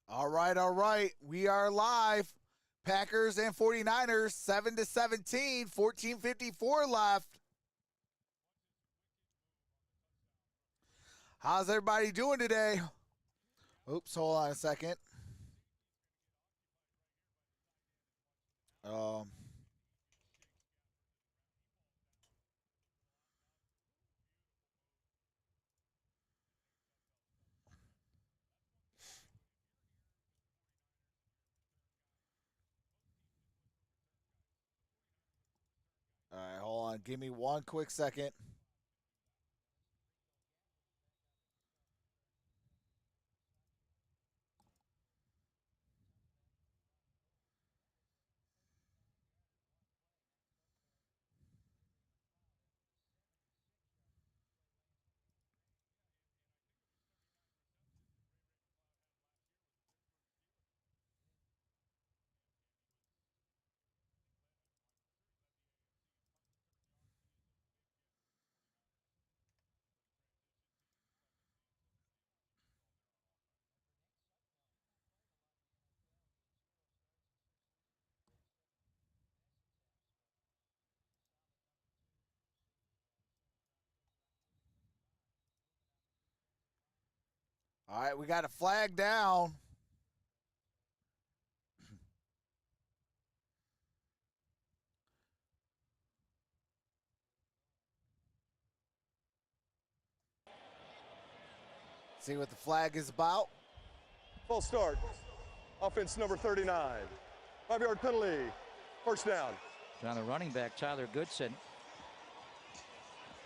All right. We are live. Packers and 49ers, 7-17, 14:54 left. How's everybody doing today? Oops, hold on a second. All right, hold on. Give me one quick second. All right, we got a flag down. See what the flag is about. False start. Offense number 39. 5-yard penalty. First down. On the running back, Tyler Goodson.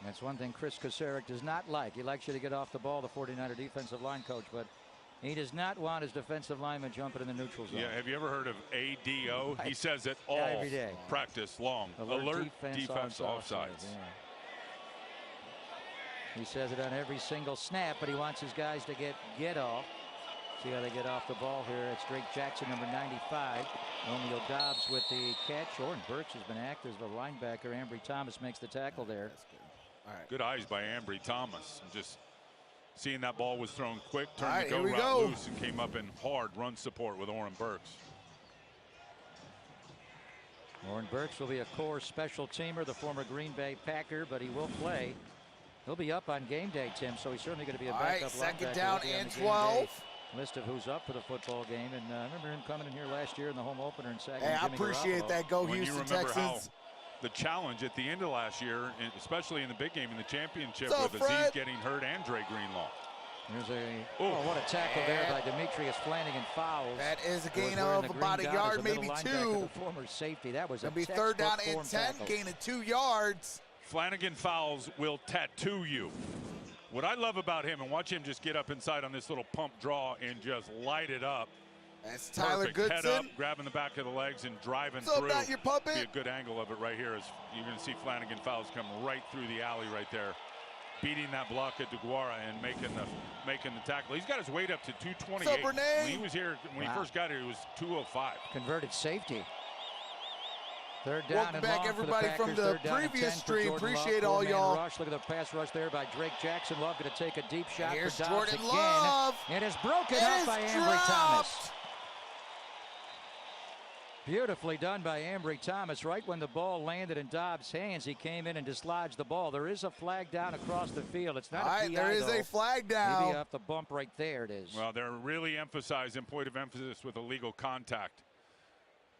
That's one thing Chris Kocurek does not like. He likes you to get off the ball, the 49er defensive line coach, but he does not want his defensive lineman jumping in the neutral zone. Yeah, have you ever heard of ADO? He says it all every day. Practice long. Alert defense offsides. Yeah. He says it on every single snap, but he wants his guys to get off. See how they get off the ball here. It's Drake Jackson, number 95. Romeo Dobbs with the catch. Oren Burks has been active as the linebacker. Ambry Thomas makes the tackle there. That's good. All right. Good eyes by Ambry Thomas. Just seeing that ball was thrown quick, turned right, the go here we route go. loose, and came up in hard run support with Oren Burks. Oren Burks will be a core special teamer, the former Green Bay Packer, but he will play. He'll be up on game day, Tim, so he's certainly going to be a All backup right, linebacker. second down He'll be on and the game 12. day list of who's up for the football game, and I remember him coming in here last year in the home opener and sacking Hey, I Jimmy appreciate Garoppolo. that. Go When Houston you remember Texans. how the challenge at the end of last year, especially in the big game in the championship, What's up, with Aziz Fred? getting hurt and Dre Greenlaw. There's what a tackle there by Demetrius Flanagan. Fouls. That is a Was gain wearing of the green about a dot yard, as middle maybe linebacker, two. the former safety. That was It'll a be third down textbook and form 10, tackle. gain of 2 yards. Flanagan fouls will tattoo you. What I love about him, and watch him just get up inside on this little pump draw and just light it up. That's Tyler Perfect. Head up, Goodson. grabbing the back of the legs and driving What's up, through. Matt, your puppet? See a good angle of it right here. As you're going to see Flanagan fouls come right through the alley right there, beating that block at DeGuara and making the tackle. He's got his weight up to 228. What's up, Renee? When he was here, when he first got here, he was 205. Converted safety. Third down Welcome and back, long everybody, for the from Packers. the Third down and previous 10 for stream. Jordan Love. Appreciate all Four-man y'all. rush. Look at the pass rush there by Drake Jackson. Love going to take a deep shot Here's for Dobbs Jordan again. Love. It is broken It up is by Ambry dropped. Thomas. Beautifully done by Ambry Thomas. Right when the ball landed in Dobbs' hands, he came in and dislodged the ball. There is a flag down across the field. It's not All a right, PI, there is though. a flag Maybe down. off the bump right there it is. Well, they're really emphasizing point of emphasis with illegal contact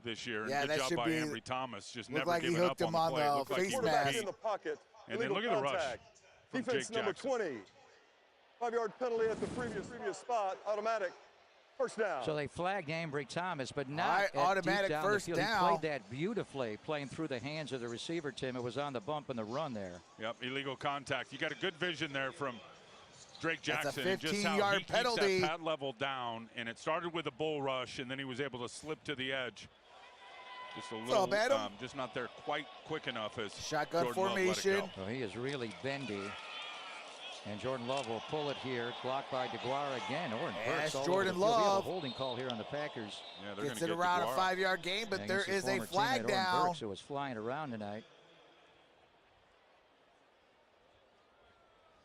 this year. And Yeah, good that job should by be- Ambry Thomas. Just looked never like he giving hooked up him on on the play. the Looked like face he was mask. beat. In the pocket. And then Illegal look at the rush contact. from Defense Jake number Jackson. 20. 5-yard penalty at the previous spot. Automatic. First down. So they flagged Ambry Thomas, but not All right, at automatic deep down first the field. down. He played that beautifully, playing through the hands of the receiver, Tim. It was on the bump and the run there. Yep, illegal contact. You got a good vision there from Drake That's a Jackson and just how 15-yard he keeps penalty. that pad level down. And it started with a bull rush, and then he was able to slip to the edge. Just a little, up, Adam? just not there quite quick enough as Shotgun Jordan Love let it formation. go. So he is really bendy. And Jordan Love will pull it here. Blocked by DeGuara again. Oren Yes, Burks all Jordan over the field. We have Love. a holding call here on the Packers. Yeah, they're Gets going it to around a DeGuara. 5-yard gain, but there Against his is a former flag teammate, Oren down. Burks, who was flying around tonight.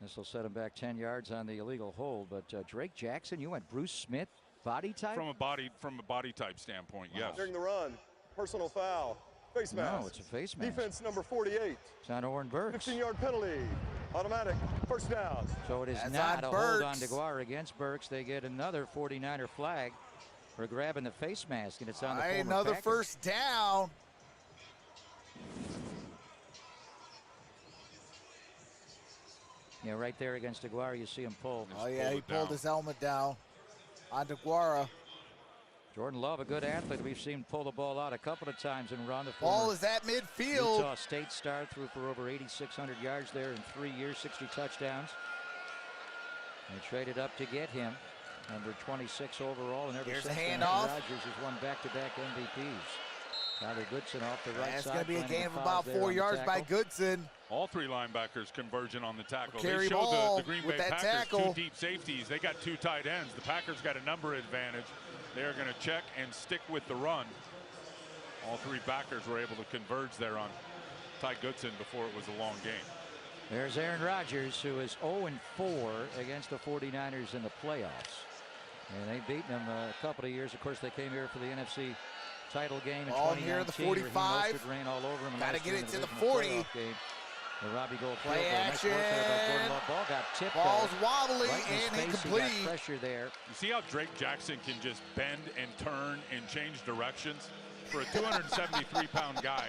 This will set him back 10 yards on the illegal hold. But Drake Jackson, you went Bruce Smith, Body type? From a body type standpoint, yes. During the run, personal foul, face mask. No, it's a face mask. Defense number 48. It's on Oren Burks. 15-yard penalty, automatic, first down. So it is That's not a on hold on Burks. DeGuara against Burks. They get another 49er flag for grabbing the face mask, and it's on the former Another Packer. first down. Yeah, right there against DeGuara, you see him pull. Oh, yeah, he it pulled down. his helmet down on DeGuara. Jordan Love, a good athlete. We've seen pull the ball out a couple of times and run. The Ball former is at midfield. Utah State star, threw for over 8,600 yards there in 3 years, 60 touchdowns. They traded up to get him, number 26 overall, and ever Here's since a then, handoff. Rodgers has won back-to-back MVPs. Tyler Goodson off the right That's side. going to be a finding gain of the about fouls there 4 on the yards by tackle. Goodson. All three linebackers converging on the tackle. Carry They show ball the Green with Bay that Packers tackle. 2 deep safeties. They got 2 tight ends. The Packers got a number advantage. They're going to check and stick with the run. All 3 backers were able to converge there on Ty Goodson before it was a long game. There's Aaron Rodgers, who is 0-4 against the 49ers in the playoffs. And they've beaten them a couple of years. Of course, they came here for the NFC title game in Ball 2019. near the where Raheem 45. Mostert ran all over him. Gotta last get year it in to the divisional 40. playoff game. The Robbie Gold Play field goal. Nice work there by Jordan action. Love. Ball got tipped. Ball's though. wobbly Right in his and face. He incomplete. got pressure there. You see how Drake Jackson can just bend and turn and change directions? For a 273-pound guy,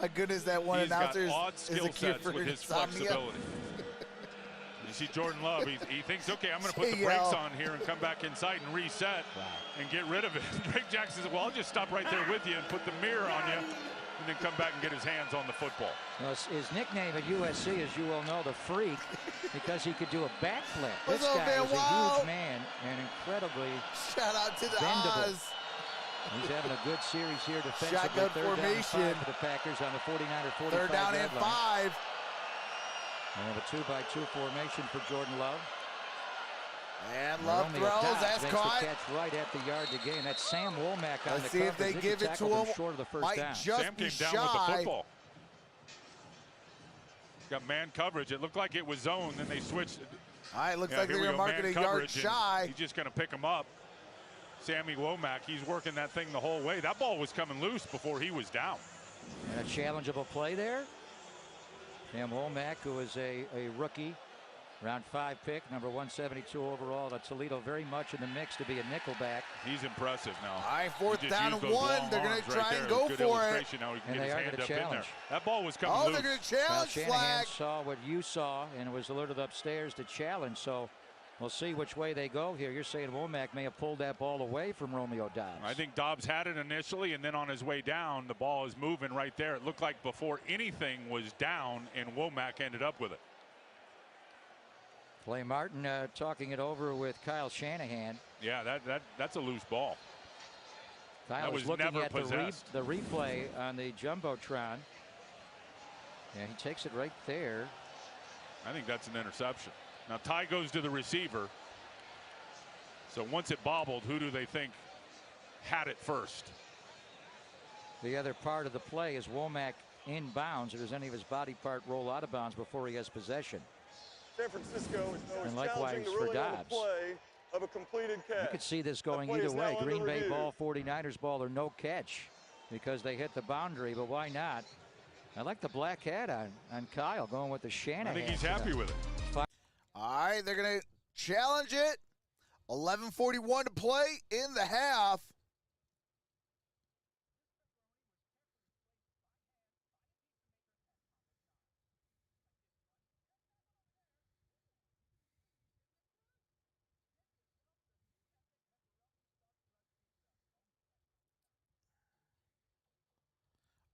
My goodness, that one he's got announcer is odd a skill kid sets for with his insomnia. flexibility. You see Jordan Love, he thinks, okay, I'm going to put the Hey, brakes yo. on here and come back inside and reset and get rid of it. Drake Jackson said, well, I'll just stop right there with you and put the mirror on you and then come back and get his hands on the football. Well, his nickname at USC, as you all know, the Freak, because he could do a backflip. What's This up, guy man? is a Wow. huge man and incredibly Shout out to the bendable. Oz. He's having a good series here defensively. Shotgun Third down and formation. 5 for the Packers on the 49er 45 Third down yard and line. 5. And have a 2-by-2 formation for Jordan Love. And Love Romeo throws. Dobbs That's makes caught. the catch right at the yard to gain. That's Sam Womack on Let's the see if they coverage. give it to Tackled him him. short of the first Might down. just Sam be came down with the shy. football. Got man coverage. It looked like it was zone. Then they switched. All right, looks Yeah, like here they're we going to go, mark it man a yard coverage, and shy. He's just going to pick him up. Sammy Womack, he's working that thing the whole way. That ball was coming loose before he was down. And a challengeable play there. Sam Womack, who is a rookie, round 5 pick, number 172 overall. Toledo very much in the mix to be a nickelback. He's impressive now. All right, He fourth just down used and those 1. long They're going arms to right try there. and go Good for it. illustration how he can And get they his are hand gonna up in there. challenge. That ball was coming Oh, loose. they're going to Kyle challenge Shanahan flag. saw what you saw and was alerted upstairs to challenge. So we'll see which way they go here. You're saying Womack may have pulled that ball away from Romeo Dobbs. I think Dobbs had it initially, and then on his way down, the ball is moving right there. It looked like before anything was down, and Womack ended up with it. Clay Martin talking it over with Kyle Shanahan. Yeah, that's a loose ball. Kyle That was was looking never at possessed. the replay on the Jumbotron. Yeah, he takes it right there. I think that's an interception. Now Ty goes to the receiver. So once it bobbled, who do they think had it first? The other part of the play is Womack inbounds, or does any of his body part roll out of bounds before he has possession? San Francisco is And now likewise challenging the for ruling on the Dobbs. play of a completed catch. You could see this going play either is now way. under Green Bay review. ball, 49ers ball, or no catch because they hit the boundary, but why not? I like the black hat on Kyle going with the Shanahan. I think he's happy with it. All right, they're going to challenge it. 11:41 to play in the half.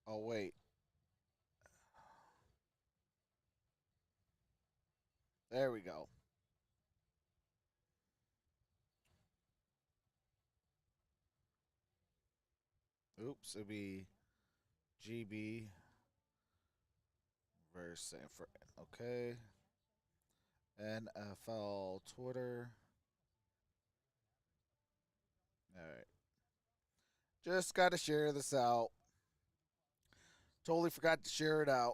Oh, wait. There we go. Oops, it'll be GB versus San Fran. Okay. NFL Twitter. All right. Just got to share this out. Totally forgot to share it out.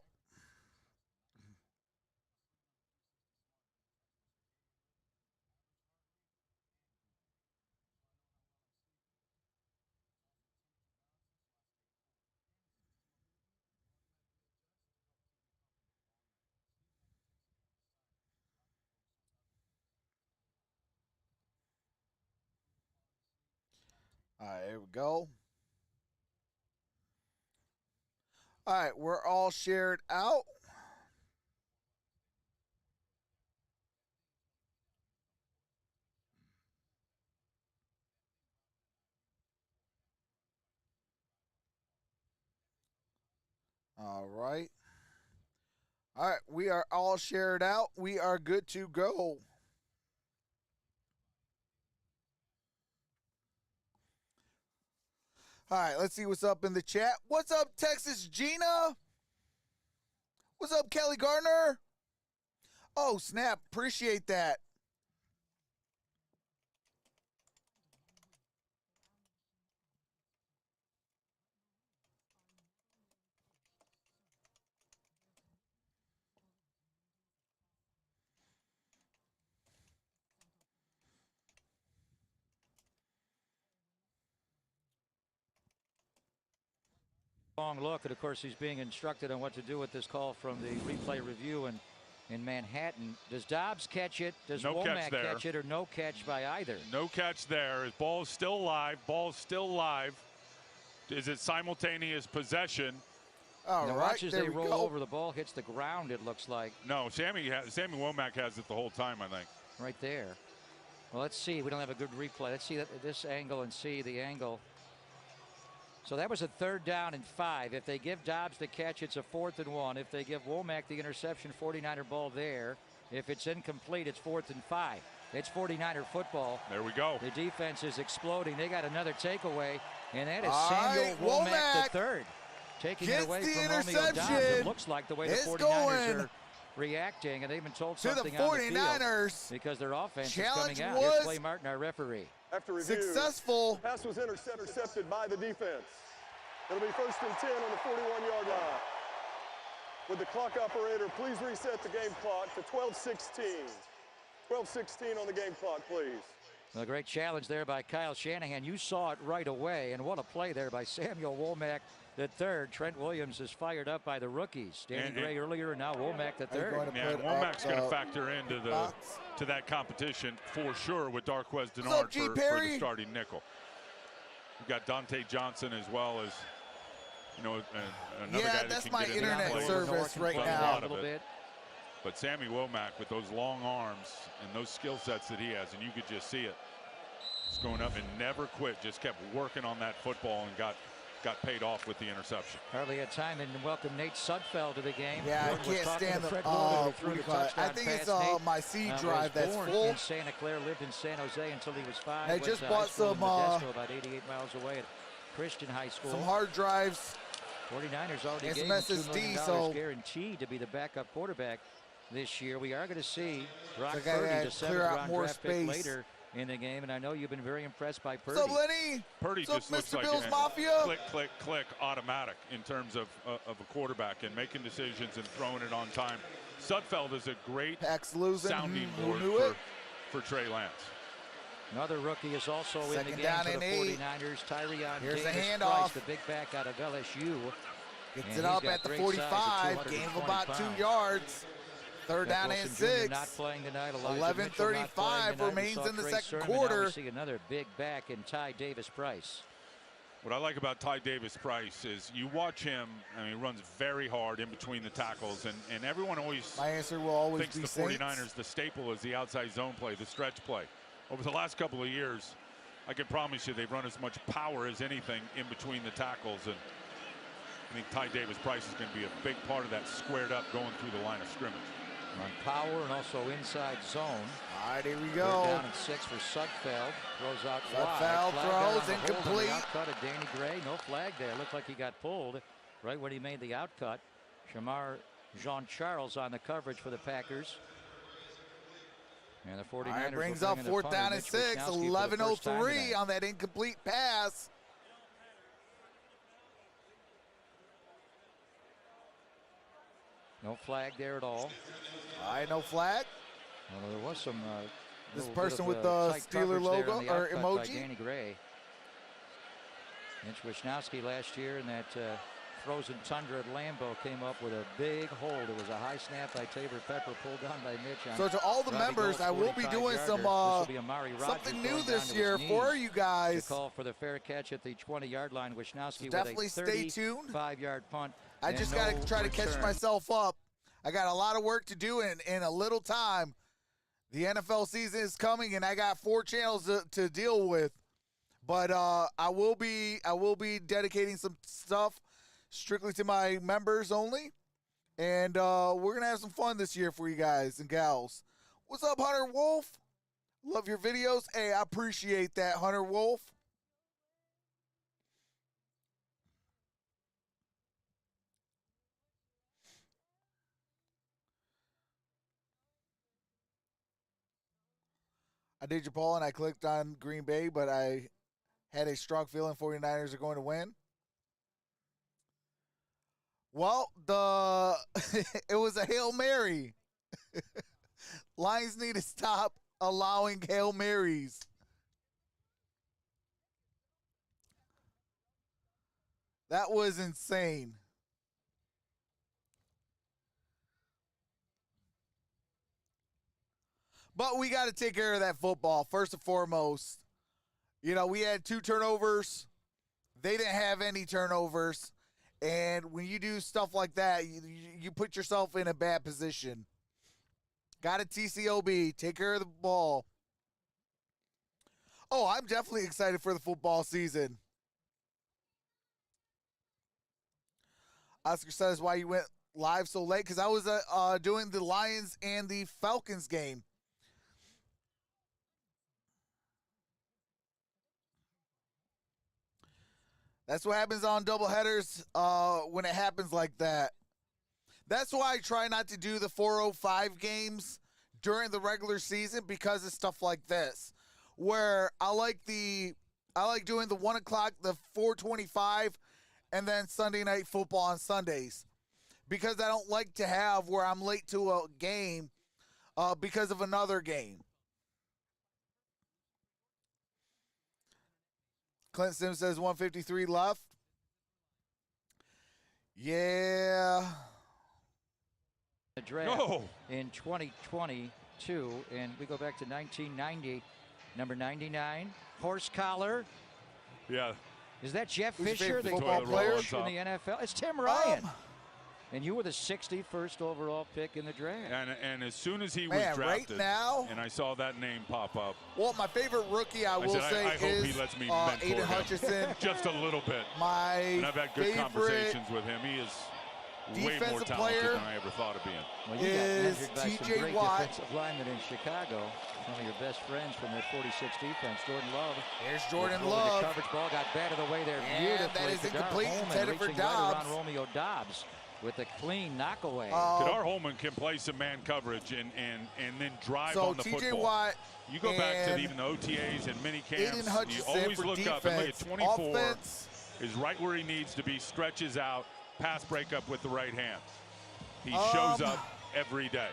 All right, here we go. All right, we're all shared out. All right. All right, we are all shared out. We are good to go. All right, let's see what's up in the chat. What's up, Texas Gina? What's up, Kelly Gardner? Oh, snap. Appreciate that. Long look, and of course he's being instructed on what to do with this call from the replay review in Manhattan. Does Dobbs catch it? Does No Womack catch catch it, or no catch by either? No catch there. His ball is still live. Ball's still live. Is it simultaneous possession? All now right, watch as there they we roll go. over. The ball hits the ground, it looks like. No, Sammy Womack has it the whole time, I think. Right there. Well, let's see. We don't have a good replay. Let's see this angle and see the angle. So that was a 3rd down and 5. If they give Dobbs the catch, it's a 4th and 1. If they give Womack the interception, 49er ball there. If it's incomplete, it's 4th and 5. It's 49er football. There we go. The defense is exploding. They got another takeaway, and that is All Samuel right, Womack Womack III. Taking gets it away the from Romeo interception. Dobbs. It looks like the way the It's 49ers going are reacting, and they've been told to the something on the field 49ers. because their offense Challenge is coming out. was Here's Clay Martin, our referee. After review, Successful. the pass was intercepted by the defense. It'll be 1st and 10 on the 41-yard line. Would the clock operator please reset the game clock to 12:16? 12:16 on the game clock, please. A great challenge there by Kyle Shanahan. You saw it right away, and what a play there by Samuel Womack III. Trent Williams is fired up by the rookies. Danny Gray earlier, and now Womack III. Yeah, and Womack's going to factor into to that competition for sure with Darquez Denard for the starting nickel. We've got Dante Johnson as well as, you know, another guy that that's can my get in internet there service right a now. lot of it. But Sammy Womack with those long arms and those skill sets that he has, and you could just see it. He's going up and never quit, just kept working on that football and got paid off with the interception. Hardly had time and welcome Nate Sudfeld to the game. Yeah, Jordan I can't stand the I think it's my C drive that's full. In Santa Clara, lived in San Jose until he was 5. I just bought some about 88 miles away at Christian High School. Some hard drives. 49ers already and gave some him $2 million SSD, so guaranteed to be the backup quarterback this year. We are going to see Brock so Purdy, the 7th-round more draft pick later in the game, and I know you've been very impressed by Purdy. What's up, Lenny? Purdy What's just up, looks Mr. like Bills Mafia? Click, click, click, automatic in terms of a quarterback and making decisions and throwing it on time. Sudfeld is a great sounding board for Trey Lance. Another rookie is also in the game for the 49ers. Tyrion Here's Davis a handoff. Price, the big back out of LSU. Gets it up at the 45. Gain of about 2 yards. 3rd down and 6. Not playing tonight. 11:35 remains in the second quarter. We see another big back in Ty Davis Price. What I like about Ty Davis Price is you watch him, I mean, he runs very hard in between the tackles, and everyone always my answer will always thinks be the Saints. 49ers, the staple is the outside zone play, the stretch play. Over the last couple of years, I can promise you they've run as much power as anything in between the tackles, and I think Ty Davis Price is going to be a big part of that squared up going through the line of scrimmage. On power and also inside zone. All right, here we go. 3rd down and 6 for Sudfeld. Throws out Sudfeld wide. throws incomplete. Outcut of Danny Gray. No flag there. Looked like he got pulled right when he made the outcut. Shamar Jean-Charles on the coverage for the Packers. And the 49ers brings up 4th down and 6. 11:03 on that incomplete pass. No flag there at all. All right, no flag. Well, there was some. This person with the Steeler logo or emoji. Danny Gray. Mitch Wishnowsky last year in that frozen tundra at Lambeau came up with a big hold. It was a high snap by Tabor Pepper, pulled down by Mitch. So to all the Robbie members, Gold's I will be doing some something new this year for you guys. To call for the fair catch at the 20-yard line. Wisnowski So definitely with a stay tuned. 35-yard punt. I just got to try to catch myself up. I got a lot of work to do in a little time. The NFL season is coming, and I got 4 channels to deal with. But I will be dedicating some stuff strictly to my members only, and we're gonna have some fun this year for you guys and gals. What's up, Hunter Wolf? Love your videos. Hey, I appreciate that, Hunter Wolf. I did your poll and I clicked on Green Bay, but I had a strong feeling 49ers are going to win. Well, it was a Hail Mary. Lions need to stop allowing Hail Marys. That was insane. But we got to take care of that football first and foremost. You know, we had 2 turnovers. They didn't have any turnovers. And when you do stuff like that, you put yourself in a bad position. Got a TCOB. Take care of the ball. Oh, I'm definitely excited for the football season. Oscar says why you went live so late. Because I was doing the Lions and the Falcons game. That's what happens on doubleheaders when it happens like that. That's why I try not to do the 4:05 games during the regular season, because of stuff like this, where I like doing the 1 o'clock, the 4:25, and then Sunday night football on Sundays, because I don't like to have where I'm late to a game because of another game. Clint Sims says 153 left. Yeah. The draft in 2022, and we go back to 1990. Number 99, horse collar. Yeah. Is that Jeff Who's Fisher, the football player coach in the NFL? It's Tim Ryan. And you were the 61st overall pick in the draft. And as soon as he was drafted, right now, and I saw that name pop up. Well, my favorite rookie, I will say, I hope is he lets me mentor Aiden him. Hutchinson. Just a little bit. And I've had good conversations with him. He is way more talented than I ever thought of being. Well, you got measured by some great defensive linemen in Chicago. Some of your best friends from that 46 defense, Jordan Love. There's Jordan Love. The coverage ball got batted away there beautifully. That is incomplete. Intended for Dobbs. Right around Romeo Dobbs with a clean knockaway. Kadar Holman can play some man coverage and then drive on the football. Watt, you go back to even the OTAs and mini camps, you always look defense, up and look at 24 offense. Is right where he needs to be, stretches out, pass breakup with the right hand. He shows up every day.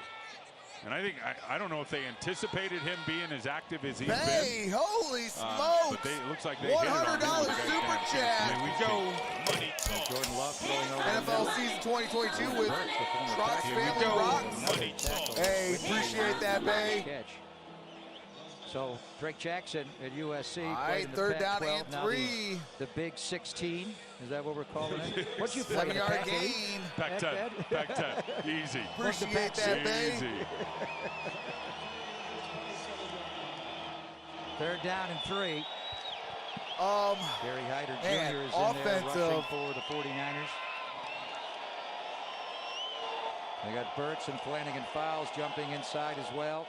And I think, I don't know if they anticipated him being as active as he's been. Holy smokes. But it looks like they $100 super chat. Here we go. Money talk. Jordan Love throwing over NFL season 2022 with Trox Family Rocks. Money talk. Hey, appreciate that, Bay. Catch. So Drake Jackson at USC. All right, 3rd down and 3. The Big 16. Is that what we're calling it? What'd you play? 7-yard gain. Pack 10. Pack 10. Easy. Appreciate that, Bay. Easy. 3rd down and 3. Gary Hyder Jr. is in there rushing for the 49ers. They got Burks and Flanagan Fowles jumping inside as well.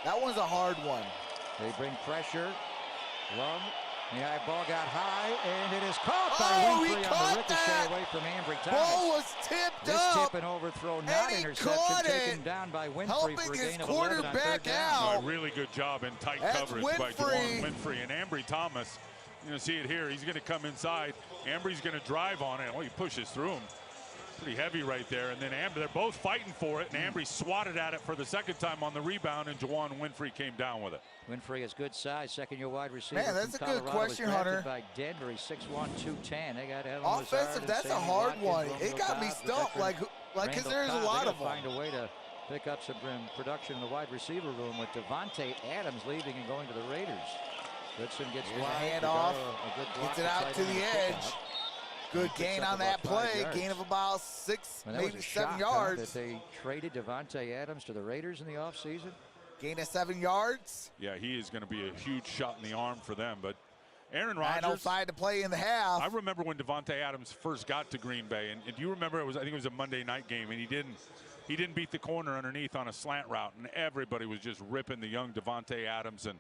That one's a hard one. They bring pressure. Love. The high ball got high, and it is caught by Winfrey on the ricochet away from Ambry Thomas. Ball was tipped this up. This tip and overthrow, not interception, taken down by Winfrey for a gain of 11 on 3rd down. A really good job in tight coverage by Juwan Winfrey. And Ambry Thomas, you're going to see it here. He's going to come inside. Ambry's going to drive on it. Oh, he pushes through him. Pretty heavy right there. And then they're both fighting for it. And Ambry swatted at it for the second time on the rebound. And Juwan Winfrey came down with it. Winfrey is good size, second-year wide receiver. Man, that's a Colorado. good question, was Hunter. By Denver, he's 6'1", 210. They got offensive. That's a hard one. It got me stumped. Like, because there's a lot of them. Find a way to pick up some production in the wide receiver room with Devontae Adams leaving and going to the Raiders. Goodson gets Here's a wide. handoff. Gets it out to the edge. Good gain on that play. Gain of about 6, maybe 7 yards. That they traded Devontae Adams to the Raiders in the offseason. Gain of 7 yards. Yeah, he is going to be a huge shot in the arm for them. But Aaron Rodgers. 9:05 to play in the half. I remember when Devontae Adams first got to Green Bay, and do you remember I think it was a Monday night game, and he didn't beat the corner underneath on a slant route, and everybody was just ripping the young Devontae Adams. And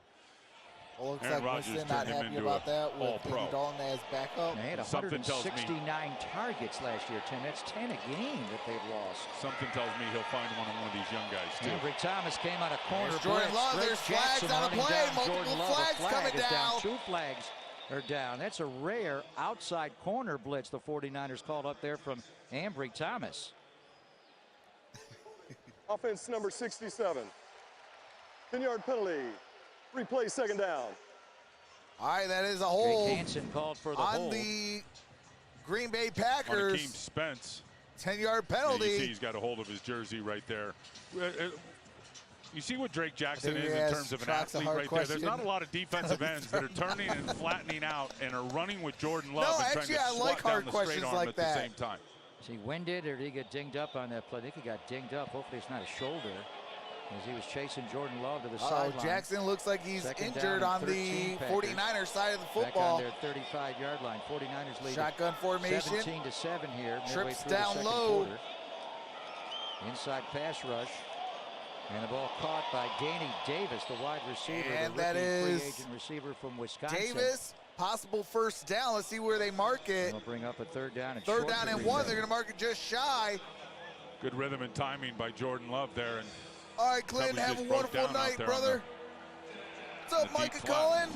well, looks Aaron like Rodgers Winston not turned him happy into about that with All-Pro. Andy Dalton as backup. They had Something tells me 169 targets last year, Tim. That's 10 a game that they've lost. something tells me he'll find one of these young guys too. Ambry Thomas came out of corner. There's Jordan blitz. Love. Drake There's flags Jackson on the running play. down Multiple Jordan Love. flags The flag coming is down. 2 flags are down. That's a rare outside corner blitz the 49ers called up there from Ambry Thomas. Offense number 67. 10-yard penalty. Replay second down. All right, that is a Jake hold Hansen called for the on hold. the Green Bay On Packers. Akeem Spence. 10-yard Yeah, penalty. you see he's got a hold of his jersey right there. You see what Drake Jackson I think is we in asked terms of an Trox a athlete hard right there. There's question. not a lot of defensive ends that are turning and flattening out and are running with Jordan Love No, and trying actually, to I swat like down hard the straight questions arm like at that. the same time. Is he winded or did he get dinged up on that play? I think he got dinged up. Hopefully it's not a shoulder. As he was chasing Jordan Love to the sideline. Jackson looks like he's Second injured down on and the 13 Packers. 49ers side of the Back football. on their 35-yard line. 49ers lead Shotgun formation. 17-7 here. Midway Trips through the down second low. quarter. Inside pass rush. And the ball caught by Danny Davis, the wide receiver. And the that rookie is free agent receiver from Wisconsin. Davis, possible first down. Let's see where they mark it. They'll bring up a third down and Third short down to and Green 1. Bay. They're going to mark it just shy. Good rhythm and timing by Jordan Love there. And All right, Clinton, Probably have a just broke wonderful down out night, there brother. What's up, the deep Micah flat. Cullen?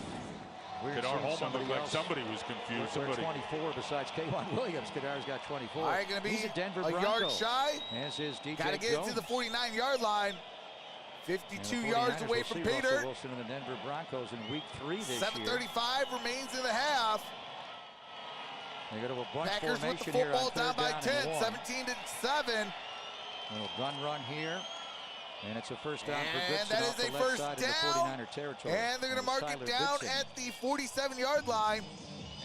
Weird Kadar seeing Holman looked like else somebody was confused. with Somebody 24 besides K'Wan Williams. Kadar's got 24. All right, going to be He's a Denver a Bronco. yard shy. As is DJ Got to get Jones. it to the 49-yard line. And 52 the yards 49ers away will from see Peter. Russell Wilson and the Denver Broncos in week 3 this year. 7:35 remains in the half. They go to a bunch Packers with formation the here on football down third by down 10, and 1. 17-7. Little gun run here. And it's a first down for And Goodson that off is the a left first side down. of the 49er territory. And they're going to mark Tyler it down Goodson. at the 47-yard line.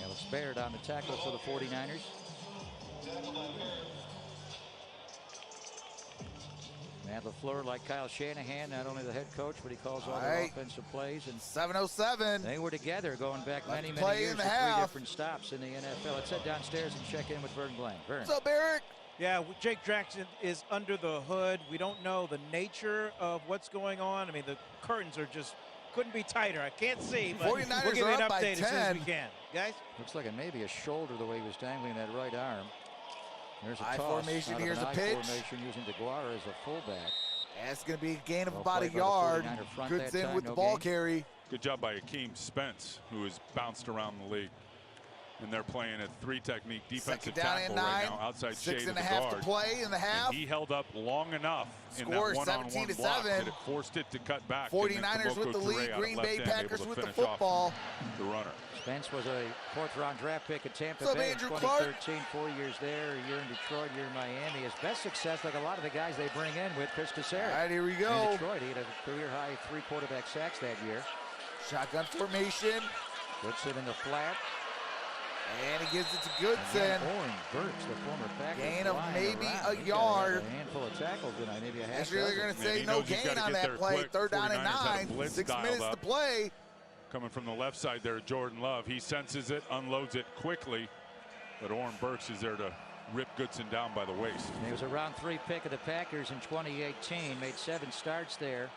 Alex Baird on the tackle for the 49ers. Matt LaFleur, like Kyle Shanahan, not only the head coach, but he calls all the right. offensive plays. And 7:07. they were together going back many, play many in years the to 3 half. different stops in the NFL. Let's head downstairs and check in with Vern Glenn. Vern. What's up, Eric? Yeah, Jake Jackson is under the hood. We don't know the nature of what's going on. I mean, the curtains are just couldn't be tighter. I can't see, but 49ers we'll give you are an up by update as soon as we 10. can. Guys? Looks like it may be a shoulder the way he was dangling that right arm. There's a I toss formation, out of here's an a I pitch. formation using DeGuara as a fullback. That's going to be a gain of Well about a played by the yard. 49er front that Goodson time, with the no ball gain. carry. Good job by Akeem Spence, who has bounced around the league. And they're playing a 3 technique defensive Second down tackle and 9. right now, outside shade of the 6.5 guard. to play in the half. And he held up long enough in Score that one-on-one 17-7. block that it forced it to cut back. and then 49ers with Kamoko the Toure lead. out of Green left Bay end, able Packers to with the finish off football. the runner. Spence was a 4th-round draft pick at Tampa What's up, Bay in Andrew Clark? 2013. 4 years there, a year in Detroit, a year in Miami. His best success, like a lot of the guys they bring in with Chris Cassera. All right, here we In go. Detroit, he had a career-high 3 quarterback sacks that year. Shotgun formation. Goodson in the flat. And he gives it to And Goodson. then Oren Burks, the former Packer. Gain of flying maybe around. a He's got yard. A handful of tackles tonight, maybe a half That's really dozen. going to Man, say he no knows he's gain gotta on get that there play. quick. 3rd down and 49ers had a 9. blitz 6 dialed minutes to up. play. Coming from the left side there, Jordan Love. He senses it, unloads it quickly. But Oren Burks is there to rip Goodson down by the waist. He was a round 3 pick of the Packers in 2018, made 7 starts there.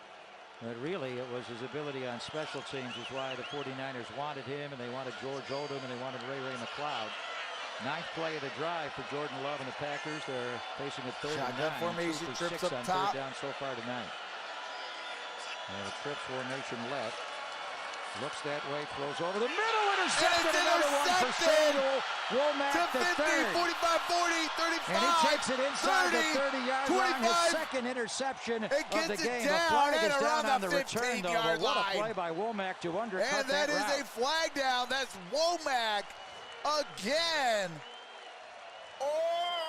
But really, it was his ability on special teams is why the 49ers wanted him, and they wanted George Odom, and they wanted Ray McLeod. 9th play of the drive for Jordan Love and the Packers. They're facing a 3rd and 9. Shotgun formation, 2 for trips 6 up on top. 3rd down so far tonight. And the trips formation left. Looks that way, throws over the middle, and intercepted. Another one for Samuel Womack to 50, the third. 45, 40, 35, And he takes it inside 30, the 30-yard line. 25. His second interception of gets the it game. down The flag and is down around on the the return, though. 15-yard But what a line. play by Womack to undercut And that is route. a flag down. That's Womack again. Oh,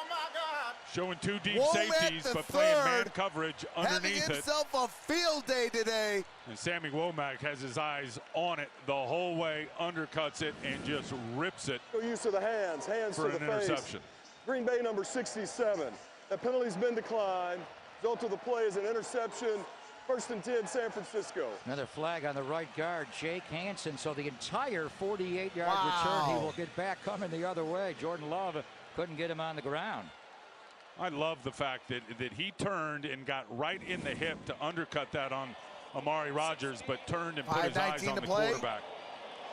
my God. Showing two deep Womack safeties, the but playing man third, coverage Having underneath it. himself a field day today. And Sammy Womack has his eyes on it the whole way, undercuts it, and just rips it No use of the hands for to an the face. interception. Green Bay number 67. That penalty's been declined. Result of the play is an interception. 1st and 10, San Francisco. Another flag on the right guard, Jake Hansen. So the entire 48-yard Wow. return he will get back coming the other way. Jordan Love couldn't get him on the ground. I love the fact that he turned and got right in the hip to undercut that on Amari Rogers, but turned and put his eyes 5:19 on to the play. quarterback.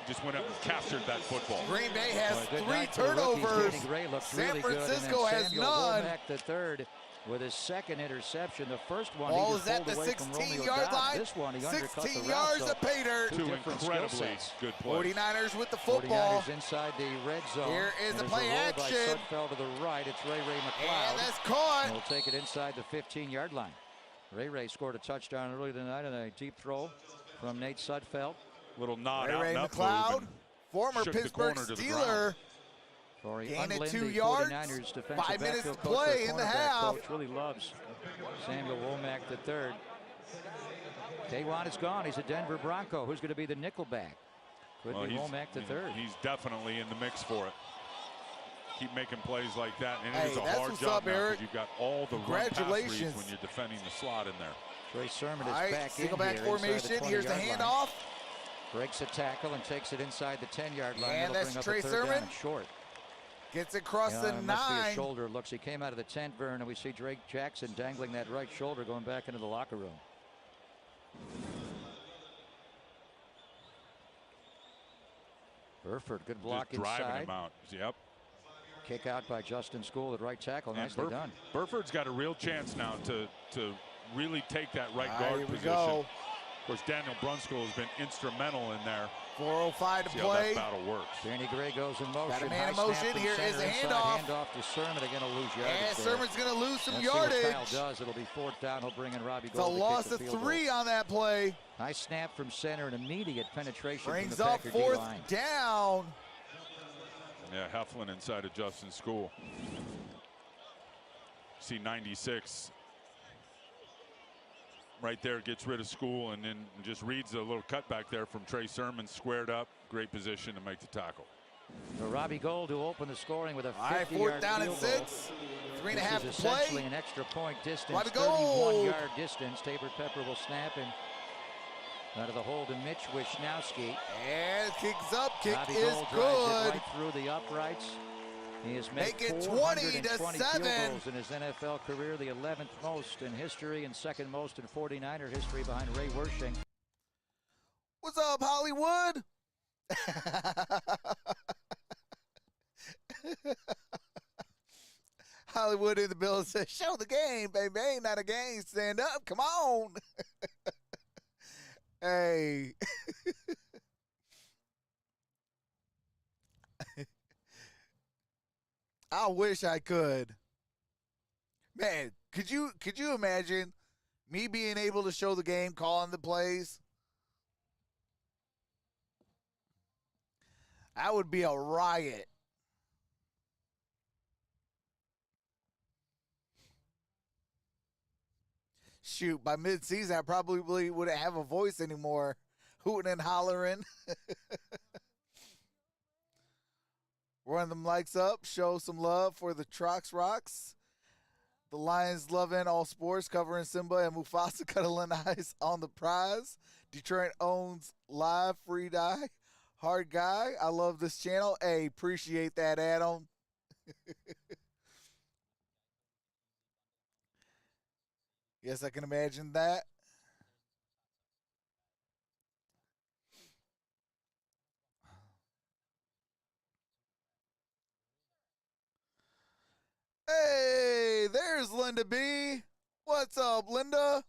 Just went up and captured that football. Green Bay has Well, good 3 night for the rookies. turnovers. Danny Gray looks San really good, and then Francisco has Samuel none. Womack the third with his second interception. The first one Ball he is just at pulled the away from Romeo 16-yard Dobbs. line. This one he undercut the 16 route, yards so of pay dirt. Two different skill incredibly sets. good plays. 49ers with the football. 49ers inside the red zone. Here is And the there's play a roll action. by Sudfeld to the right. It's Ray And McLeod. that's caught. And he'll take it inside the 15-yard line. Ray scored a touchdown earlier tonight on a deep throw from Nate Sudfeld. Little nod out Ray and up McLeod, move and former shook the Pittsburgh corner to the Steeler. For Gained it Unlin, 2 the yards. 49ers defensive 5 minutes to backfield coach, play their in the cornerback half. Coach really loves Samuel Womack the third. Kwan is gone. He's a Denver Bronco. Who's going to be the nickelback? Could Well, be Womack the third. He's definitely in the mix for it. Keep making plays like that, and Hey, it is a that's hard what's job up, now Eric. because you've got all the run pass reads Congratulations. when you're defending the slot in there. Trey Sermon is All right, back single in back here formation. inside the Here's the 20-yard line. handoff. Breaks a tackle and takes it inside the 10-yard line. And That'll that's bring up Trey a third Sermon. down and short. Gets across the It must be a 9. shoulder. Looks, he came out of the tent, Vern, and we see Drake Jackson dangling that right shoulder going back into the locker room. Burford, good block Just driving inside. him out. Yep. Kick out by Justin School at right tackle. And Nicely done. Burford's got a real chance now to really take that right All right, guard here we position. go. Of course, Daniel Brunskill has been instrumental in there. 4:05 to See how play. that battle works. Danny Gray goes in motion. Got a man in High motion. snap from Here is center the inside. handoff. Handoff to Sermon. They're going to lose yardage And there. Sermon's going to lose some Let's see what yardage. Kyle does. It'll be fourth down. He'll bring in Robbie It's a Gold to kick loss the of field goal. 3 on that play. Nice snap from center. An immediate penetration Brings from the up Packer D 4th line. down. Yeah, Heflin inside of Justin School. See 96 right there, gets rid of School, and then just reads a little cutback there from Trey Sermon, squared up, great position to make the tackle. So Robbie Gold to open the scoring with a 50-yard All right, 4th down and field goal. 6. 3.5 This is to essentially play. an extra point distance, Robbie Gold. 31-yard distance. Tabor Pepper will snap and out of the hole to Mitch Wisnowski. And kicks up. Kick Robbie is Gold drives good. it right through the uprights. He has made Make it 420 20 to field 7. goals in his NFL career, the 11th most in history and second most in 49er history behind Ray Wersching. What's up, Hollywood? Hollywood in the building says, show the game, baby. Ain't not a game. Stand up. Come on. Hey. I wish I could. Man, could you imagine me being able to show the game, calling the plays? That would be a riot. Shoot, by mid-season, I probably wouldn't have a voice anymore, hooting and hollering. Run them likes up, show some love for the Trox Rocks. The Lions loving all sports, covering Simba and Mufasa cuddling eyes on the prize. Detroit owns live free die. Hard guy. I love this channel. Hey, appreciate that, Adam. Yes, I can imagine that. Hey, there's Linda B. What's up, Linda?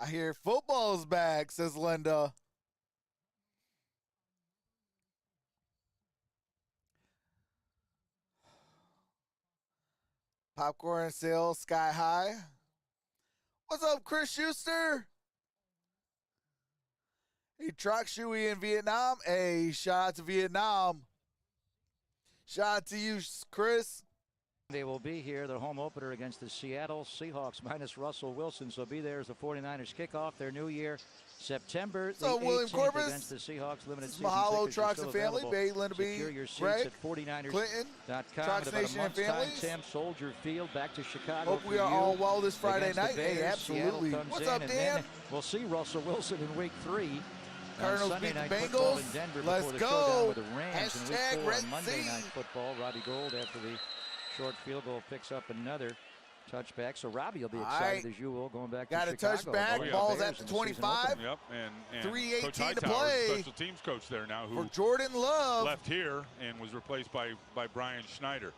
I hear football's back, says Linda. Popcorn sales sky high. What's up, Chris Schuster? Hey, Troxel in Vietnam. Hey, shout out to Vietnam. Shout out to you, Chris. They will be here, their home opener against the Seattle Seahawks minus Russell Wilson. So be there as the 49ers kick off their new year, September the 18th against the Seahawks. Limited season Mahalo, tickets are still Troxel family, available. Bay, Linda B, Secure your seats Greg, at 49ers.com. Clinton, About a Nation month's and time, families. Tim, Soldier Field, back to Chicago. Hope we are all well this Friday night. Hey, Bears. absolutely. What's up, and Dan? then we'll see Russell Wilson in week 3. Cardinals Sunday beat the night football Bengals. in Denver Let's before the go. showdown with the Rams. And week Hashtag 4 Red on Monday Sea. night football. Robbie Gould, after the short field goal, picks up another touchback. So Robbie will be excited as usual going back Got to a Chicago. touchback. Ball's at the 25. Yep, and 3:18 Coach to Hightower, play. special teams coach there now, who For Jordan Love. left here and was replaced by Brian Schneider.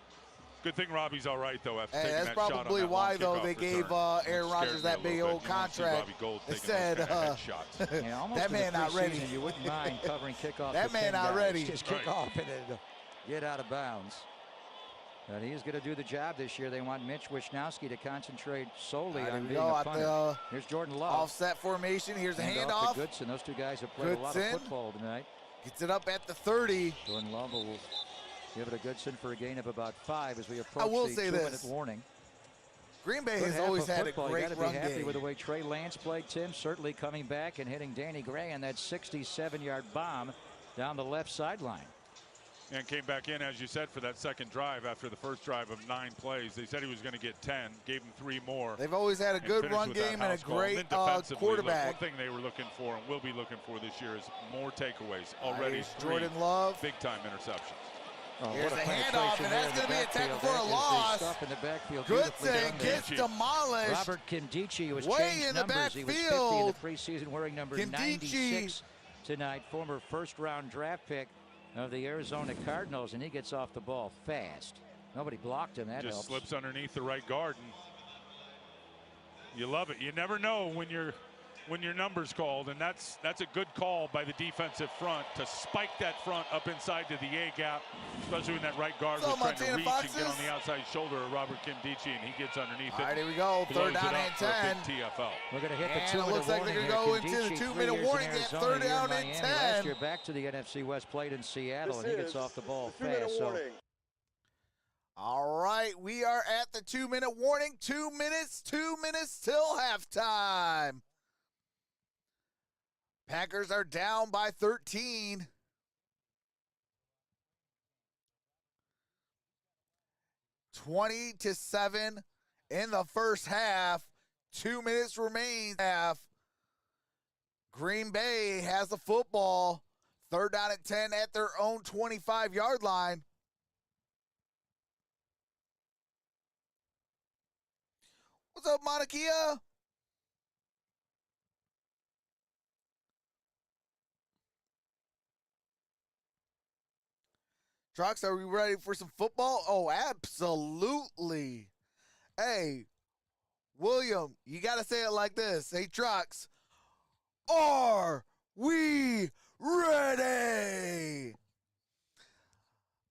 Good thing Robbie's all right, though, after Hey, taking that's that shot on probably that why, long though, kickoff they gave return. Aaron It Rodgers scared that me a big little old bit. You wanna see contract. Robbie Gould They taking those said, kind of headshots. Yeah, almost that in the man not ready. preseason, you wouldn't mind covering kickoffs. That with man 10 not guys. ready. Just kick Right. off and then get out of bounds. But he's going to do the job this year. They want Mitch Wishnowsky to concentrate solely Here on we being go a at punter. the Here's Jordan Love. offset formation. Here's a Handoff handoff. to Goodson. Those two guys have played a lot of Goodson. football tonight. Gets it up at the 30. Jordan Love will give it a Goodson for a gain of about 5 as we approach I will the say 2-minute this. warning. Green Bay Good has half always of had a football. great You got run to be happy game. with the way Trey Lance played, Tim. Certainly coming back and hitting Danny Gray on that 67-yard bomb down the left sideline. And came back in, as you said, for that second drive after the first drive of 9 plays. They said he was going to get 10, gave him 3 more. They've always had a and good finished run with that game and a house call. great And then defensively, look, quarterback. one thing they were looking for and will be looking for this year is more takeaways. Already Here's 3 Jordan Love. big-time interceptions. Oh, Here's what a handoff, penetration and there that's in the going to be a tackle backfield. for a That is the loss. stuff in the backfield beautifully Goodson done there. gets demolished. Robert Kindici was Way changed in the numbers. He was 50 in backfield. the preseason, wearing number Kindici. 96 tonight. Former first-round draft pick of the Arizona Cardinals, and he gets off the ball fast. Nobody blocked him. That Just helps. slips underneath the right guard. And you love it. You never know when your number's called, and that's a good call by the defensive front to spike that front up inside to the A gap, especially when that right guard So, was trying to Montana reach Foxes. and get on the outside shoulder of Robert Kimdichie, and he gets underneath All it. right, here we go. blows Third down it up and for a 10. big TFL. We're going to hit And the it 2-minute looks like warning they're here. gonna go into the Kindici, 2-minute 3 years warning in at Arizona, third a year in down and Miami. 10. Last year back to the NFC West, played in Seattle, and he gets off the ball fast. So All right, we are at the 2-minute warning. 2 minutes till halftime. Packers are down by 13. (20-7) in the first half. 2 minutes remain. Half. Green Bay has the football. Third down and 10 at their own 25-yard line. What's up, Monakia? Trox, are we ready for some football? Oh, absolutely. Hey, William, you got to say it like this. Hey, Trox, are we ready?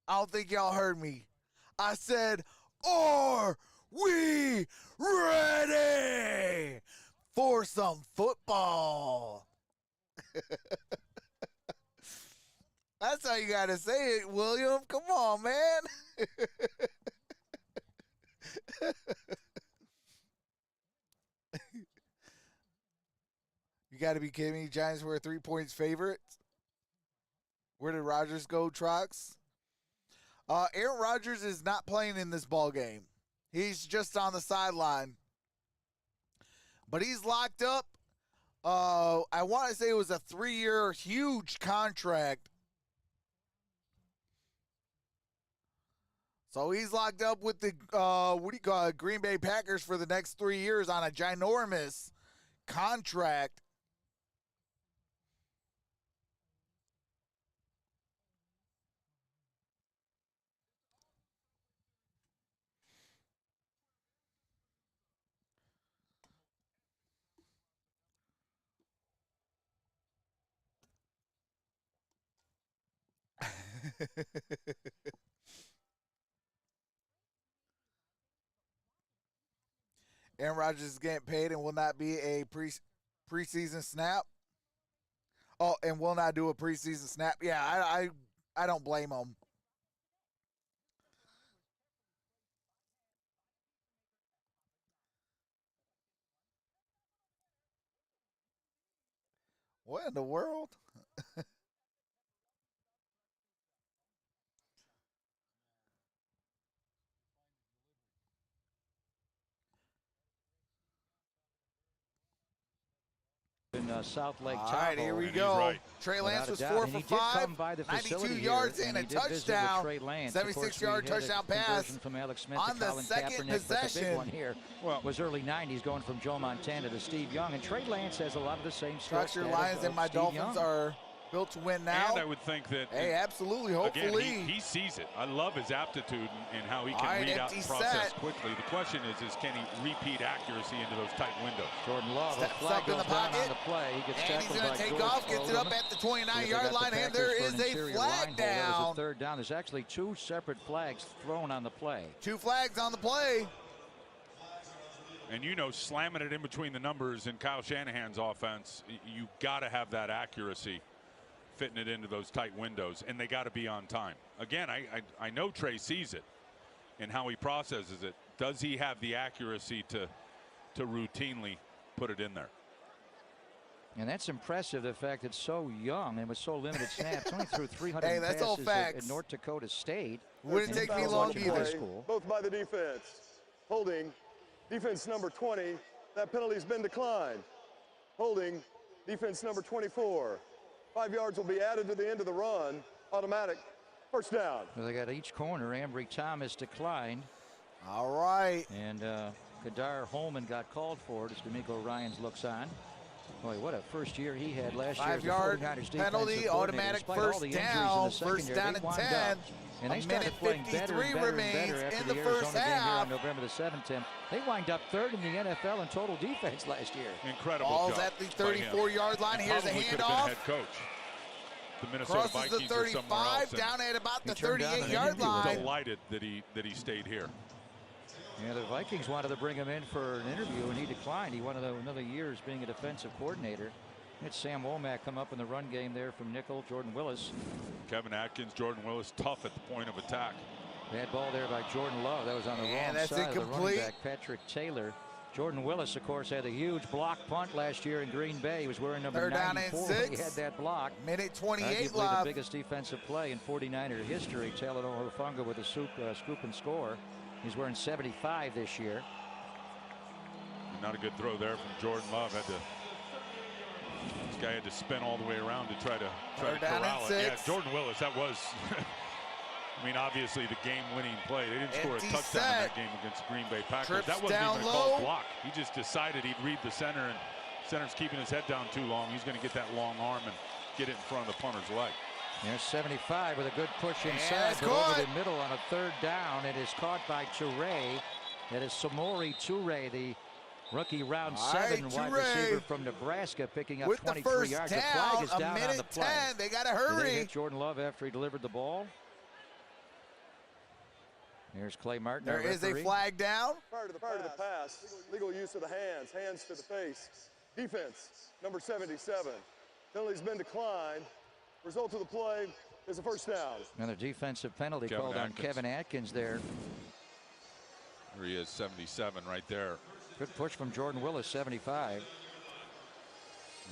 I don't think y'all heard me. I said, are we ready for some football? That's how you got to say it, William. Come on, man. You got to be kidding me. Giants were 3 points favorites. Where did Rodgers go, Trox? Aaron Rodgers is not playing in this ball game. He's just on the sideline. But he's locked up. I want to say it was a 3-year huge contract. So he's locked up with the Green Bay Packers for the next 3 years on a ginormous contract. Aaron Rodgers is getting paid and will not be a preseason snap. Oh, and will not do a preseason snap. Yeah, I don't blame him. What in the world? In South Lake All Tahoe. right, here we And he's go. right. Trey Lance was Without a 4 doubt. for And he did 5, come by the 92 facility yards here, and a he did visit with touchdown, Trey Lance. Of course, 76-yard we had a touchdown pass conversion from Alex Smith on to the Colin second Kaepernick, but the possession. big one here was early 90s, going from Joe Montana to Steve Young. And Trey Lance has a lot of the same skill Troxel set Lions of and my Steve Dolphins Young. are built to win now. And I would think that, Hey, absolutely, hopefully. again, he sees it. I love his aptitude and how he All can right, read out empty and process set. quickly. The question is can he repeat accuracy into those tight windows? Jordan Love, Steps a flag up in the goes down pocket. on the play. He gets And he's tackled going by to take George off, gets it up Odom. at the See if 29-yard they got line, the and Packers there for is an a interior flag line hold. That was down. a third down. There's actually 2 separate flags thrown on the play. 2 flags on the play. And you know, slamming it in between the numbers in Kyle Shanahan's offense, you got to have that accuracy, fitting it into those tight windows, and they got to be on time. Again, I know Trey sees it and how he processes it. Does he have the accuracy to routinely put it in there? And that's impressive, the fact it's so young and with so limited snaps. Only threw 300 Hey, that's all passes facts. at North Dakota State. Wouldn't And take he me was long watching either. high school. Both by the defense. Holding, defense number 20. That penalty's been declined. Holding, defense number 24. 5 yards will be added to the end of the run. Automatic. First down. Well, they got each corner. Ambry Thomas declined. All right. And Kadar Holman got called for it as D'Amico Ryans looks on. Boy, what a first year he had last year. 5-yard penalty, automatic first down. First down and 10. And they A started minute playing better 53 and better remains and better after in the the first Arizona game here half. on November the 7th, Tim. They wind up 3rd in the NFL in total defense last year. Incredible Ball's job at the by him. 34-yard line. He Here's a probably could have been handoff. head coach. The Minnesota Crosses the Vikings or somewhere 35, else. down at about the He turned down an 38-yard interview with line. Delighted that he stayed here. Yeah, the Vikings wanted to bring him in for an interview, and he declined. He wanted another year as being a defensive coordinator. It's Sam Womack come up in the run game there from nickel. Jordan Willis. Kevin Atkins, Jordan Willis, tough at the point of attack. Bad ball there by Jordan Love. That was on the wrong that's side of the running incomplete. back, Patrick Taylor. Jordan Willis, of course, had a huge block punt last year in Green Bay. He was wearing number 3rd down 94 and when he 6. had that block. Minute 28 Arguably left. the biggest defensive play in 49er history. Talanoa Hufanga with a scoop and score. He's wearing 75 this year. Not a good throw there from Jordan Love. This guy had to spin all the way around to try to Third down corral and it. Yeah, 6. Jordan Willis, that was, I mean, obviously the game-winning play. They didn't score a Empty touchdown in set. that game against Green Bay Packers. Trips That wasn't down even a low. called block. He just decided he'd read the center, and center's keeping his head down too long. He's going to get that long arm and get it in front of the punter's leg. There's 75 with a good push Yeah, inside, it's but caught. over the middle on a 3rd down. It is caught by Toure. That is Samori Toure, the rookie round All 7 right, wide Toure. receiver from Nebraska, picking up With the 23 first yards. The down, flag is a down on the minute play. 10. They got to Did they hurry. hit Jordan Love after he delivered the ball? There's Clay Martin. There our is a referee. flag down. Prior to the pass, legal use of the hands, hands to the face. Defense, number 77. Penalty's been declined. Result of the play is a first down. Another defensive penalty Kevin called on Atkins. Kevin Atkins there. There he is, 77 right there. Good push from Jordan Willis, 75.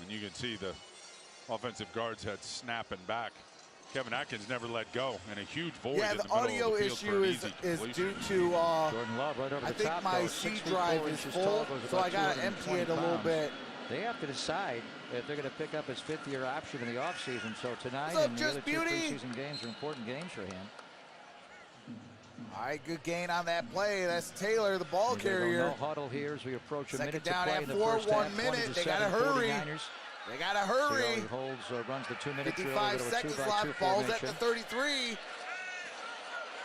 And you can see the offensive guards had snapping back. Kevin Atkins never let go, and a huge void Yeah, in the the middle audio of the field for issue an is easy due completion. to Jordan Love right over I the think top. my though. C 6 feet drive 4 is inches full, tall, goes so I about got to empty 220 it a little pounds. bit. They have to decide if they're going to pick up his 5th-year option in the offseason. So tonight What's up, and the Just other 2 Beauty? preseason games are important games for him. All right, good gain on that play. That's Taylor, the ball carrier. No huddle here as we approach a Second minute down to play at in the 4, first 1 half. minute. 20 to They gotta 7 hurry. 49ers. They got to He hurry. holds, runs the 2-minute drill. 55 a little seconds 2-by-2 left. Falls at the formation. 33.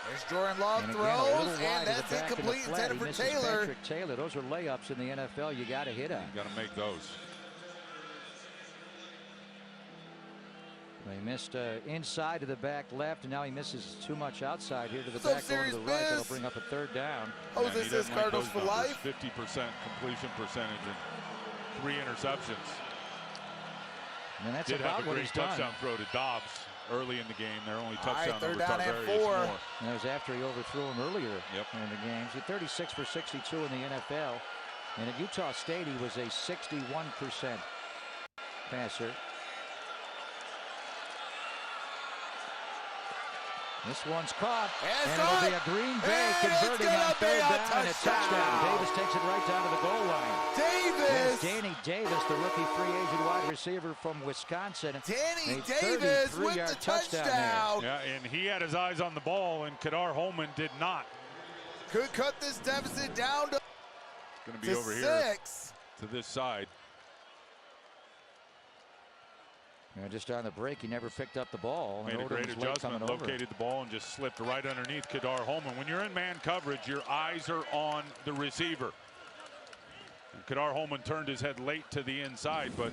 There's Jordan Love And again, a little throws, wide and of the that's back of the incomplete. flat. Intended He for misses Taylor. Patrick Taylor. Those are layups in the NFL you got to hit on. Got to make those. He missed inside to the back left, and now he misses too much outside here to the What's up, back over to the right. Serious That'll Biz? bring up a third down. Jose he says doesn't like Cardinals those for numbers. life. 50% completion percentage and 3 interceptions. And that's Did about have a what great he's done. touchdown throw to Dobbs early in the game. Their only All right, touchdown third over down and Tarvarius 4. Moore. And that was after he overthrew him earlier Yep. in the games. He's 36 for 62 in the NFL. And at Utah State, he was a 61% passer. This one's caught, and it'll be a Green Bay converting on third down and a touchdown. Davis takes it right down to the goal line. Davis! Yes, Danny Davis, the rookie free agent wide receiver from Wisconsin. Danny A Davis with 33-yard the touchdown touchdown. Yeah, and he had his eyes on the ball, and Kadar Holman did not. Could cut this deficit down to Going to be over here 6. to this side. Just on the break, he never picked up the ball. Made a Odom great was late adjustment, coming over. located the ball, and just slipped right underneath Kadar Holman. When you're in man coverage, your eyes are on the receiver. And Kadar Holman turned his head late to the inside, but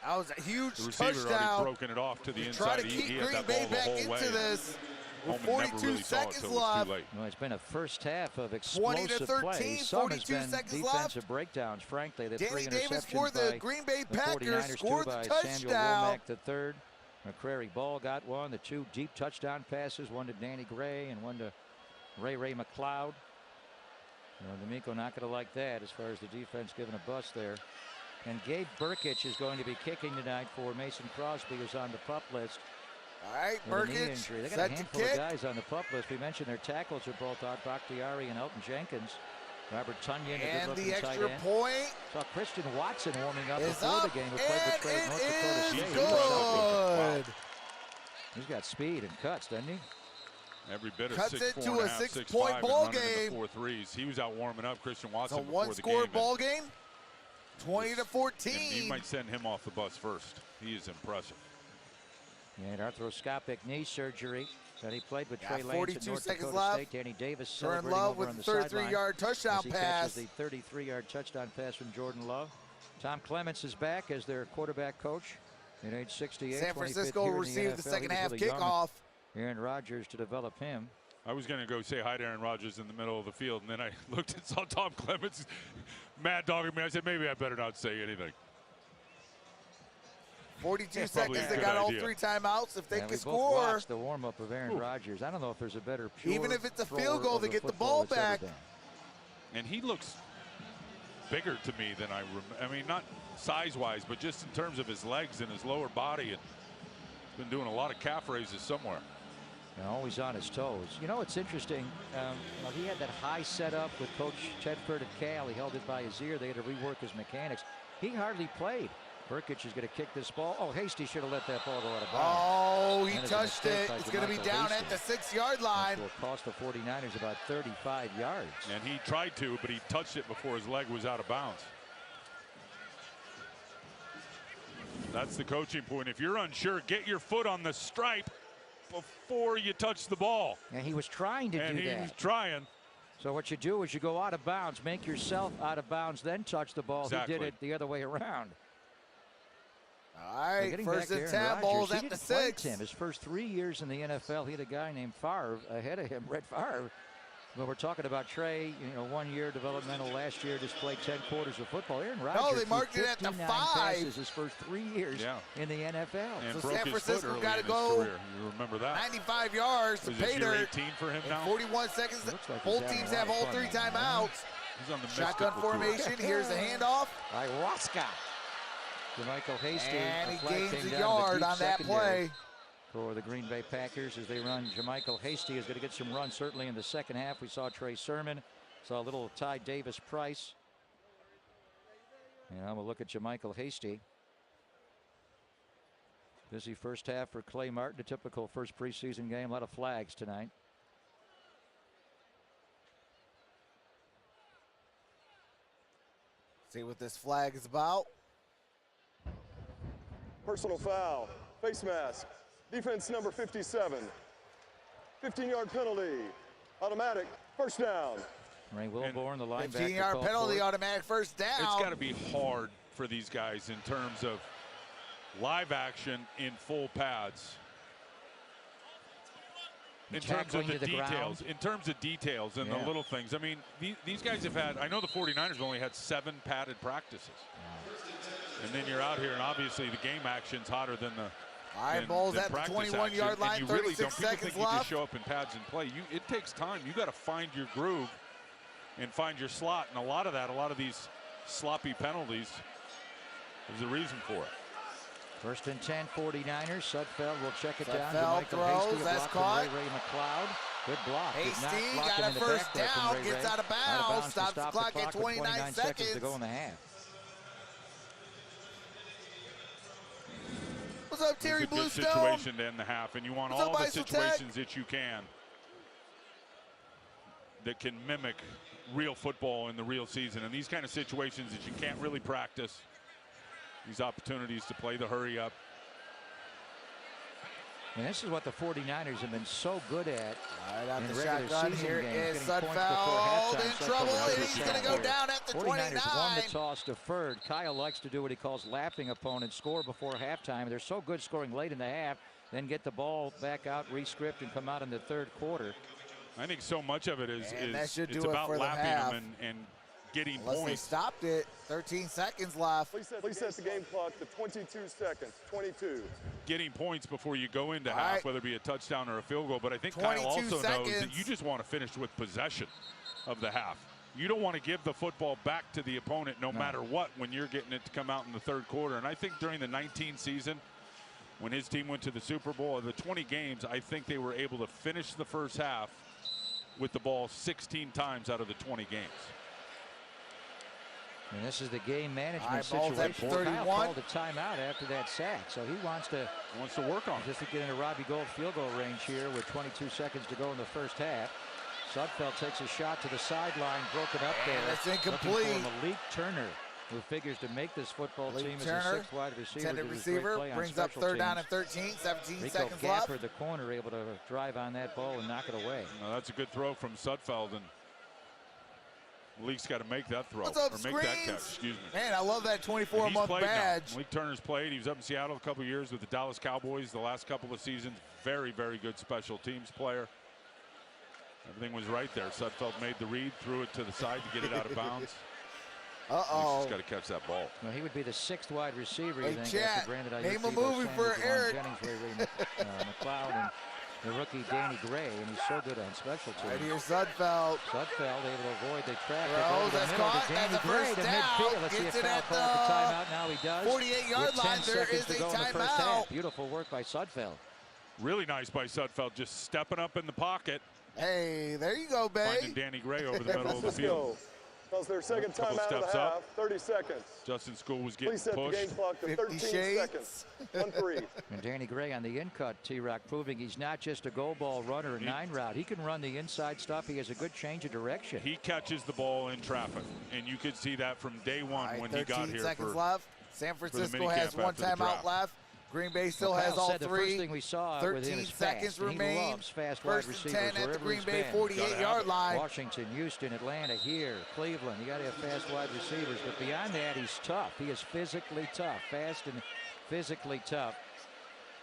That was a huge the receiver already touchdown. broken it off to the Try inside. to keep he had Green that Bay ball the back whole way. into this. With Holman never 42 really saw it seconds till it was left. too late. Well, it's been a first half of 20 to explosive 13, play. Some has 42 been seconds defensive left. breakdowns. Frankly, the Danny 3 Davis interceptions for the by Green Bay the Packers 49ers, 2 scored the by Samuel touchdown. Womack the third. McCrary Ball got one. The 2 deep touchdown passes, one to Danny Gray and one to Ray McLeod. D'Amico not going to like that as far as the defense giving a bust there. And Gabe Burkich is going to be kicking tonight for Mason Crosby, who's on the PUP list. All right, With a knee Burkich injury. They got a set to handful of kick. guys on the PUP list. We mentioned their tackles are both out. Bakhtiari and Elton Jenkins. Robert Tunyon, a And good-looking the tight extra end. point Saw Christian Watson warming up is before up, the game. Who played with and Trey at North Dakota it State. is He was up good. with- He's got speed and cuts, doesn't he? Every bit of Cuts 6'4" it to and a half, 6-point 6'5", ball and running game. into 4 threes. He was out warming up Christian It's Watson a before the one-score game. ball game. 20 to And 14. you might send him off the bus first. He is impressive. He had arthroscopic knee surgery that he played with Got Trey Lance 42 at North seconds Dakota left. State. Danny Davis Jordan celebrating Love over with on the the sideline 33-yard touchdown as he pass. catches the 33-yard touchdown pass from Jordan Love. Tom Clements is back as their quarterback coach at age 68. San 25th Francisco year in received the NFL. second He was half with a young kickoff. Aaron Rodgers to develop him. I was going to go say hi to Aaron Rodgers in the middle of the field, and then I looked and saw Tom Clements mad dogging me. I said, maybe I better not say anything. 42 That's probably seconds. a They good got all idea. 3 timeouts. If they Yeah, can we both score, watched the warm-up of Aaron Rodgers. I don't know if there's a better pure even if it's a thrower field goal of to get the football ball that's ever back. been. And he looks bigger to me than I mean, not size-wise, but just in terms of his legs and his lower body. And been doing a lot of calf raises somewhere. And always on his toes. You know, it's interesting. Well, he had that high setup with Coach Tedford at Cal. He held it by his ear. They had to rework his mechanics. He hardly played. Burkich is going to kick this ball. Oh, Hasty should have let that ball go out of bounds. Oh, he That is a touched mistake it. by It's going to be Jermichael down Hasty. at the 6-yard line. Which will cost the 49ers about 35 yards. And he tried to, but he touched it before his leg was out of bounds. That's the coaching point. If you're unsure, get your foot on the stripe before you touch the ball. And he was trying to And do he that. was trying. So what you do is you go out of bounds, make yourself out of bounds, then touch the ball. He Exactly. did it the other way around. All Now, right, getting first back and to 10, Aaron balls Rodgers, he at the didn't play 6. Tim. His first 3 years in the NFL, he had a guy named Favre ahead of him, Brett Favre. But we're talking about Trey, 1 year developmental, last year just played 10 quarters of football. Aaron Rodgers they marked threw it at the 59 5. passes his first 3 years Yeah. in the NFL. And So broke San his Francisco foot early gotta in his go career. You remember that? 95 yards to Was pay this year dirt. 18 for him In now? 41 seconds, Looks like he's both having teams a lot have of all fun 3 right now. timeouts. He's on the Shotgun mystical tour. formation. Here's the handoff. Ayahuasca. Jermichael Hasty. And a he flag gains came a down to the yard deep on that secondary play. for the Green Bay Packers as they run. Jermichael Hasty is going to get some runs certainly in the second half. We saw Trey Sermon, saw a little Ty Davis Price. And we'll look at Jermichael Hasty. Busy first half for Clay Martin, a typical first preseason game. A lot of flags tonight. See what this flag is about. Personal foul, face mask, defense number 57. 15-yard penalty, automatic, first down. Ray Wilborn, the linebacker. 15-yard called penalty, for it. automatic first down. It's got to be hard for these guys in terms of live action in full pads. In terms of the details, and the little things. I mean, these guys have had, I know the 49ers have only had 7 padded practices. And then you're out here, and obviously the game action's hotter than the Ball's at the 21-yard line, and you 36 really don't, seconds think left. You just show up in pads and play. It takes time. You got to find your groove and find your slot. And a lot of these sloppy penalties is the reason for it. First and 10, 49ers. Sudfeld will check it down to Sudfeld Michael throws, Hasty. that's Ray caught. Ray McLeod. Good block. Hasty got a first down, gets out of bounds, stops the clock at 29 seconds to go in the half. What's up, Terry Bluestone? It's a good situation to end the half, and you want all the situations that you can that can mimic real football in the real season. And these kind of situations that you can't really practice, these opportunities to play the hurry up. And this is what the 49ers have been so good at. Right out in the regular shotgun. season Here games, is getting points Sudfeld before halftime. in trouble, and he's going to go down at the 29. 49ers won the toss, deferred. Kyle likes to do what he calls lapping opponents, score before halftime. They're so good scoring late in the half, then get the ball back out, re-script, and come out in the third quarter. I think so much of it is it's about for lapping them and getting Unless points. They stopped it. 13 seconds left. Please set the game clock to 22 seconds. 22. Getting points before you go into half, whether it be a touchdown or a field goal. But I think Kyle also knows that you just want to finish with possession of the half. You don't want to give the football back to the opponent no matter what when you're getting it to come out in the third quarter. And I think during the 19 season, when his team went to the Super Bowl, of the 20 games, I think they were able to finish the first half with the ball 16 times out of the 20 games. And this is the game management situation. Kyle called a timeout after that sack, so he wants to work on it. Just to get into Robbie Gould field goal range here with 22 seconds to go in the first half. Sudfeld takes a shot to the sideline, broken up there. That's incomplete. Looking for Malik Turner, who figures to make this football team as a sixth wide receiver. Intended receiver, brings up third down and 13, 17 seconds left. Gafford, the corner, able to drive on that ball and knock it away. No, that's a good throw from Sudfeld, and Malik's got to make that throw. What's up, or make that catch, excuse me. Man, I love that 24-month badge. Malik Turner's played. He was up in Seattle a couple of years with the Dallas Cowboys the last couple of seasons. Very, very good special teams player. Everything was right there. Sudfeld made the read, threw it to the side to get it out of bounds. Uh-oh. He's got to catch that ball. Well, he would be the sixth wide receiver, you think, chat, after Brandon name a movie for Eric. Jennings, Ray McLeod, and the rookie Danny Gray, and he's so good on special teams. Right here, Sudfeld. Sudfeld able to avoid the traffic. That's caught. That's the first down. Let's see Gets if it Kyle at calls the timeout. Now he does. 48-yard line. There is a timeout. Beautiful work by Sudfeld. Really nice by Sudfeld, just stepping up in the pocket. Hey, there you go, babe. Finding Danny Gray over the middle of the field. Calls their second timeout of the half. 30 seconds. Justin School was getting pushed. Please set the game clock to 13 seconds. 1-3. And Danny Gray on the in-cut, T-Rock, proving he's not just a go ball runner, a 9 route. He can run the inside stuff. He has a good change of direction. He catches the ball in traffic, and you could see that from day one when he got here. 13 seconds left. San Francisco has one timeout left. Green Bay still has all the three. First thing we saw 13 seconds remain. He loves fast wide First receivers. and 10 at the Green Bay been. 48-yard line. Washington, Houston, Atlanta, here, Cleveland. You got to have fast wide receivers. But beyond that, he's tough. He is physically tough, fast and physically tough.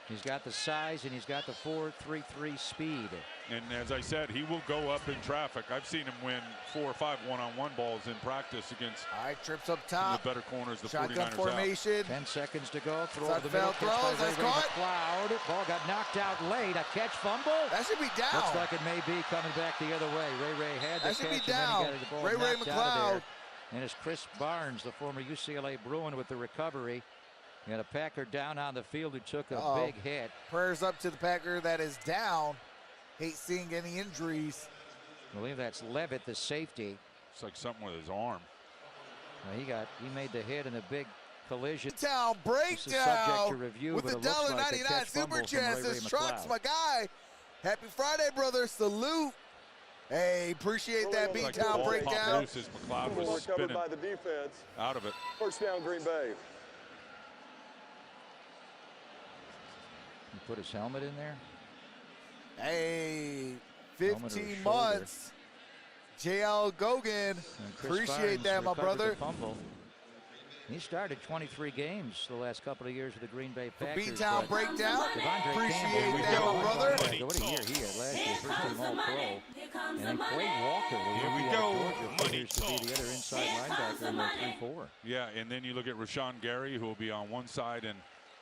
He's got the size and he's got the 4.33 speed. And as I said, he will go up in traffic. I've seen him win 4 or 5 one-on-one balls in practice against trips up top. the better corners, the Shotgun 49ers formation. Out. 10 seconds to go. Throw over the middle. Throws. That's caught. McLeod. Ball got knocked out late. A catch fumble. That should be down. Looks like it may be coming back the other way. Ray had the that should catch. Be down. And then he got the ball Ray knocked McLeod. out of there. And it's Chris Barnes, the former UCLA Bruin, with the recovery. You got a Packer down on the field who took a big hit. Prayers up to the Packer that is down. Hate seeing any injuries. I believe that's Levitt, the safety. It's like something with his arm. Well, he made the hit in a big collision. Town breakdown review, with the $1.99 super chat. Says Trox, my guy. Happy Friday, brother. Salute. Hey, appreciate that B-Town breakdown. McLeod was recovered by the defense. Out of it. First down, Green Bay. He put his helmet in there. Hey, 15 months. JL Gogan. Appreciate that, my brother. He started 23 games the last couple of years with the Green Bay Packers. B-Town Breakdown. Devondre Appreciate Campbell, that, my brother. What a year he had last year, first team All-Pro. And then Quay Walker, the rookie out of Georgia, appears to be the other inside linebacker in the 3-4. Yeah, and then you look at Rashawn Gary, who will be on one side,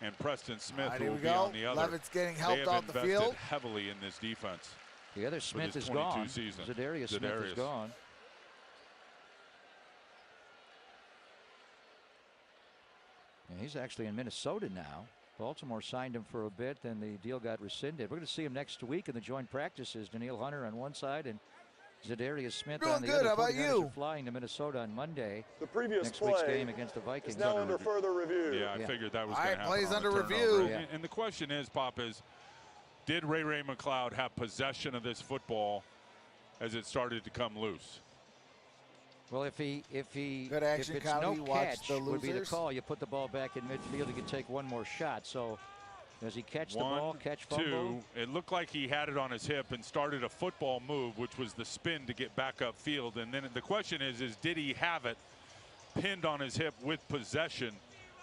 and Preston Smith, who Here will we be go. on the other. Levitt's getting helped they have off the invested field. heavily in this defense. The other Smith this is gone. season. Zadarius Smith is gone. And he's actually in Minnesota now. Baltimore signed him for a bit, then the deal got rescinded. We're going to see him next week in the joint practices. Daniil Hunter on one side and Zadarius Smith on the good. other. How about 49ers you? are flying to Minnesota on Monday. The previous Next play week's game against the Vikings. is now under further review. Yeah, I figured that was going to happen. plays on under the turnover. review. Yeah. And the question is, Pop, did Ray McCloud have possession of this football as it started to come loose? Well, if Good if action, it's Cowdy. no Watch catch, the would be the losers. call. You put the ball back in midfield, you can take one more shot. So does he catch the One, ball, catch fumble? two. It looked like he had it on his hip and started a football move, which was the spin to get back upfield. And then the question is did he have it pinned on his hip with possession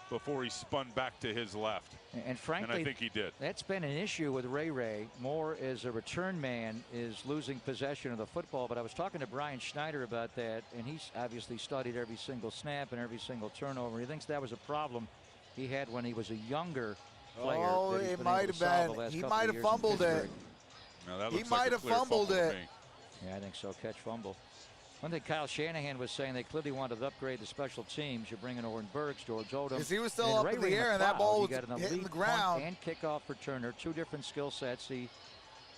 before he spun back to his left? And frankly, and I think he did. That's been an issue with Ray. More as a return man is losing possession of the football. But I was talking to Brian Schneider about that, and he's obviously studied every single snap and every single turnover. He thinks that was a problem he had when he was a younger player. Oh, that he's it been might able to have solve the been. last He couple might of have years in fumbled it. Pittsburgh. Now, that He looks like might a have clear fumbled fumble to it. me. Yeah, I think so. Catch fumble. One thing Kyle Shanahan was saying, they clearly wanted to upgrade the special teams. You're bringing Oren Burks, George Odom. Because he was still and up Ray in the Ray air, and that McCloud. ball You was got an hitting elite the ground. punt and kickoff returner, two different skill sets. He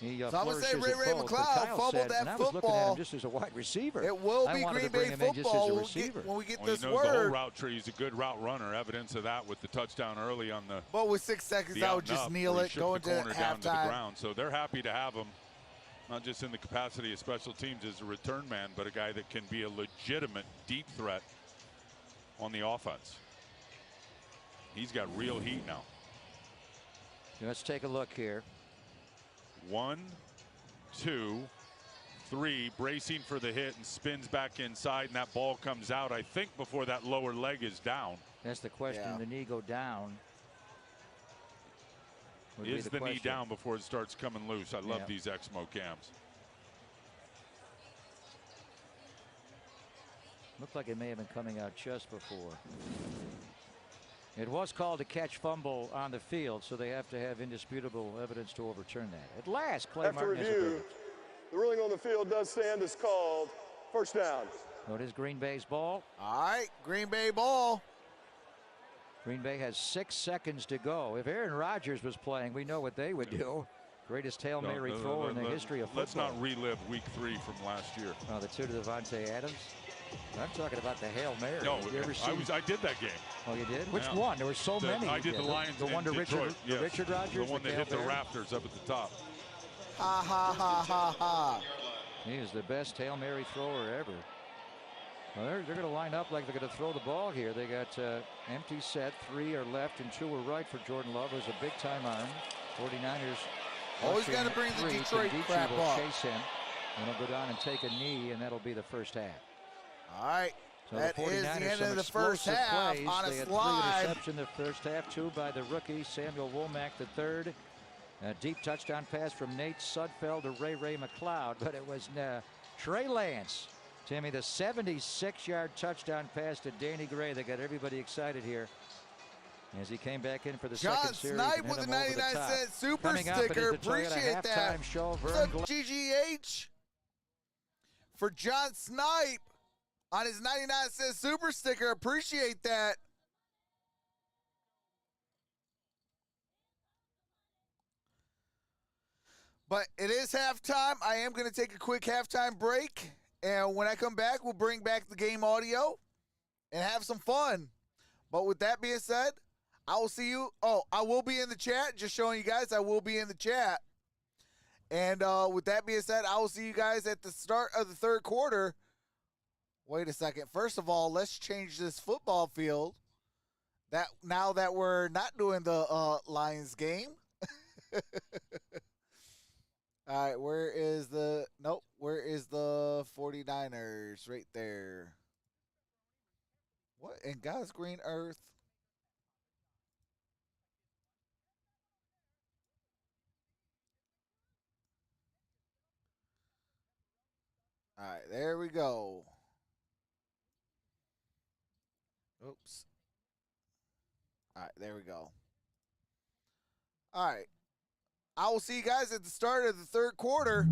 So I'm gonna say flourishes Ray at both. But McCloud Kyle fumbled said, that and I was looking at football. him just as a wide receiver. It will I be wanted Green to bring Bay him in just as a football receiver. when we get Well, this he knows the whole word. route tree. He's a good route runner. Evidence of that with the touchdown early on the But with 6 seconds out, just up, kneel where he it, shook go the into corner down to the halftime. ground. So they're happy to have him, not just in the capacity of special teams as a return man, but a guy that can be a legitimate deep threat on the offense. He's got real heat now. Let's take a look here. 1, 2, 3, bracing for the hit and spins back inside, and that ball comes out, I think, before that lower leg is down. That's the question. Yeah. The knee go down. Would be Is the knee question. down before it starts coming loose? I love Yeah. these Exmo cams. Looked like it may have been coming out just before. It was called a catch fumble on the field, so they have to have indisputable evidence to overturn that. At last, Clay After Martin has a review, verdict. the ruling on the field does stand as called. First down. So it is Green Bay's ball. All right, Green Bay ball. Green Bay has 6 seconds to go. If Aaron Rodgers was playing, we know what they would do. Greatest Hail Mary thrower in the history of football. Let's not relive week 3 from last year. Oh, the two to Devontae Adams. I'm talking about the Hail Mary. No, Have you ever seen? I did that game. Oh, you did? Which Yeah. one? There were so many. I you did the Lions. The one to in Richard, Detroit, yes. the Richard Rodgers. The one that Hail hit the Mary? rafters up at the top. Ha ha ha ha ha. He is the best Hail Mary thrower ever. Well, they're going to line up like they're going to throw the ball here. They got empty set. 3 are left and 2 are right for Jordan Love, who's a big-time arm. 49ers. Always rushing got to bring the 3. Detroit Condici crap will up. chase him. And he'll go down and take a knee, and that'll be the first half. All right. So That the is 49ers, the end some of the first explosive half plays. on a They had slide. 3 interceptions the first half, 2 by the rookie Samuel Womack III. A deep touchdown pass from Nate Sudfeld to Ray McCloud, but it was Trey Lance, Timmy, the 76-yard touchdown pass to Danny Gray that got everybody excited here as he came back in for the John second series. Snipe and with hit a him over the 99-cent top. super Coming up, it is sticker. the Toyota Appreciate that. halftime show. What's Vern up, GGH? For John Snipe on his 99-cent super sticker. Appreciate that. But it is halftime. I am going to take a quick halftime break. And when I come back, we'll bring back the game audio and have some fun. But with that being said, I will see you. Oh, I will be in the chat. Just showing you guys I will be in the chat. And with that being said, I will see you guys at the start of the third quarter. Wait a second. First of all, let's change this football field. That now that we're not doing the Lions game. All right, where is the 49ers? Right there. What in God's green earth? All right, there we go. Oops. All right, there we go. All right. I will see you guys at the start of the third quarter.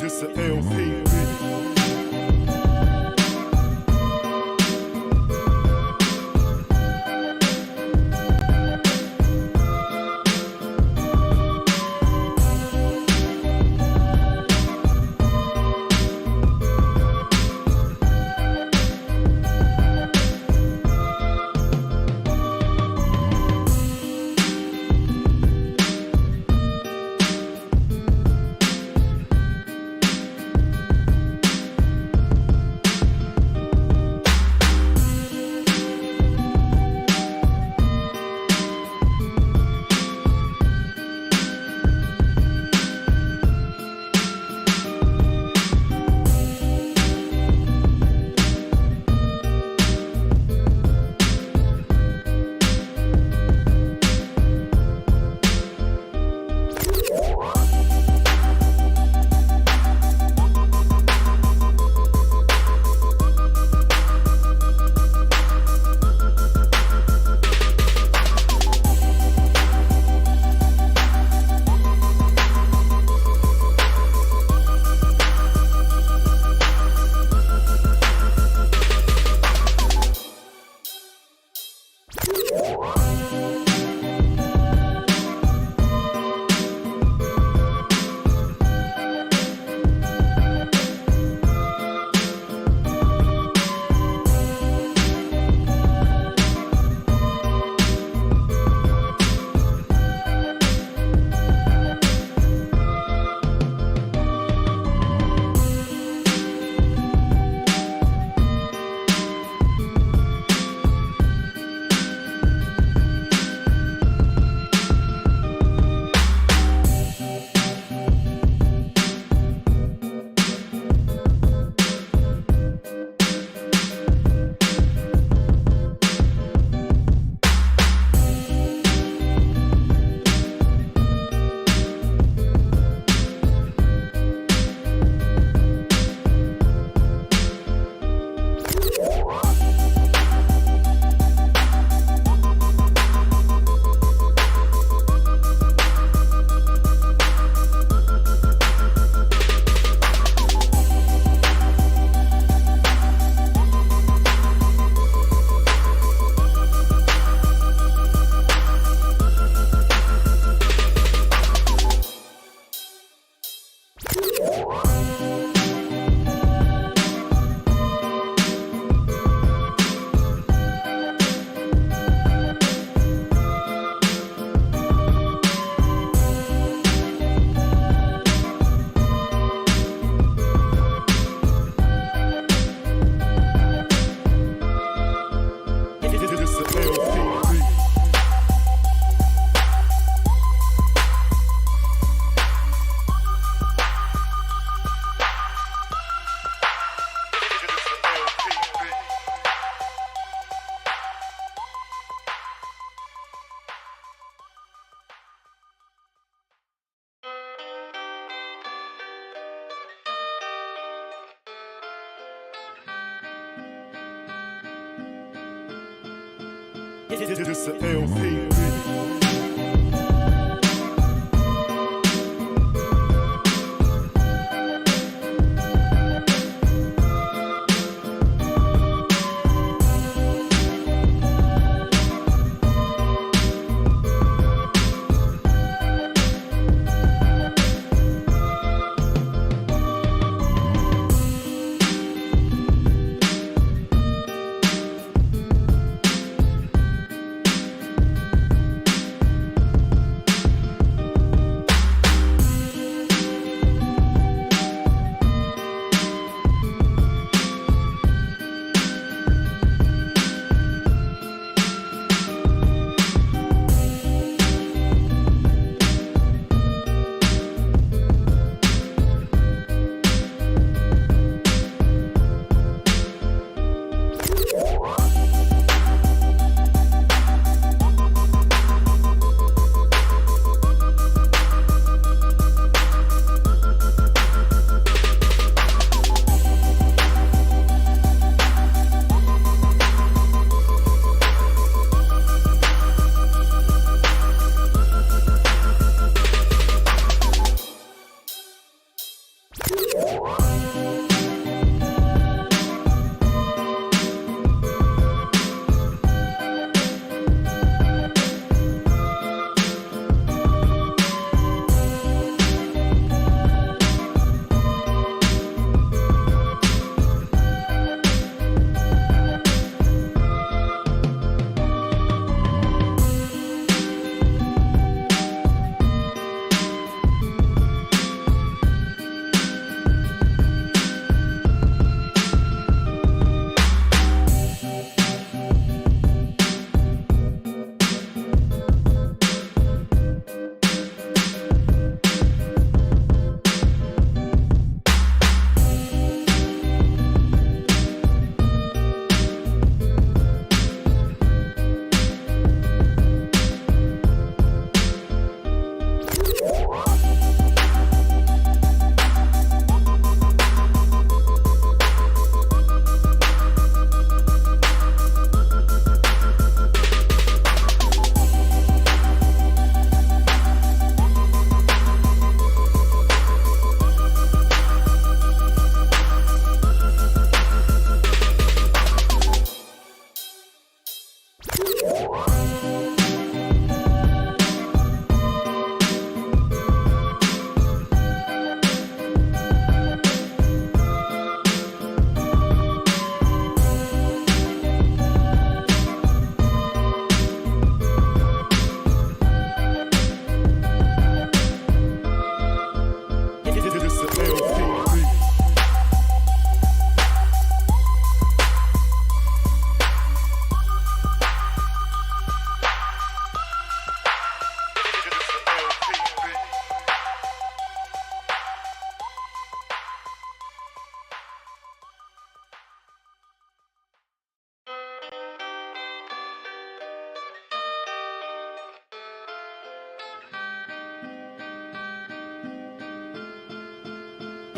It's the LP. It's the LP.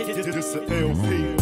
This the LPP.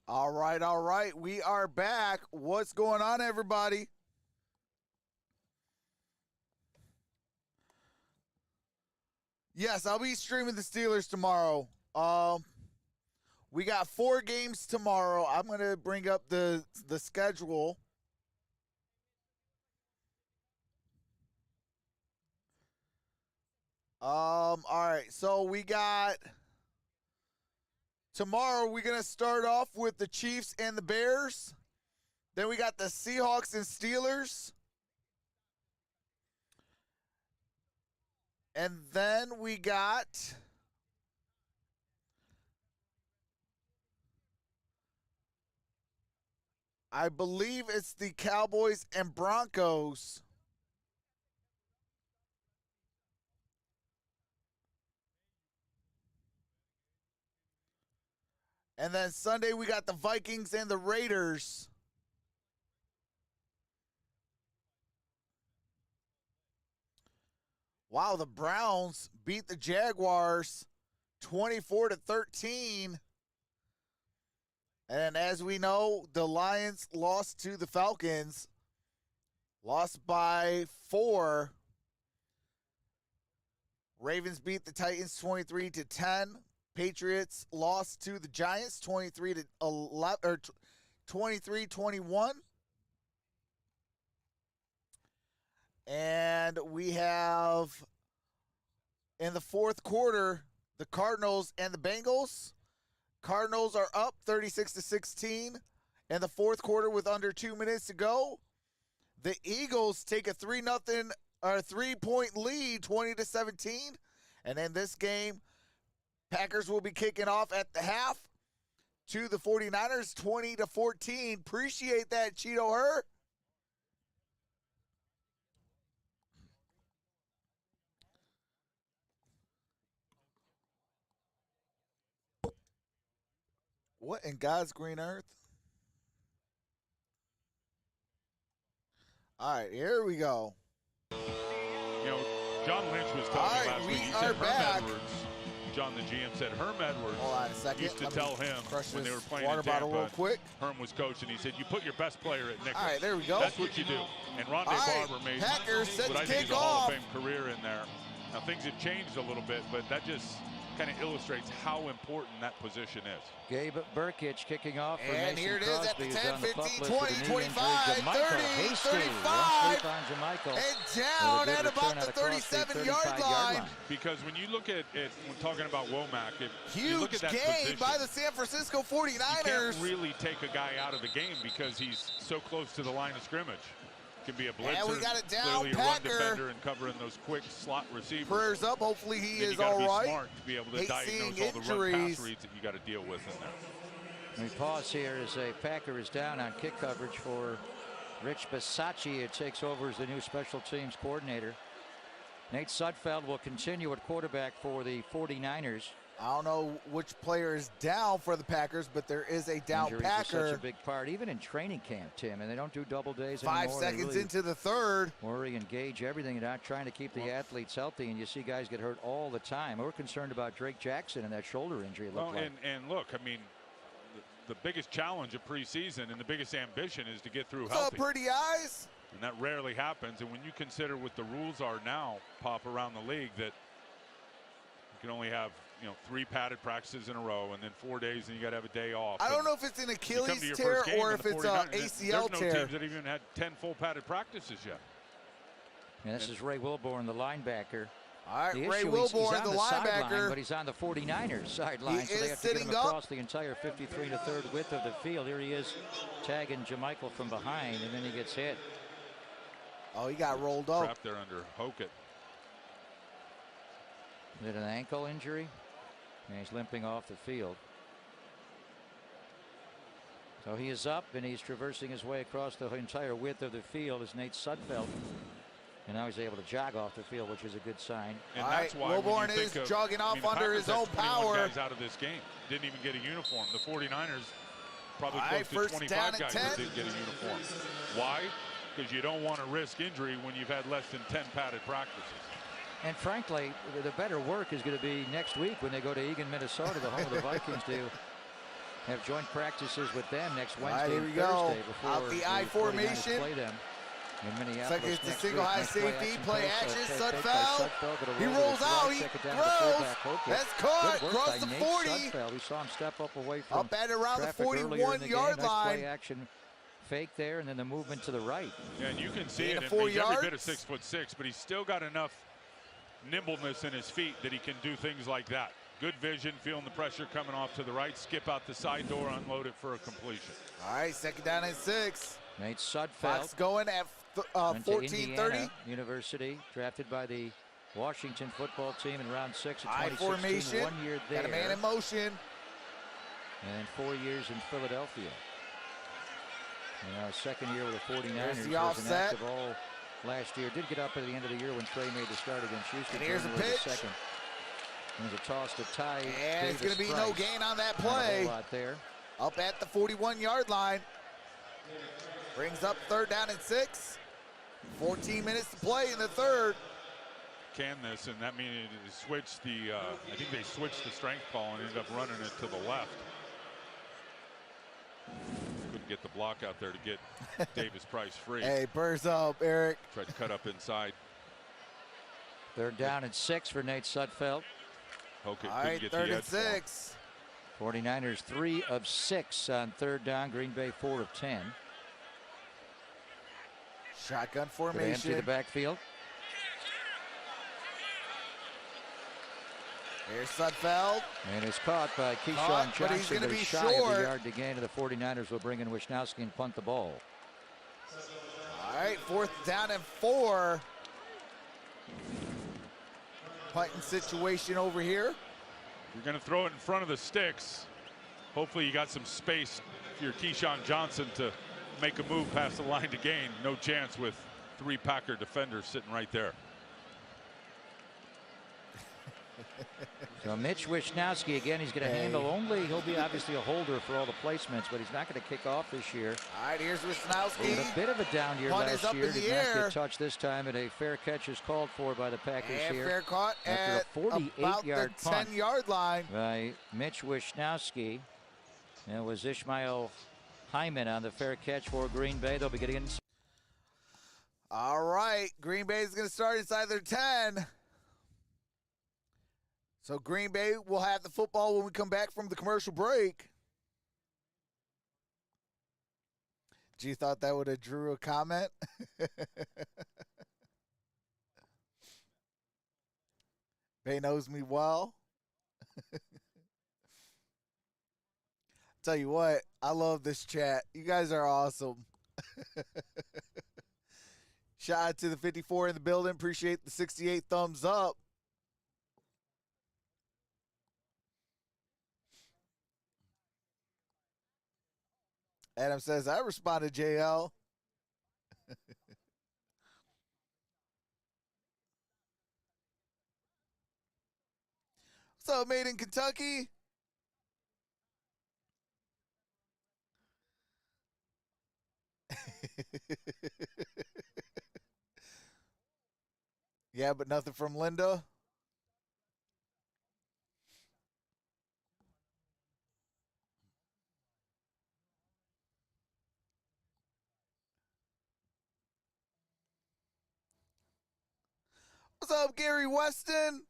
All right. We are back. What's going on, everybody? Yes, I'll be streaming the Steelers tomorrow. We got 4 games tomorrow. I'm going to bring up the schedule. All right. So we got tomorrow, we're going to start off with the Chiefs and the Bears. Then we got the Seahawks and Steelers. And then we got I believe it's the Cowboys and Broncos. And then Sunday we got the Vikings and the Raiders. Wow, the Browns beat the Jaguars 24-13. And as we know, the Lions lost to the Falcons. Lost by 4. Ravens beat the Titans 23-10. Patriots lost to the Giants 23-11 or 23-21. And we have in the fourth quarter the Cardinals and the Bengals. Cardinals are up 36-16 in the fourth quarter with under 2 minutes to go. The Eagles take a 3-point lead, 20-17. And in this game, Packers will be kicking off at the half to the 49ers, 20-14. Appreciate that, Cheeto Her. What in God's green earth? All right, here we go. You know, John Lynch was telling me last week, he said Herm Edwards, John the GM said Herm Edwards Hold on a second. used to tell him when they were playing water in Tampa, bottle real quick. Herm was coaching, he said, you put your best player at nickel. All right, there we go. That's what you do. And Rondé Barber made Packers set what to I think kick is a Hall off. of Fame career in there. Now, things have changed a little bit, but that just kind of illustrates how important that position is. Gabe Burkich kicking off for And Mason here it is at the Crosby, 10, on the 15, pup 20, list with a knee 25, injury. 30, Hasty, 35, Jamichael, and down with a at good about return the out of Crosby, 37-yard line. Because when you look at it, when talking about Womack, if you look Huge at that game position, by the San Francisco you 49ers. can't really take a guy out of the game because he's so close to the line of scrimmage. Can be a blitzer. And we got it down, clearly a Packer. run defender and covering those quick slot receivers. Prayers up. Hopefully he Then is you gotta all be right. smart to be able to Hate diagnose seeing all the run injuries. pass reads that you got to deal with in there. We pause here as a Packer is down on kick coverage for Rich Bisaccia. It takes over as the new special teams coordinator. Nate Sudfeld will continue at quarterback for the 49ers. I don't know which player is down for the Packers, but there is a down Injuries Packer. are such a big part, even in training camp, Tim, and they don't do double days 5 anymore. They seconds really into the third. worry and gauge everything. They're not trying to keep the athletes healthy, and you see guys get hurt all the time. We're concerned about Drake Jackson and that shoulder injury. It looked like. And look, I mean, the biggest challenge of preseason and the biggest ambition is to get through What's healthy. up, pretty eyes? And that rarely happens. And when you consider what the rules are now, Pop, around the league, that you can only have 3 padded practices in a row, and then 4 days, and you got to have a day off. I don't know if it's an You come to Achilles your tear first game or and if the it's a 49ers, ACL there's no tear. teams that even had 10 full padded practices yet. And this is Ray Wilborn, the linebacker. All right, The Ray issue, Wilborn, he's on the sideline, linebacker. but he's on the 49ers sideline, He so they is have to get him sitting up. across the entire 53 1/3 width of the field. Here he is tagging Jamichael from behind, and then he gets hit. Oh, he got rolled up. Trapped there under Hokett. Is it an ankle injury? And he's limping off the field. So he is up, and he's traversing his way across the entire width of the field as Nate Sudfeld. And now he's able to jog off the field, which is a good sign. And All that's right, why Wilborn when you is think of, jogging off the under Packers his own had 21 power. guys out of this game. Didn't even get a uniform. The 49ers probably All close right, to first 25 down and guys 10. that didn't get a uniform. Why? Because you don't want to risk injury when you've had less than 10 padded practices. And frankly, the better work is going to be next week when they go to Eagan, Minnesota, the home of the Vikings, to have joint practices with them next All right, Wednesday here we and go. Thursday before Out the I 49ers formation. play them in Minneapolis. Second, it's the next single week. high Nice safety, play pass, action, fake by Sudfeld. but a He roll to rolls his out, right, he check it down to the throws. fullback, Hokett. That's caught, Good work across by the Nate 40. Sudfeld. We saw him step up away from Up at around the traffic earlier in the 41-yard game. Nice line. play action fake there, and then the movement to the right. Yeah, and you can see Gain it. of And 4 he's every bit yards. of 6'6", but he's still got enough nimbleness in his feet that he can do things like that. Good vision, feeling the pressure coming off to the right, skip out the side door, unload it for a completion. All right, second down and 6. Nate Sudfeld. Fox going at Went to 14-30. Indiana University, drafted by the Washington football team in round 6 of I 2016. formation. 1 year there, Got a man in motion. and 4 years in Philadelphia. And now his second year with the 49ers. There's the was offset. inactive all last year. Did get up at the end of the year when Trey made the start against Houston. And here's a January the pitch. 2nd. There's a toss to Ty And it's going to be no gain on that Not a play. whole lot there. Up at the 41-yard line. Brings up third down and 6. 14 minutes to play in the third. Can this, and that means it switched the, I think they switched the strength call and ended up running it to the left. Couldn't get the block out there to get Davis Price free. Hey, burst up, Eric. Tried to cut up inside. Third down and 6 for Nate Sudfeld. Hokett All couldn't right, get third the and edge for him. 6. 49ers 3 of 6 on third down. Green Bay 4 of 10. Shotgun Gonna empty formation. the backfield. Here's Sudfeld. And it's caught by Keyshawn Caught, but Johnson. he's gonna be shy of short. the yard to gain, and the 49ers will bring in Wisnowski and punt the ball. All right, fourth down and 4. Punting situation over here. You're going to throw it in front of the sticks. Hopefully you got some space for your Keyshawn Johnson to make a move past the line to gain. No chance with 3 Packer defenders sitting right there. So Mitch Wisnowski, again, he's going to handle only, he'll be obviously a holder for all the placements, but he's not going to kick off this year. All right, here's He Wisnowski. had a bit of a down year Punt is last up year. in the Did not air. get touched this time, and a fair catch is called for by the Packers And here. fair caught After at a 48-yard about the punt 10-yard line. by Mitch Wisnowski. And it was Ishmael Hyman on the fair catch for Green Bay. They'll be getting in. All right, Green Bay is going to start inside their 10. So Green Bay will have the football when we come back from the commercial break. G thought that would have drew a comment. Bay knows me well. Tell you what, I love this chat. You guys are awesome. Shout out to the 54 in the building. Appreciate the 68 thumbs up. Adam says, I responded, JL. What's up, Made in Kentucky? Yeah, but nothing from Linda. What's up, Gary Weston?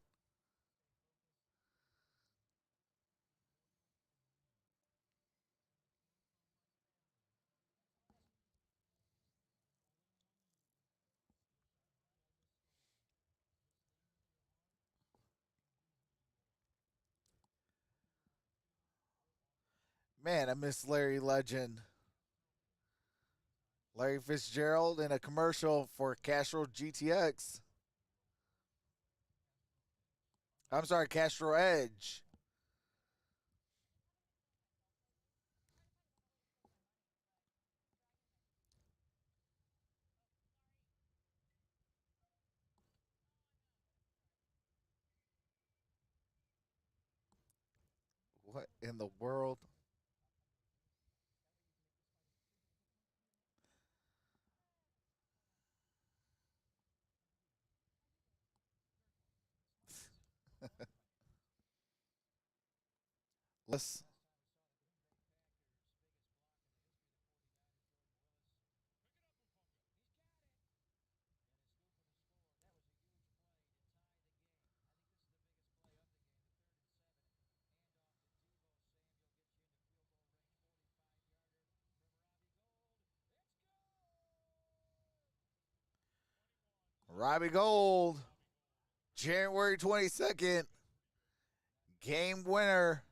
Man, I miss Larry Legend. Larry Fitzgerald in a commercial for Castro GTX. I'm sorry, Castro Edge. What in the world? Let's. Robbie Gold, January 22nd, game winner.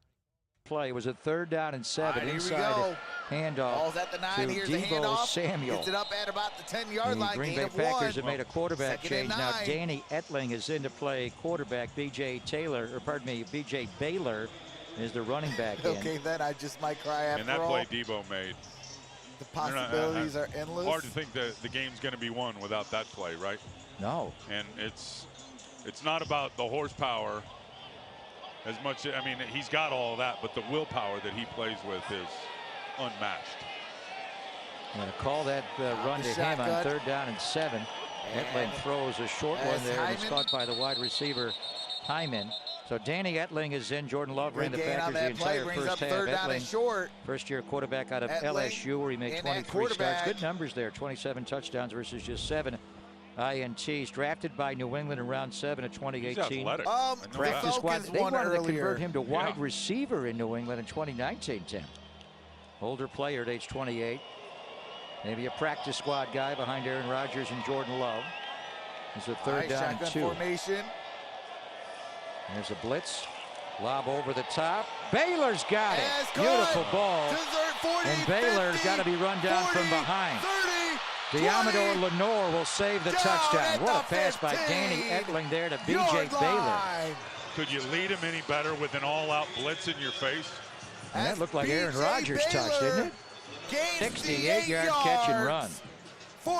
Play was a 3rd down and 7 Right, inside handoff. Ball's at the 9. to Here's the Deebo handoff. Samuel. Gets it up at about the 10-yard line. The Green Gain Bay of Packers 1. have made a quarterback 2nd change. and Now 9. Danny Etling is in to play quarterback. B.J. Baylor is the running back in. Okay, then I just might cry after And that all. play Debo made. The possibilities are endless. Hard to think that the game's going to be won without that play, right? No. And it's not about the horsepower as much. I mean, he's got all of that, but the willpower that he plays with is unmatched. I'm going to call that run to him on 3rd down and 7. Etling throws a short one there, and it's caught by the wide receiver, Hyman. So Danny Etling is in. Jordan Love ran the Packers the entire first half. 3rd down and short. First-year quarterback out of LSU, where he made 23 starts. Good numbers there, 27 touchdowns versus just 7 INTs. Drafted by New England in round 7 of 2018. He's athletic. Practice squad. They wanted to convert him to wide Yeah. receiver in New England in 2019, Tim. Older player at age 28. Maybe a practice squad guy behind Aaron Rodgers and Jordan Love. It's a 3rd down and 2. Formation. There's a blitz. Lob over the top. Baylor's got it. Beautiful ball. 40, and Baylor's got to be run down 40, from behind. 30, Diamador Lenore will save the touchdown. What a pass by Danny Etling there to B.J. Baylor. Could you lead him any better with an all-out blitz in your face? And that looked like Aaron Rodgers' touch, didn't it? 68-yard catch and run.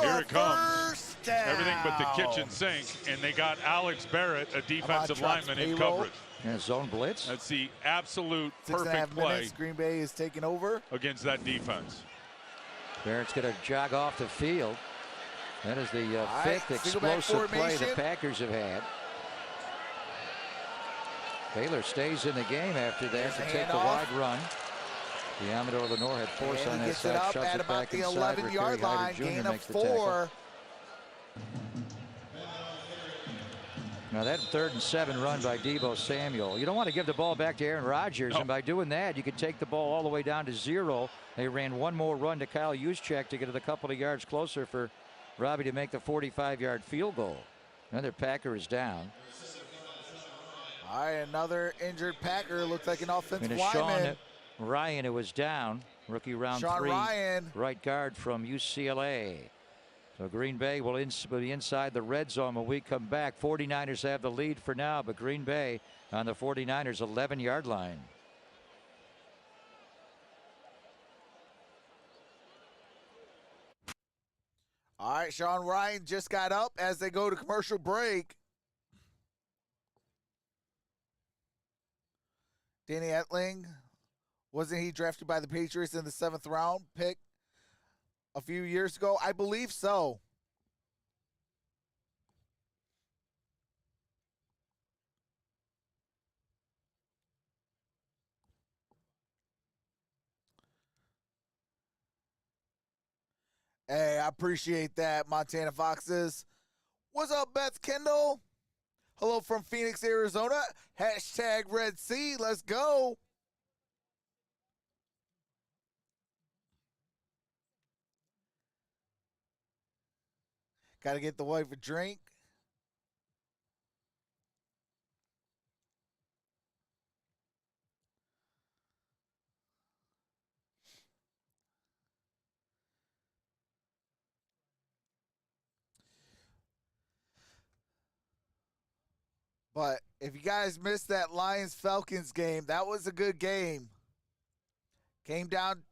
Here it comes. Everything but the kitchen sink, and they got Alex Barrett, a defensive lineman, in coverage. And zone blitz. That's the absolute 6.5 perfect play minutes, Green Bay is taking over against that defense. Barrett's going to jog off the field. That is the 5th explosive play the Packers have had. Baylor stays in the game after that to take the wide run. Diamador Lenore had force on that side, shoves at it about back the inside. 11-yard line, gain of 4. Now that 3rd and 7 run by Deebo Samuel. You don't want to give the ball back to Aaron Rodgers, and by doing that, you could take the ball all the way down to 0. They ran one more run to Kyle Juszczyk to get it a couple of yards closer for Robbie to make the 45-yard field goal. Another Packer is down. All right, another injured Packer. Looks like an offensive lineman. Sean Ryan, who was down, rookie round 3, Ryan. right guard from UCLA. So Green Bay will be inside the red zone when we come back. 49ers have the lead for now, but Green Bay on the 49ers 11-yard line. All right, Sean Ryan just got up as they go to commercial break. Danny Etling, wasn't he drafted by the Patriots in the 7th round pick a few years ago? I believe so. Hey, I appreciate that, Montana Foxes. What's up, Beth Kendall? Hello from Phoenix, Arizona. Hashtag Red Sea. Let's go. Got to get the wife a drink. But if you guys missed that Lions-Falcons game, that was a good game. Came down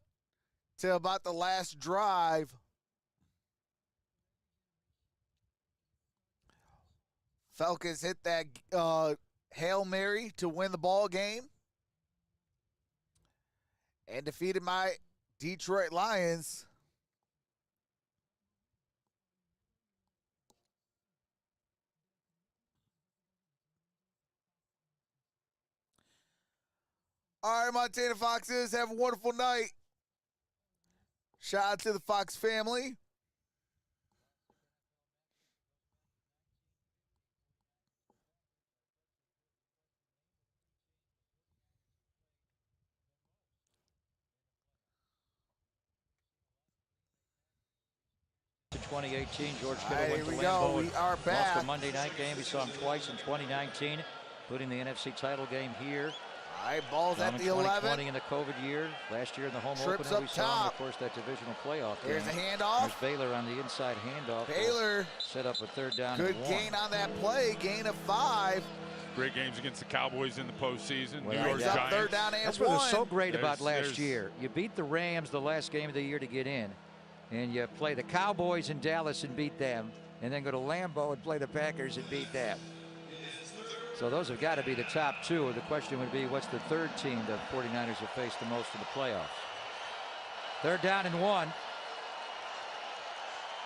to about the last drive. Falcons hit that Hail Mary to win the ball game and defeated my Detroit Lions. All right, Montana Foxes, have a wonderful night. Shout out to the Fox family. To 2018, George All Kittle right, went here to we Lambeau go. and We are lost back. a Monday night game. We saw him twice in 2019, including the NFC title game here. All right, ball's Saw him at in the 2020 11. in the COVID year. Last year in the home Trips opener, we up saw him, and top. of course, that divisional playoff game. Here's a handoff. There's Baylor on the inside handoff. Baylor. Set up a 3rd down Good and 1. gain on that play. Gain of 5. Great games against the Cowboys in the postseason. Well, New York He's up Giants. 3rd down and That's 1. what was so great about There's- last year. You beat the Rams the last game of the year to get in, and you play the Cowboys in Dallas and beat them, and then go to Lambeau and play the Packers and beat them. So those have got to be the top 2. The question would be, what's the 3rd team the 49ers have faced the most in the playoffs? 3rd down and 1.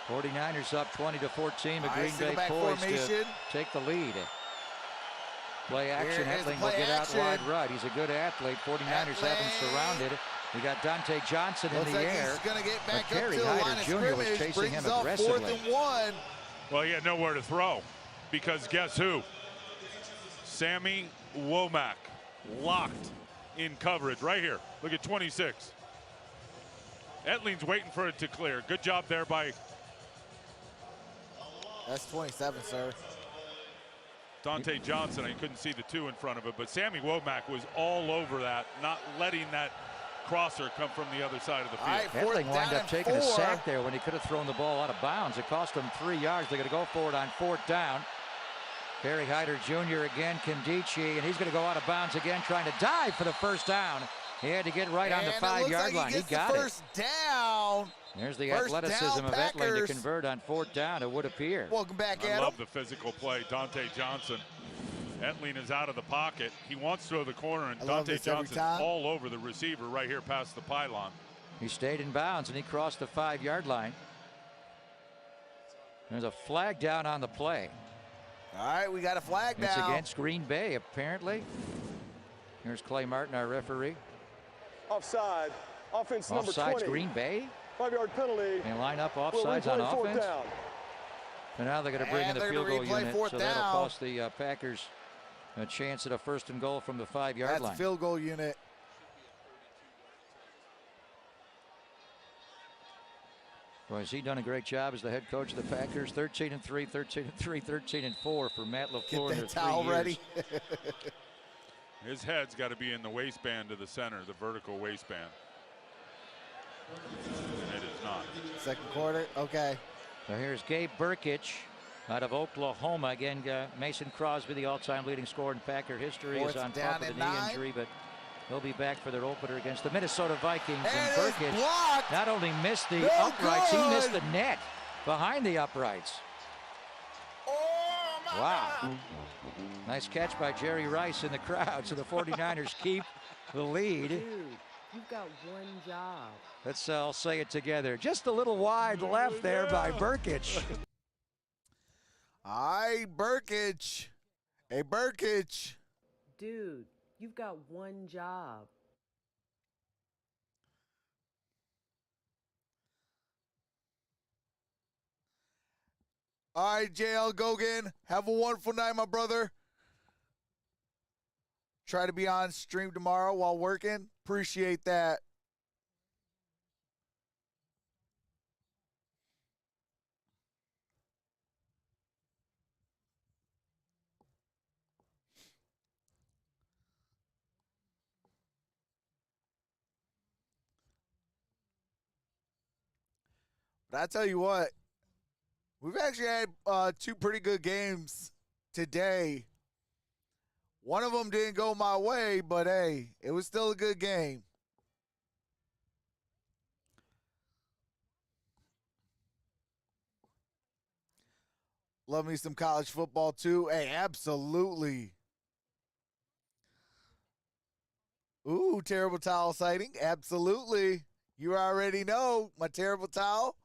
49ers up 20-14, but Green Bay poised to take the lead. Play action. Here is the Etling will play get out action. wide right. He's a good athlete. 49ers have him surrounded. We got Dante Johnson in Looks the like air. he's going to get But back up to Kerry the line Hyder of Jr. was scrimmage. chasing him Brings up 4th aggressively. and 1. Well, he had nowhere to throw because guess who? Sammy Womack locked in coverage right here. Look at 26. Etling's waiting for it to clear. Good job there by That's 27, sir. Dante Johnson. I couldn't see the 2 in front of it, but Sammy Womack was all over that, not letting that crosser come from the other side of the field. All right, 4th Etling wound down up and taking 4. a sack there when he could have thrown the ball out of bounds. It cost him 3 yards. They're going to go for it on 4th down. Kerry Hyder Jr. again, Kindici, and he's going to go out of bounds again, trying to dive for the 1st down. He had to get right on the 5-yard line. He got it. 1st down. There's the First athleticism down, of Etling to Packers. convert on 4th down, it would appear. Welcome back, I Adam. love the physical play. Dante Johnson. Etling is out of the pocket. He wants to throw the corner, and I love Dante this every Johnson's time. all over the receiver right here past the pylon. He stayed in bounds, and he crossed the 5-yard line. There's a flag down on the play. All right, we got a flag It's now. against Green Bay, apparently. Here's Clay Martin, our referee. Offside. Offense number Offsides 20. Green Bay. 5-yard penalty. They line up Will offsides on replay 4th offense. down. And now they're going to bring in And the they're field gonna goal replay unit, 4th so that'll down. cost the Packers a chance at a 1st and goal from the 5-yard That's line. field goal unit. Boy, has he done a great job as the head coach of the Packers. 13-3, 13-3, 13-4 for Matt LaFleur Get in their that 3 towel years. ready. His head's got to be in the waistband to the center, the vertical waistband. And it is not. 2nd quarter. Okay. So here's Gabe Burkich out of Oklahoma. Again, Mason Crosby, the all-time leading scorer in Packer history, is on top of the knee injury, but he'll be back for their opener against the Minnesota Vikings. And Burkich not only missed the uprights, he missed the net behind the uprights. Wow. Nice catch by Jerry Rice in the crowd. So the 49ers keep the lead. Dude, you've got one job. Let's all say it together. Just a little wide left there by Burkich. Hi, Burkich. Hey, Burkich. Dude, you've got one job. All right, JL Gogan. Have a wonderful night, my brother. Try to be on stream tomorrow while working. Appreciate that. But I tell you what, we've actually had two pretty good games today. One of them didn't go my way, but hey, it was still a good game. Love me some college football too. Hey, absolutely. Ooh, terrible towel sighting. Absolutely. You already know my terrible towel.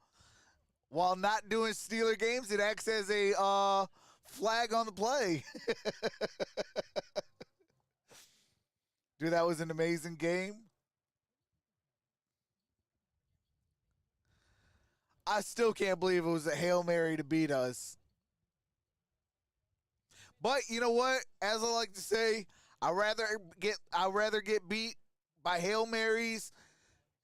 While not doing Steeler games, it acts as a flag on the play. Dude, that was an amazing game. I still can't believe it was a Hail Mary to beat us. But you know what? As I like to say, I'd rather get beat by Hail Marys,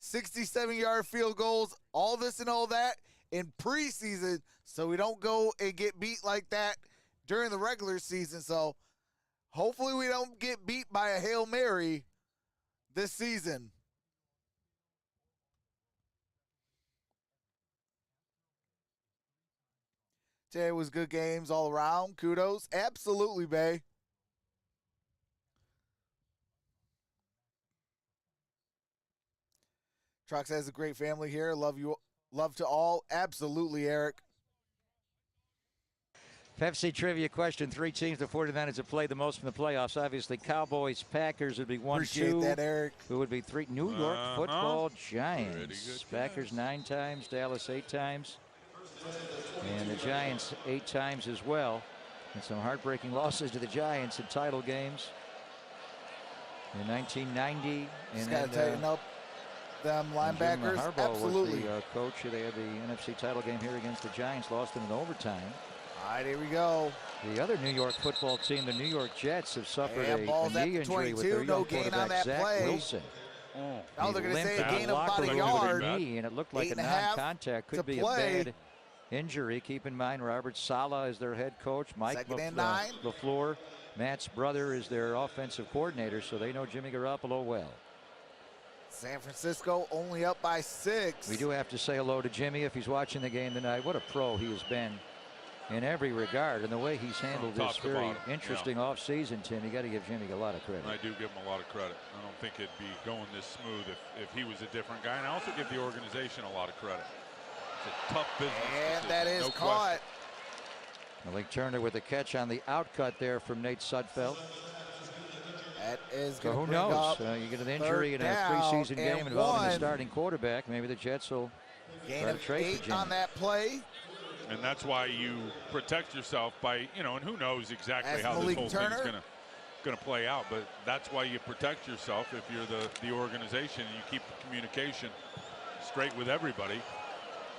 67-yard field goals, all this and all that in preseason, so we don't go and get beat like that during the regular season. So hopefully we don't get beat by a Hail Mary this season. Today was good games all around. Kudos. Absolutely, Bay. Trox has a great family here. Love you. Love to all. Absolutely, Eric. Pepsi trivia question. 3 teams the 49ers have played the most from the playoffs. Obviously, Cowboys, Packers would be 1, Appreciate 2. that, Eric. Who would be 3? New York Football Giants. Packers 9 times. Dallas 8 times. And the Giants 8 times as well. And some heartbreaking losses to the Giants in title games. In 1990. Just got to tighten up them linebackers. Harbaugh Absolutely. was the coach. They had the NFC title game here against the Giants. Lost in overtime. All right, here we go. The other New York football team, the New York Jets, have suffered a knee injury with their no young gain on quarterback, that Zach play. Wilson. Now they're going to say a Limped gain of about a over yard. the knee, and it looked like a 8.5 non-contact. to Could be play. a bad injury. Keep in mind, Robert Saleh is their head coach. Mike Second and 9. LaFleur, Matt's brother, is their offensive coordinator, so they know Jimmy Garoppolo well. San Francisco only up by 6. We do have to say hello to Jimmy if he's watching the game tonight. What a pro he has been in every regard, and the way he's handled this very interesting offseason, Tim. You got to give Jimmy a lot of credit. I do give him a lot of credit. I don't think it'd be going this smooth if he was a different guy. And I also give the organization a lot of credit. It's a tough business. And decision, that is no caught. Malik Turner with a catch on the outcut there from Nate Sudfeld. That is So going to who bring knows? up You get an injury in a down preseason and game involving the 1. starting quarterback. Maybe the Jets will Gain try to of trade 8 for Jimmy. on that play. And that's why you protect yourself by, and who knows exactly As how Malik this whole Turner. thing's going to play out. But that's why you protect yourself if you're the organization and you keep the communication straight with everybody.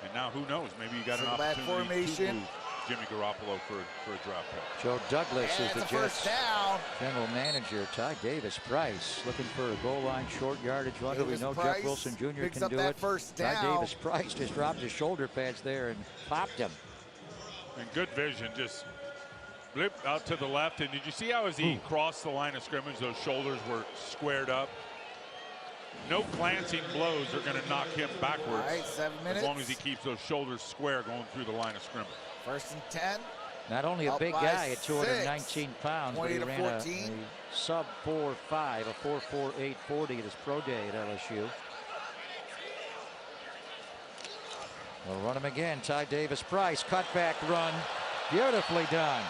And now who knows? Maybe you got an Back opportunity to formation. move Jimmy Garoppolo for a draft pick. Joe Douglas And is the it's a first Jets down. general manager. Ty Davis Price looking for a goal line short yardage run. We Davis know Price Jeff Wilson Jr. picks can up do that it. first Ty down. Davis Price just dropped his shoulder pads there and popped him. And good vision, just blip out to the left. And did you see how as he crossed the line of scrimmage, those shoulders were squared up? No glancing blows are going to knock him backwards. All right, 7 minutes. As long as he keeps those shoulders square going through the line of scrimmage. 1st and 10. Not only a Up big by guy at 219 6, pounds, but he 20 to ran a 14. sub 4.5, a 4.48 40 at his pro day at LSU. We'll run him again. Ty Davis Price, cutback run, beautifully done.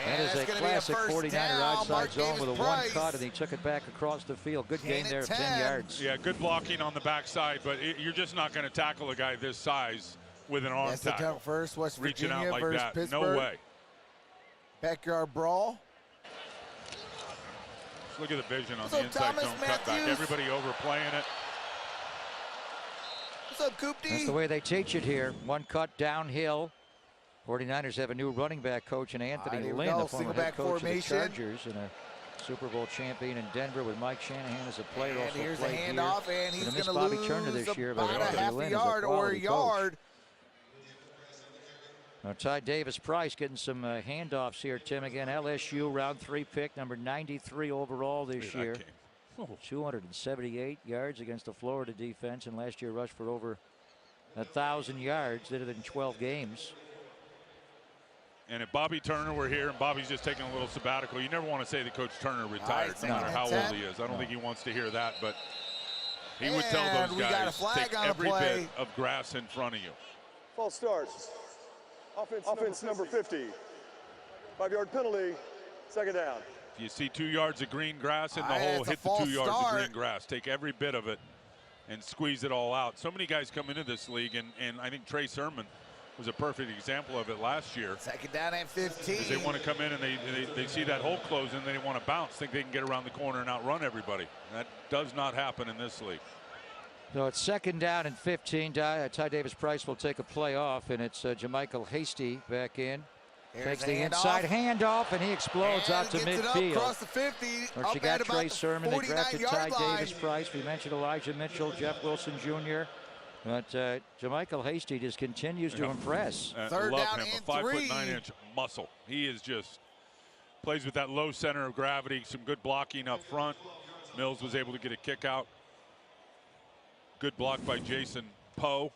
That And is that's a gonna be classic first 49er down. outside Mark zone Davis with a Price. one cut, and he took it back across the field. Good gain Gain there of of 10 10. yards. Yeah, good blocking on the backside, but you're just not going to tackle a guy this size with an arm That's the tackle. dunk first. West Reaching Virginia out like versus that, Pittsburgh. no way. Backyard brawl. Just look at the vision on What's the up, inside Thomas zone cutback. Matthews? Everybody overplaying it. What's up, Coop D? That's the way they teach it here. One cut downhill. 49ers have a new running back coach in Anthony here we Lynn, go. the former Single head back coach formation. of the Chargers and a Super Bowl champion in Denver with Mike Shanahan as a player. And Also here's a played here. handoff, and he's Gonna miss going to Bobby lose Turner this year, but about a Anthony half Lynn a is a yard or a quality coach. yard. Now, Ty Davis Price getting some handoffs here, Tim. Again, LSU round 3 pick, number 93 overall this year. 278 yards against the Florida defense, and last year rushed for over 1,000 yards. Did it in 12 games. And if Bobby Turner were here and Bobby's just taking a little sabbatical, you never want to say that Coach Turner retired, no matter how old he is. I don't think he wants to hear that, but he would tell those we got a guys, flag take on the every play. bit of grass in front of you. False start. Offense number 50. 5-yard penalty. 2nd down. If you see 2 yards of green grass in the It's hole, a hit the false 2 yards of start. green grass. Take every bit of it and squeeze it all out. So many guys come into this league, and I think Trey Sermon was a perfect example of it last year. 2nd down at 15. Because they want to come in and they see that hole close and they want to bounce, think they can get around the corner and outrun everybody. That does not happen in this league. So it's 2nd down and 15. Ty Davis Price will take a play off, and it's Jermichael Hasty back in. Here's Takes a the inside handoff, and he explodes and out to gets it up midfield. across the 50. First, you Up got at Trey about the Sermon. They drafted Ty 49-yard line. Davis Price. We mentioned Elijah Mitchell, Jeff Wilson Jr. But Jermichael Hasty just continues to impress. Third love down him, and a 5'9" 3. muscle. He is just plays with that low center of gravity. Some good blocking up front. Mills was able to get a kick out. Good block by Jason Poe.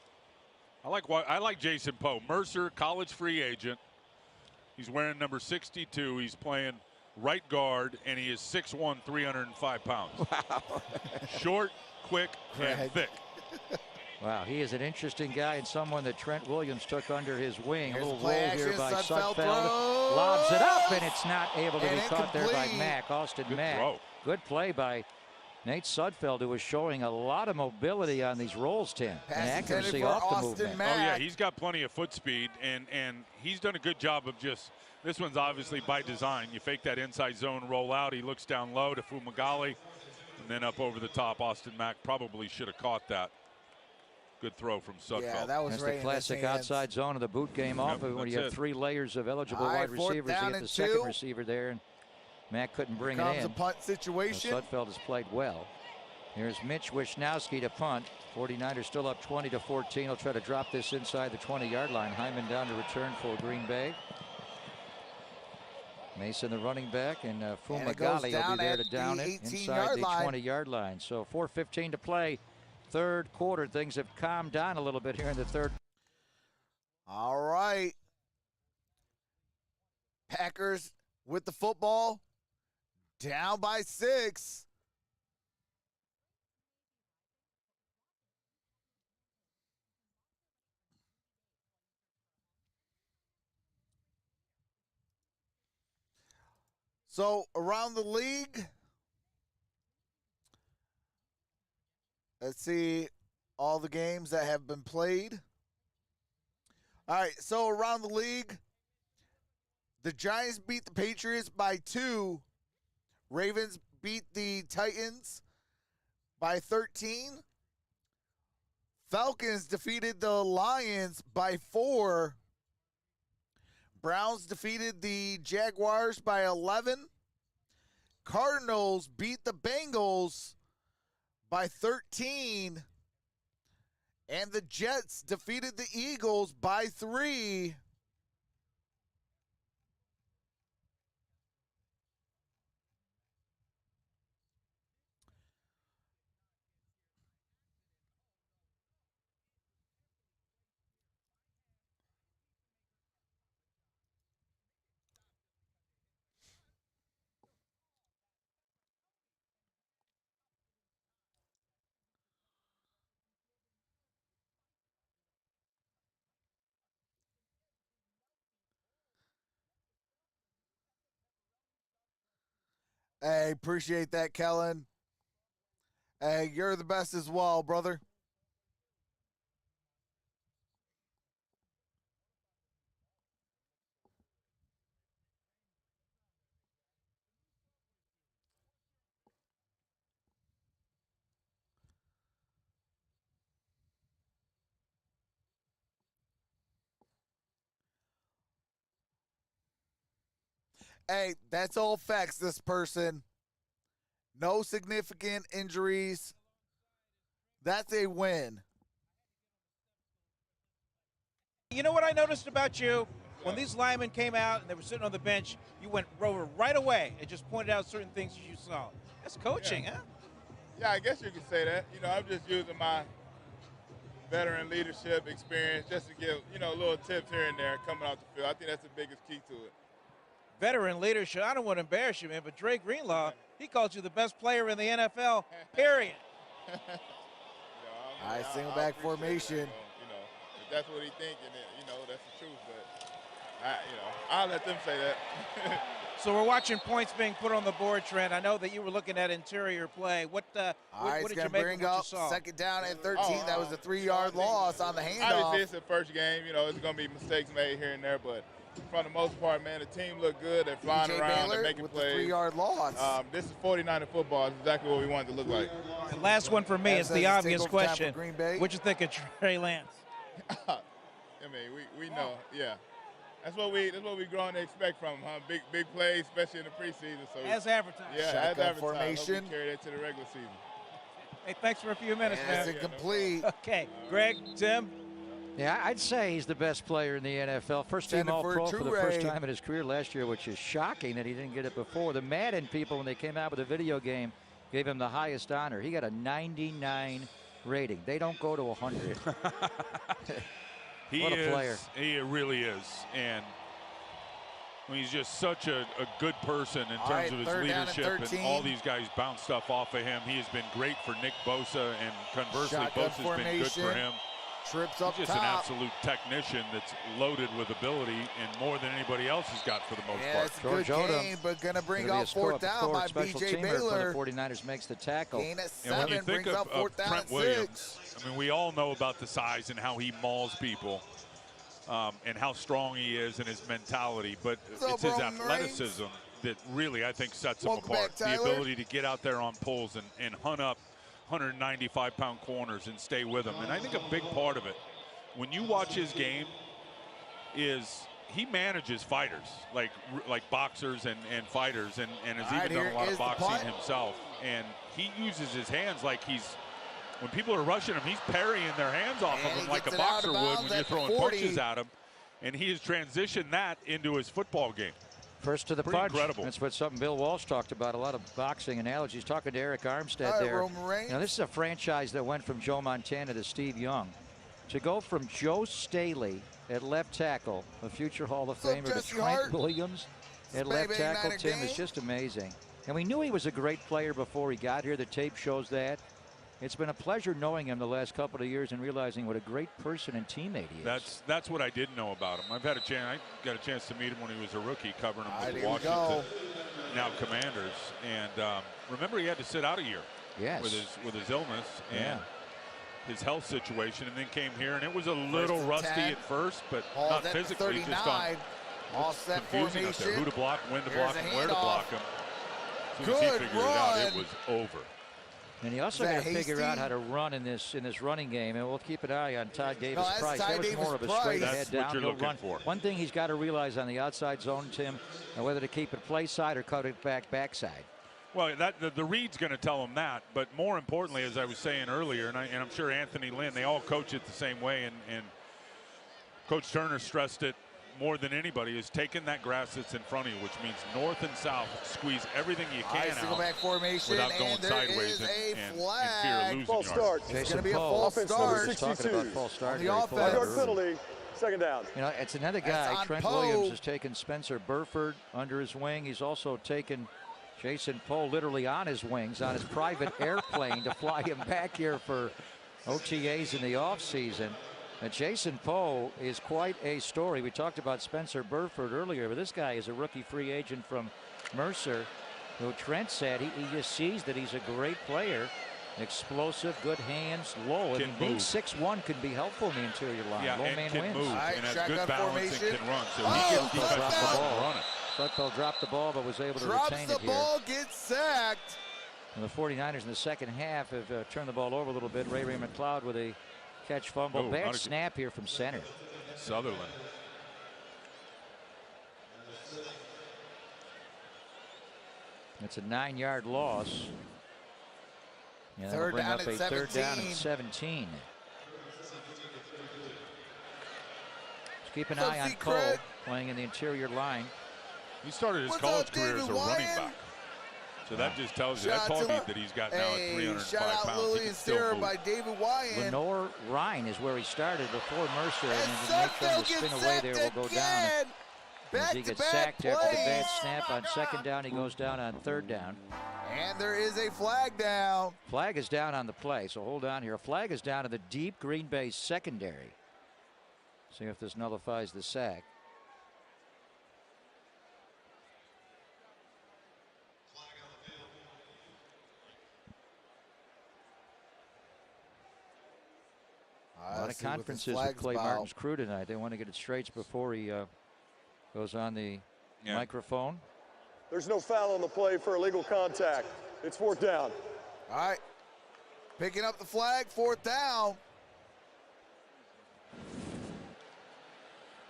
I like Jason Poe. Mercer, college free agent. He's wearing number 62. He's playing right guard, and he is 6'1", 305 pounds. Wow. Short, quick, and thick. Wow, he is an interesting guy and someone that Trent Williams took under his wing. Here's a little the play roll here action. by Sudfeld Sudfeld. Lobs it up, and it's not able to And be caught there by incomplete. Mack. Austin Good Mack. throw. Good play by Nate Sudfeld, who was showing a lot of mobility on these rolls, Tim. Pass And intended accuracy for off the Austin movement. Mack. Oh, yeah, he's got plenty of foot speed, and he's done a good job of just, this one's obviously by design. You fake that inside zone roll out. He looks down low to Fumagalli, and then up over the top. Austin Mack probably should have caught that. Good throw from Sudfeld. Yeah, that was That's right the in classic his hands. outside zone of the boot game off of it when you have that's it. 3 layers of eligible All right, wide 4th receivers. You down get and the second 2. receiver there, and Mack couldn't bring Comes it a in. punt So situation. Sudfeld has played well. Here's Mitch Wisnowski to punt. 49ers still up 20-14. He'll try to drop this inside the 20-yard line. Hyman down to return for Green Bay. Mason the running back, and And it Fumagalli goes will be down there at to down the it 18-yard inside the line. 20-yard line. So 4:15 to play. Third quarter. Things have calmed down a little bit here in the third. All right. Packers with the football. Down by 6. So around the league, let's see all the games that have been played. All right, so around the league, the Giants beat the Patriots by 2. Ravens beat the Titans by 13. Falcons defeated the Lions by 4. Browns defeated the Jaguars by 11. Cardinals beat the Bengals by 13. And the Jets defeated the Eagles by 3. Hey, appreciate that, Kellen. Hey, you're the best as well, brother. Hey, that's all facts, this person. No significant injuries. That's a win. You know what I noticed about you? When these linemen came out and they were sitting on the bench, you went over right away and just pointed out certain things you saw. That's coaching, huh? Yeah, I guess you could say that. I'm just using my veteran leadership experience just to give, little tips here and there coming off the field. I think that's the biggest key to it. Veteran leadership. I don't want to embarrass you, man, but Dre Greenlaw, he called you the best player in the NFL, period. I single back formation. If that's what he thinks, and that's the truth. But I'll let them say that. So we're watching points being put on the board, Trent. I know that you were looking at interior play. What did you make of what you saw? Second down and 13. That was a 3-yard loss on the handoff. Obviously, it's the first game. There's going to be mistakes made here and there, but for the most part, man, the team looked good. They're flying around. They're making plays. The 3-yard loss. This is 49er football. It's exactly what we want it to look like. And last one for me is the obvious question. What you think of Trey Lance? We know, yeah. That's what we grown to expect from him, huh? Big plays, especially in the preseason. So as advertised. Yeah, Shotgun as advertised. Formation. We carry that to the regular season. Hey, thanks for a few minutes, man. It's incomplete. Okay, Greg, Tim. Yeah, I'd say he's the best player in the NFL. First team All-Pro for the first time in his career last year, which is shocking that he didn't get it before. The Madden people, when they came out with a video game, gave him the highest honor. He got a 99 rating. They don't go to 100. What a player. He really is. And he's just such a good person in terms of his leadership, and all these guys bounce stuff off of him. He has been great for Nick Bosa, and conversely, Bosa's been good for him. Trips up He's just an absolute technician that's loaded with ability, and more than anybody else has got for the most part. It's a good game, but going to bring up fourth down by B.J. Baylor. The 49ers makes the tackle. Gain at 7, and when you think brings up fourth down Trent Williams, we all know about the size and how he mauls people, and how strong he is and his mentality, but it's his athleticism that really, I think, sets him apart. The ability to get out there on pulls and hunt up 195-pound corners and stay with them. And I think a big part of it, when you watch his game, is he manages fighters like boxers and fighters, and has even done a lot of boxing himself. And he uses his hands like when people are rushing him, he's parrying their hands off of him like a boxer would when you're throwing punches at him. And he has transitioned that into his football game. First to the punch. Incredible. That's something Bill Walsh talked about, a lot of boxing analogies. Talking to Eric Armstead there. Now, this is a franchise that went from Joe Montana to Steve Young. To go from Joe Staley at left tackle, a future Hall of Famer, to Trent Williams at left tackle, Tim, is just amazing. And we knew he was a great player before he got here. The tape shows that. It's been a pleasure knowing him the last couple of years and realizing what a great person and teammate he is. That's what I didn't know about him. I got a chance to meet him when he was a rookie, covering him with Washington, now Commanders. And remember, he had to sit out a year with his illness and his health situation, and then came here, and it was a little rusty at first, but not physically, just on all set confusing up there. Who to block, when to block, and where to block him. As soon as he figured it out, it was over. And he also got to figure out how to run in this running game, and we'll keep an eye on Ty Davis Price. That was more of a straight ahead downhill run. One thing he's got to realize on the outside zone, Tim, and whether to keep it play side or cut it backside. Well, the read's going to tell him that, but more importantly, as I was saying earlier, and I'm sure Anthony Lynn, they all coach it the same way, and Coach Turner stressed it more than anybody, is taking that grass that's in front of you, which means north and south, squeeze everything you can out back formation, without going sideways and fear of losing false start. It's going to be a false start. Talking about false start. The offense. Penalty, second down. You know, it's another guy. Trent Williams has taken Spencer Burford under his wing. He's also taken Jason Poe literally on his wings, on his private airplane, to fly him back here for OTAs in the offseason. And Jason Poe is quite a story. We talked about Spencer Burford earlier, but this guy is a rookie free agent from Mercer. who Trent said he just sees that he's a great player. Explosive, good hands, low. Can being move. 6'1" can be helpful in the interior line. Yeah, low and man can wins. move, right, and has shotgun good balance formation. and can run. So Oh, he gets Sudfeld defensive dropped the ball. run it. Sudfeld dropped the ball, but was able to Drops retain the it here. ball, gets sacked. And the 49ers in the second half have turned the ball over a little bit. Ray McLeod with a catch fumble. Oh, Bad not a- snap here from center. Sutherland. It's a 9-yard loss. And that'll Third bring down up and a third down 17. and 17. Let's keep an What's eye up, on Secret? Cole playing in the interior line. He started his What's college up, career as a David running Wyan? back. So that just tells you, Shout that out tells to- me that he's got now at Hey, 305 shout out pounds. Lily He and can still Sarah move. by David Wyan. Lenore Ryan is where he started before Mercer, And and then make sure Sudfeld to spin gets away sacked there will go down. again. As he gets Back-to-back sacked after the bad plays. snap on second down, he goes down on third down. And there is a flag down. Flag is down on the play, so hold on here. A flag is down in the deep Green Bay secondary. See if this nullifies the sack. A lot of conferences would play Martin's crew tonight. They want to get it straight before he goes on the microphone. There's no foul on the play for illegal contact. It's fourth down. All right. Picking up the flag, fourth down.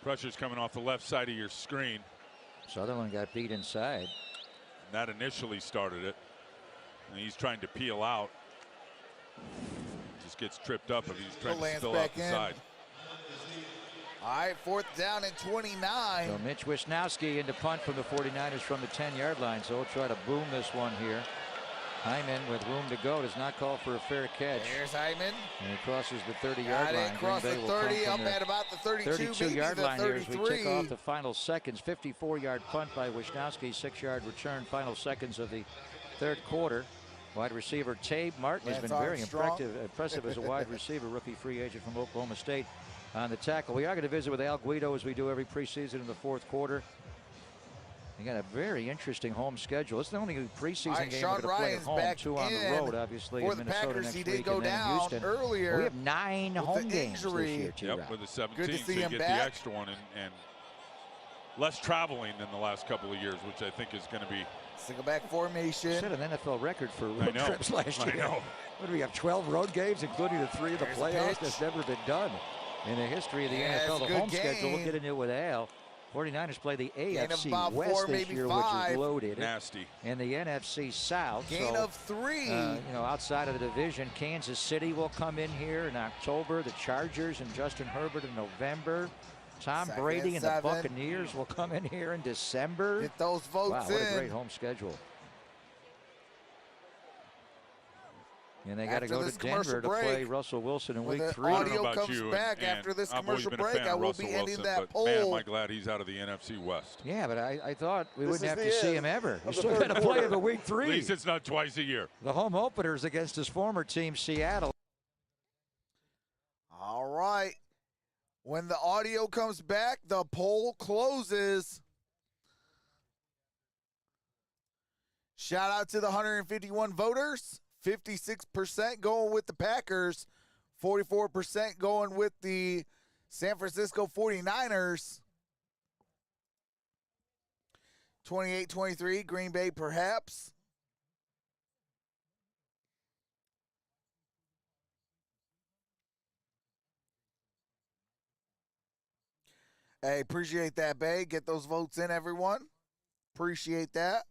Pressure's coming off the left side of your screen. Sutherland got beat inside. That initially started it. And he's trying to peel out. Just gets tripped up if he's trying to Lands spill out back the in. side. All right, fourth down and 29. So Mitch Wisnowski into punt from the 49ers from the 10-yard line. So he'll try to boom this one here. Hyman with room to go does not call for a fair catch. There's Hyman. And he crosses the 30-yard Got line. it across Green the Bay will come 30, from up their at about the 32, maybe 32-yard the line here as we 33. tick off the final seconds. 54-yard punt by Wisnowski, 6-yard return. Final seconds of the third quarter. Wide receiver Tabe Martin has Lance been very Armstrong. impressive as a wide receiver, rookie free agent from Oklahoma State on the tackle. We are going to visit with Al Guido as we do every preseason in the fourth quarter. They got a very interesting home schedule. It's the only preseason All right, game Sean we're going to play at Ryan's home. back 2 on the in road, obviously, for in the Minnesota Packers. next He did week, go and then in down Houston. earlier We have 9 with home the games this injury. year, T-Rob. Yep, with the 17, Good to see so you him get back. the extra one and less traveling than the last couple of years, which I think is going to be. Single back formation. Set an NFL record for I road know. trips last year. I know. What do we have, 12 road games, including the 3 of the There's a playoffs? pitch. That's never been done in the history of the Yeah, NFL. it's a The good home schedule, we'll game. get into it with Al. 49ers play the Gain of AFC about West 4, this maybe year, 5. which is loaded. Nasty. And the NFC South. Gain so, of 3. outside of the division, Kansas City will come in here in October. The Chargers and Justin Herbert in November. Tom Second Brady and the 7. Buccaneers will come in here in December. Get those votes Wow, in. what a great home schedule. And they got to After go this to Denver to commercial play break, Russell Wilson in when week the 3. I don't know audio about comes you, back and after this I've always commercial been a break, fan I of will Russell be ending Wilson, that but man, am poll. I glad he's out of the NFC West. Yeah, but I thought we This wouldn't is have the to see end him ever. You of the still third got to play him quarter. in week At 3. least it's not twice a year. The home openers against his former team, Seattle. All right. When the audio comes back, the poll closes. Shout out to the 151 voters. 56% going with the Packers. 44% going with the San Francisco 49ers. 28-23, Green Bay perhaps. Hey, appreciate that, Bay. Get those votes in, everyone. Appreciate that.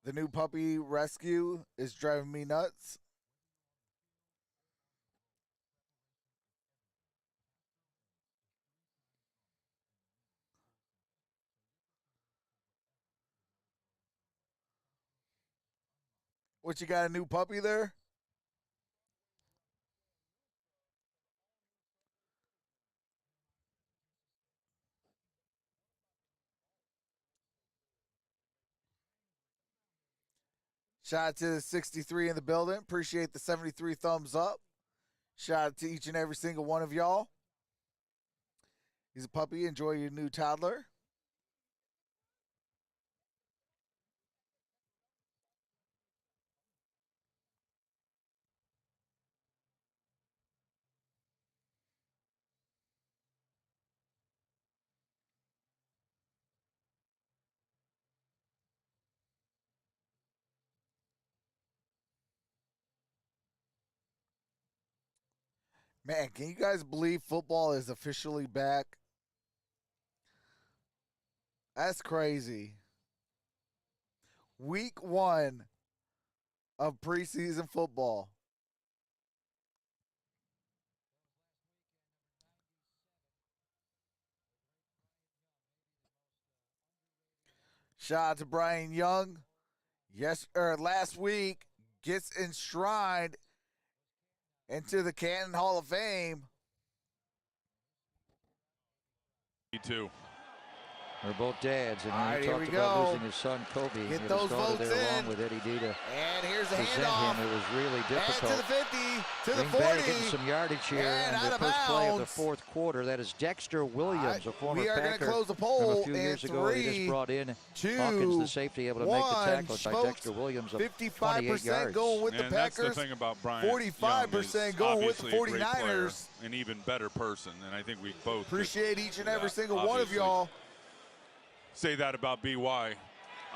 The new puppy rescue is driving me nuts. What, you got a new puppy there? Shout out to the 63 in the building. Appreciate the 73 thumbs up. Shout out to each and every single one of y'all. He's a puppy. Enjoy your new toddler. Man, can you guys believe football is officially back? That's crazy. Week 1 of preseason football. Shout out to Brian Young. Last week gets enshrined into the Canton Hall of Fame. Me too. They're both dads, and All right, he here talked we about go. losing his son Kobe. Get He those was votes there along in. with Eddie D to And here's the present handoff. him. It was really And difficult. to the 50, to the Green 40. Bay getting some yardage here and on out the of first play of the bounds. fourth quarter. That is Dexter Williams, a former We are going to Packer close the from poll a few in years ago. He just 3, brought in 2, Hawkins, the safety, able to make the 1. tackle by Folks, Dexter Williams of 28 55% yards. going with the And that's Packers. the thing about Brian 45% going with the obviously a great player, 49ers. an even better person, and I think we both Appreciate each and every yeah, single one of obviously. y'all. Say that about BY.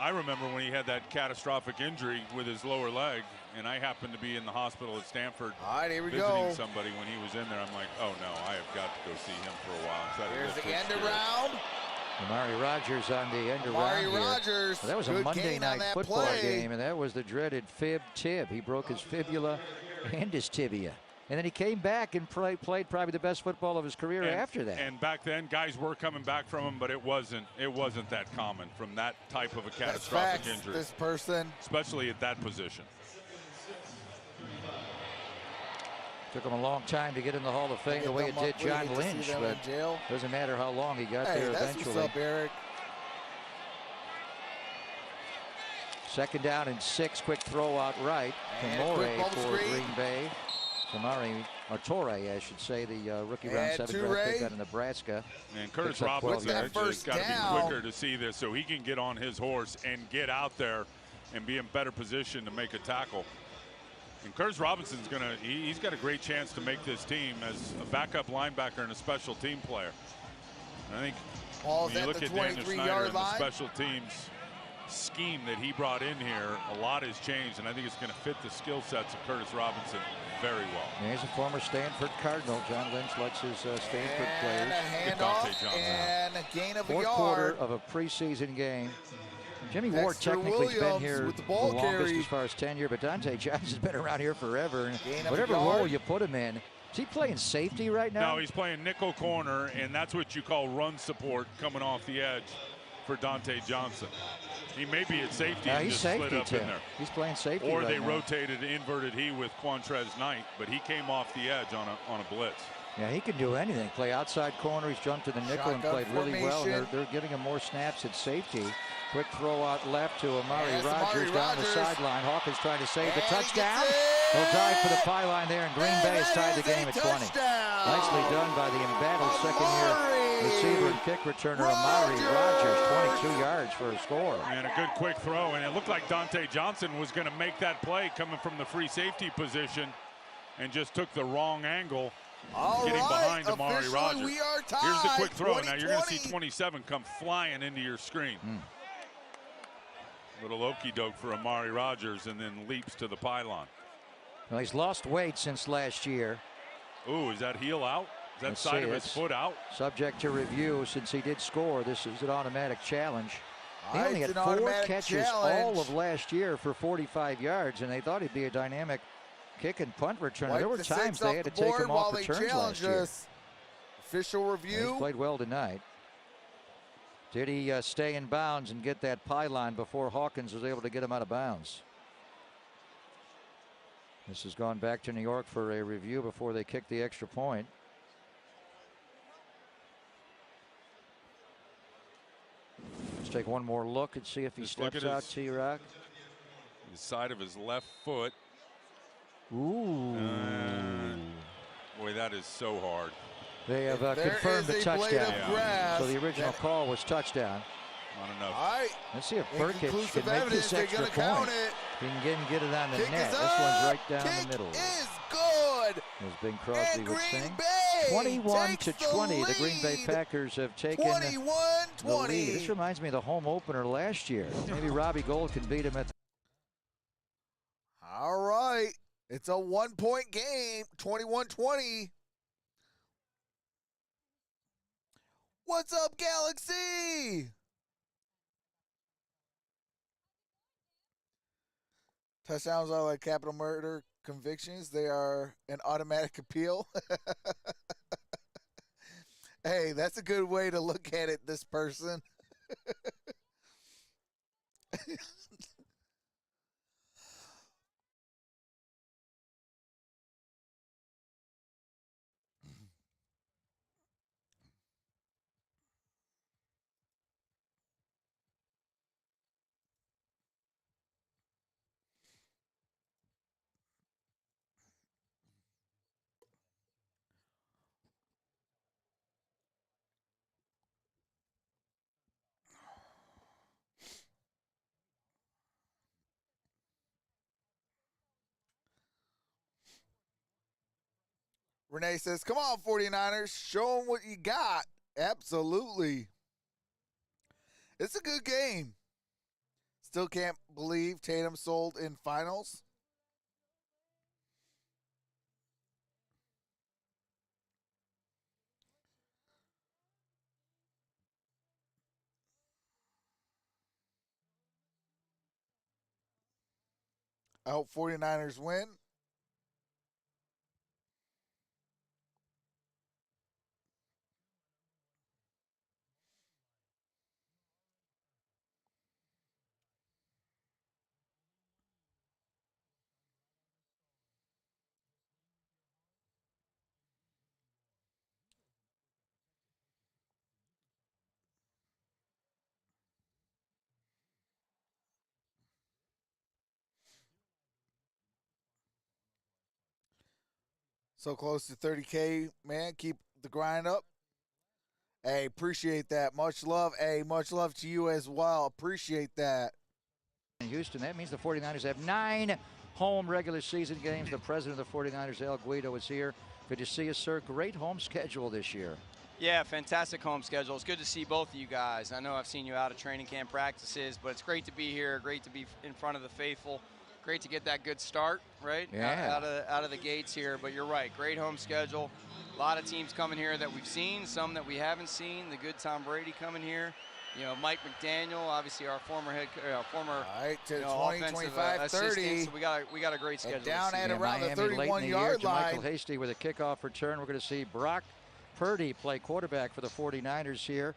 I remember when he had that catastrophic injury with his lower leg, and I happened to be in the hospital at Stanford All right, here we visiting go. somebody when he was in there. I'm like, oh no, I have got to go see him for a while. Try to Here's lift the his end spirit. around. Amari Rogers on the end around Amari here. Rogers. Well, that was a good Monday gain on night that football play. game, and that was the dreaded fib-tib. He broke his fibula and his tibia. And then he came back and played probably the best football of his career after that. And back then, guys were coming back from him, but it wasn't that common from that type of a That's catastrophic facts, injury, this person. especially at that position. Took him a long time to get in the Hall of Fame the way it did John Lynch, but doesn't matter how long he got Hey, there that's eventually. what's up, Eric. Second down and 6, quick throw out right to And a Morey quick bubble for screen. Green Bay. or Torre, I should say, the rookie round 7 draft pick out of Nebraska. And Curtis Picks up 12 Robinson yards. has got to be quicker to see this so he can get on his horse and get out there and be in better position to make a tackle. And Curtis Robinson's he's got a great chance to make this team as a backup linebacker and a special team player. And I think Ball's when you at look the at Daniel Snyder 23-yard and the line. special teams scheme that he brought in here, a lot has changed, and I think it's going to fit the skill sets of Curtis Robinson very well. Yeah, he's a former Stanford Cardinal. John Lynch likes his Stanford And players. a handoff and a gain of a Fourth yard. quarter of a preseason game. Jimmy Ward Dexter technically has been Williams here with the ball longest carry. as far as tenure, but Dante Johnson's been around here forever. And Gain of a whatever yard. role you put him in, is he playing safety right now? No, he's playing nickel corner, and that's what you call run support coming off the edge for Dante Johnson. He may be at safety and he's just safety, slid up Tim. in there. He's playing safety Or right they now. rotated, inverted he with Quantrez Knight, but he came off the edge on a blitz. Yeah, he can do anything. Play outside corner. He's jumped to the nickel and Shotgun played really well. And formation. they're giving him more snaps at safety. Quick throw out left to Amari Yes, Rogers Amari down the Rogers. sideline. Hawkins trying to save the And he touchdown. gets it! He'll dive for the pylon there, and Green And Bay has that tied the is game a at 20. touchdown. Nicely done by the embattled second-year Amari receiver and kick returner Amari Rogers. 22 yards for a score. And a good quick throw, and it looked like Dante Johnson was going to make that play coming from the free safety position and just took the wrong angle. All getting right, behind Amari officially Rogers. we are tied. Here's the quick throw. Now you're going to see 20-20. 27 come flying into your screen. Little okey doke for Amari Rogers, and then leaps to the pylon. Well, he's lost weight since last year. Ooh, is that heel out? Is that Let's side see, of his it's foot out? Subject to review. Since he did score, this is an automatic challenge. He All right, only had it's an 4 automatic catches challenge. all of last year for 45 yards, and they thought he'd be a dynamic kick and punt returner. Wipe There were the times 6 they off had to the take board him while off they returns last challenged year. us. Official And review. he's played well tonight. Did he stay in bounds and get that pylon before Hawkins was able to get him out of bounds? This has gone back to New York for a review before they kick the extra point. Let's take one more look and see if he Just look steps at out, his- T-Rock. the side of his left foot. Ooh. Boy, that is so hard. They have confirmed the touchdown. Grass. So the original call was touchdown. Not enough. All right. Let's see if Burkett can make evidence. this extra point. Count it. He can get it on the Kick net. is This one's right up. down Kick the middle. is good. As Bing Crosby would Green sing. Bay 21-20. The Green Bay Packers have taken the 21-20. lead. This reminds me of the home opener last year. Maybe Robbie Gould can beat him at the All right. It's a 1-point game. 21-20. What's up, Galaxy? Touchdowns are like capital murder convictions. They are an automatic appeal. Hey, that's a good way to look at it, this person. Renee says, come on, 49ers. Show them what you got. Absolutely. It's a good game. Still can't believe Tatum sold in finals. I hope 49ers win. So close to 30K, man. Keep the grind up. Hey, appreciate that. Much love. Hey, much love to you as well. Appreciate that. in Houston. That means the 49ers have 9 home regular season games. The president of the 49ers, El Guido, is here. Good to see you, sir. Great home schedule this year. Yeah, fantastic home schedule. It's good to see both of you guys. I know I've seen you out of training camp practices, but it's great to be here, great to be in front of the faithful. Great to get that good start, right? Yeah. Out of the gates here, but you're right. Great home schedule. A lot of teams coming here that we've seen, some that we haven't seen. The good Tom Brady coming here. You know, Mike McDaniel, obviously our former All right, to 20, offensive 25, 30. So we got a great schedule. Down at around the Miami late in the year. 31-yard line. Michael Hasty with a kickoff return. We're going to see Brock Purdy play quarterback for the 49ers here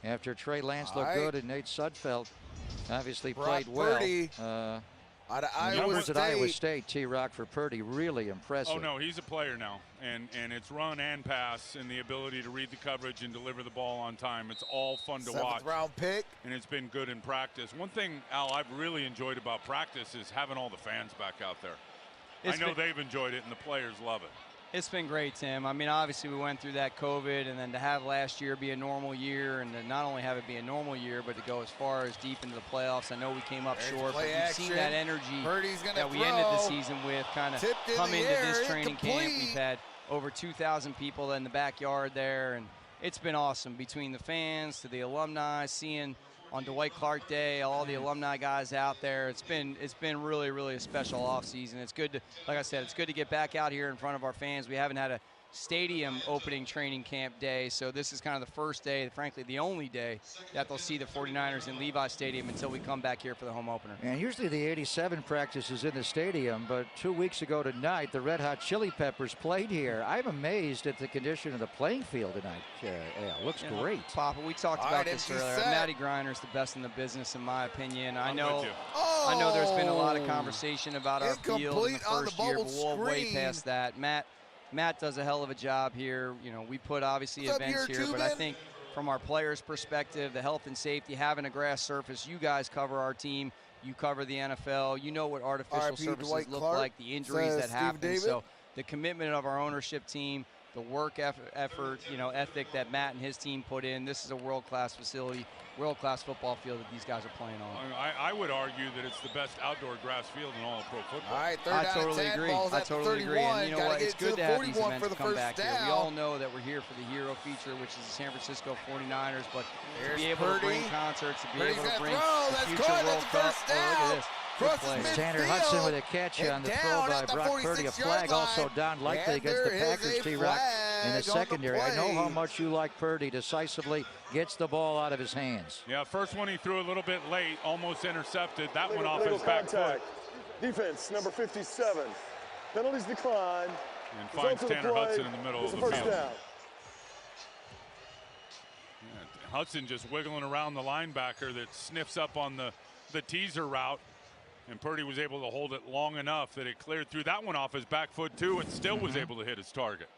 after Trey Lance looked good and Nate Sudfeld obviously played well. Purdy. Out of Iowa numbers State. at Iowa State, T-Rock, for Purdy, really impressive. Oh, no, he's a player now. And it's run and pass and the ability to read the coverage and deliver the ball on time. It's all fun to watch. 7th round pick. And it's been good in practice. One thing, Al, I've really enjoyed about practice is having all the fans back out there. I know they've enjoyed it and the players love it. It's been great, Tim. I mean, obviously we went through that COVID, and then to have last year be a normal year, and to not only have it be a normal year, but to go as far as deep into the playoffs. I know we came up short, but you've seen that energy that we ended the season with kind of come into this training camp. We've had over 2,000 people in the backyard there, and it's been awesome between the fans to the alumni, seeing on Dwight Clark Day, all the alumni guys out there. It's been really, really a special offseason. It's good to, like I said, it's good to get back out here in front of our fans. We haven't had a stadium opening training camp day, so this is kind of the first day, frankly the only day, that they'll see the 49ers in Levi Stadium until we come back here for the home opener. And usually the 87 practice is in the stadium, but 2 weeks ago tonight, the Red Hot Chili Peppers played here. I'm amazed at the condition of the playing field tonight. Yeah, looks great. Papa, we talked about this earlier. Matty Griner's the best in the business, in my opinion. I know there's been a lot of conversation about our field in the first year, but we'll way past that. Matt does a hell of a job here. You know, we put obviously events here, but I think from our players' perspective, the health and safety, having a grass surface. You guys cover our team. You cover the NFL. You know what artificial surfaces look like, the injuries that happen. So the commitment of our ownership team, the work effort, ethic that Matt and his team put in. This is a world-class facility, world-class football field that these guys are playing on. I would argue that it's the best outdoor grass field in all of pro football. All right, I totally agree. I totally agree. And you know what? It's good to have these events come back here. We all know that we're here for the hero feature, which is the San Francisco 49ers, but to be able to bring concerts, to be able to bring the future World Cup. Oh, look at this. Tanner Hudson with a catch on the throw by Brock Purdy. A flag also down likely against the Packers, T-Rock, in the secondary. I know how much you like Purdy. Decisively gets the ball out of his hands. Yeah, first one he threw a little bit late, almost intercepted. That one off his back foot. Defense, number 57. Penalties decline. And finds Tanner Hudson in the middle of the field. Down. Yeah, Hudson just wiggling around the linebacker that sniffs up on the teaser route. And Purdy was able to hold it long enough that it cleared through. That one off his back foot, too, and still was able to hit his target.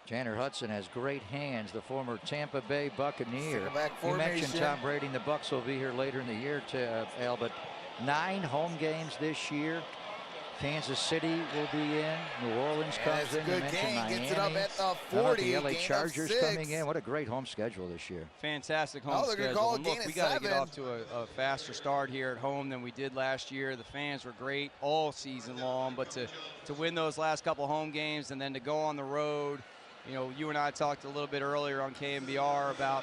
Tanner Hudson has great hands, the former Tampa Bay Buccaneer. You mentioned Tom Brady and the Bucs will be here later in the year, Al, but 9 home games this year. Kansas City will be in. New Orleans comes in. You mentioned Miami. Gets it up at the 40. The LA Chargers coming in. What a great home schedule this year. Fantastic home schedule. And look, we got to get off to a faster start here at home than we did last year. The fans were great all season long, but to win those last couple home games and then to go on the road. You and I talked a little bit earlier on KMBR about,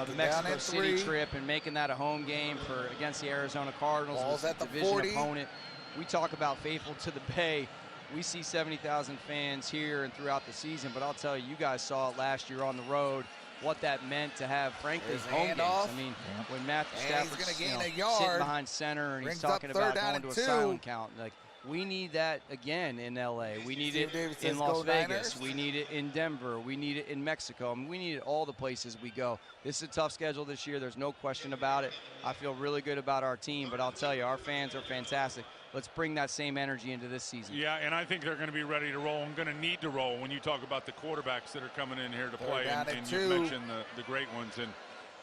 the Mexico City trip and making that a home game against the Arizona Cardinals. Balls at the division 40. Opponent. We talk about faithful to the Bay. We see 70,000 fans here and throughout the season, but I'll tell you, you guys saw it last year on the road, what that meant to have, frankly, home games. I mean, when Matthew Stafford's sitting behind center and he's talking about going to a silent count, like, we need that again in LA. We need it in Las Vegas. We need it in Denver. We need it in Mexico. I mean, we need it all the places we go. This is a tough schedule this year. There's no question about it. I feel really good about our team, but I'll tell you, our fans are fantastic. Let's bring that same energy into this season. Yeah, and I think they're going to be ready to roll and going to need to roll when you talk about the quarterbacks that are coming in here to play. And you mentioned the great ones. And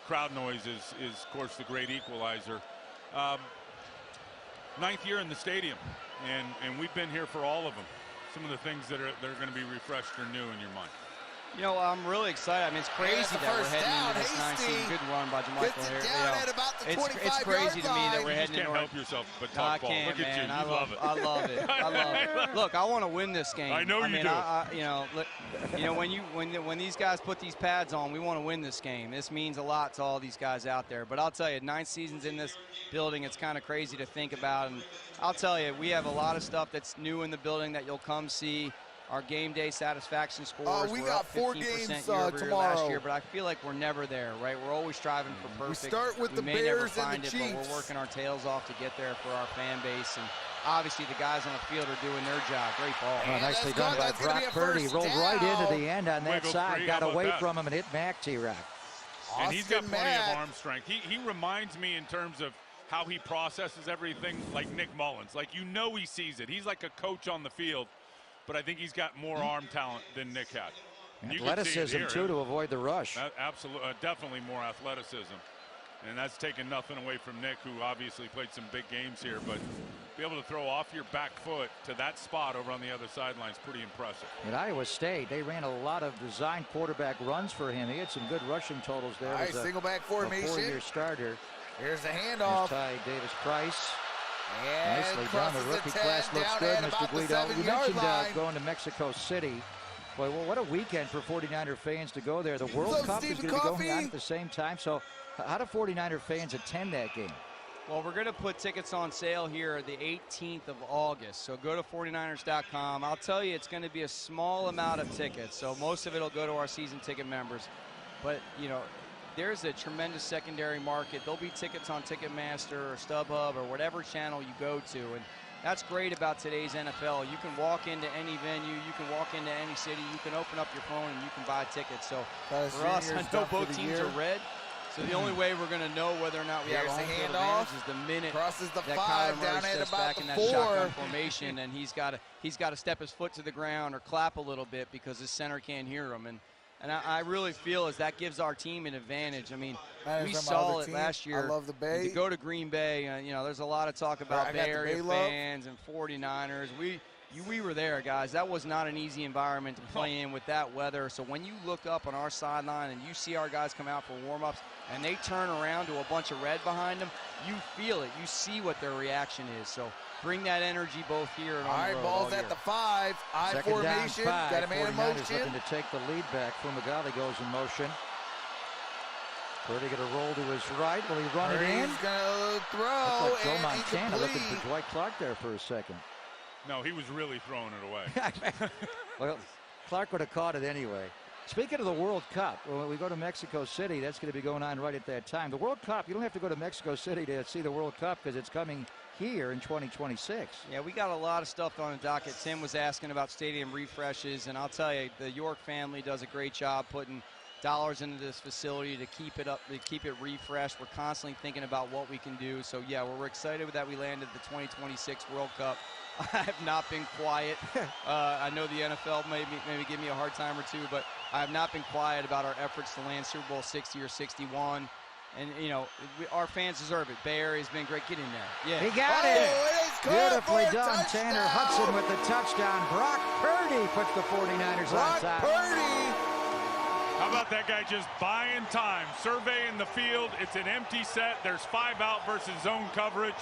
crowd noise is, of course, the great equalizer. 9th year in the stadium, and we've been here for all of them. Some of the things that are going to be refreshed or new in your mind. I'm really excited. I mean, it's crazy that we're heading into this 9th season. Good run by Jamichael here. It's crazy to me that we're heading into. You can't help yourself but talk ball. Look at you. I love it. I love it. Look, I want to win this game. I know you do. When these guys put these pads on, we want to win this game. This means a lot to all these guys out there. But I'll tell you, 9 seasons in this building, it's kind of crazy to think about. And I'll tell you, we have a lot of stuff that's new in the building that you'll come see. Our game day satisfaction scores we were got up 4 15% games year-over-year last year, but I feel like we're never there, right? We're always striving for perfect. We start with the may Bears never find and the it, Chiefs. but we're working our tails off to get there for our fan base. And obviously the guys on the field are doing their job. Great ball. Nicely done by Brock Purdy. Rolled right into the end on that side. Got away from him and hit Mac T-Rock. And he's got plenty of arm strength. He reminds me in terms of how he processes everything like Nick Mullins. Like, he sees it. He's like a coach on the field. But I think he's got more arm talent than Nick had. Athleticism, too, to avoid the rush. Absolutely, definitely more athleticism. And that's taken nothing away from Nick, who obviously played some big games here. But be able to throw off your back foot to that spot over on the other sideline is pretty impressive. At Iowa State, they ran a lot of design quarterback runs for him. He had some good rushing totals there. Nice single back formation. A 4-year starter. Here's the handoff. Ty Davis Price. And nicely done. The rookie class looks good, Mr. Guido. You mentioned going to Mexico City. Boy, well, what a weekend for 49er fans to go there. The World Cup is going to be going on at the same time. So how do 49er fans attend that game? Well, we're going to put tickets on sale here the 18th of August. So go to 49ers.com. I'll tell you, it's going to be a small amount of tickets. So most of it will go to our season ticket members. But, there's a tremendous secondary market. There'll be tickets on Ticketmaster or StubHub or whatever channel you go to. And that's great about today's NFL. You can walk into any venue. You can walk into any city. You can open up your phone and you can buy tickets. So for us, I know both teams are red. So the only way we're going to know whether or not we have a home field advantage is the minute crosses the that 5 Kyler down Murray at steps about back the in that 4. shotgun formation, and he's got to step his foot to the ground or clap a little bit because his center can't hear him. And And I really feel as that gives our team an advantage. I mean, That we is saw my it team. last year. I love the Bay. And to go to Green Bay, you know, there's a lot of talk about I Bay got the Area Bay love. fans and 49ers. We were there, guys. That was not an easy environment to play in with that weather. So when you look up on our sideline and you see our guys come out for warm-ups and they turn around to a bunch of red behind them, you feel it. You see what their reaction is. So bring that energy both here and all on right, the road ball's all at year. the 5. I Second formation. down, 5. Got a man in 49ers motion. looking to take the lead back. Fumagalli goes in motion. Purdy going to roll to his right. Will he run it in? He's going to throw. Looks like Joe and Montana incomplete. looking for Dwight Clark there for a second. No, he was really throwing it away. Well, Clark would have caught it anyway. Speaking of the World Cup, when we go to Mexico City, that's going to be going on right at that time. The World Cup, you don't have to go to Mexico City to see the World Cup because it's coming here in 2026. Yeah, we got a lot of stuff on the docket. Tim was asking about stadium refreshes, and I'll tell you, the York family does a great job putting dollars into this facility to keep it up, to keep it refreshed. We're constantly thinking about what we can do. So, yeah, we're excited that we landed the 2026 World Cup. I have not been quiet. I know the NFL maybe give me a hard time or two, but I have not been quiet about our efforts to land Super Bowl 60 or 61. And, you know, our fans deserve it. Bay Area's been great. Get in there. Yeah. He got it it. is good Beautifully for a done. touchdown. Tanner Hudson with the touchdown. Brock Purdy puts the 49ers Brock on top. Purdy. How about that guy just buying time, surveying the field? It's an empty set. There's 5 out versus zone coverage.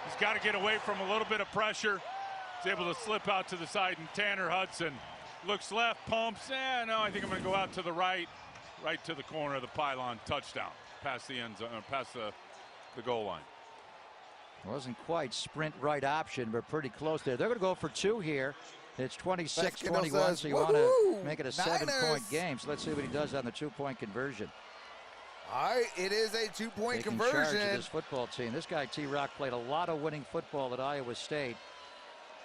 He's got to get away from a little bit of pressure. He's able to slip out to the side, and Tanner Hudson looks left, pumps. No, I think I'm going to go out to the right to the corner of the pylon. Touchdown, past the end zone, past the goal line. Wasn't quite sprint right option, but pretty close there. They're going to go for 2 here. It's 26-21, so you want to make it a 7-point game. So let's see what he does on the 2-point conversion. All right, it is a 2-point Taking conversion. charge of this football team. This guy, T-Rock, played a lot of winning football at Iowa State.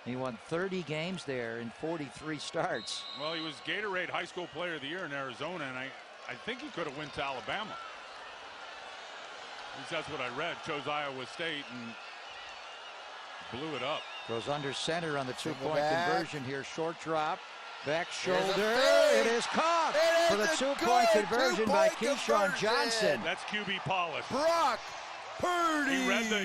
He won 30 games there in 43 starts. Well, he was Gatorade High School Player of the Year in Arizona, and I think he could have went to Alabama. At least that's what I read. Chose Iowa State and blew it up. Goes under center on the 2-point back. conversion here. Short drop. Back There's a shoulder. fake. It is caught It for the is a 2-point good conversion by 2-point Keyshawn conversion. Johnson. That's QB polish. Brock Purdy.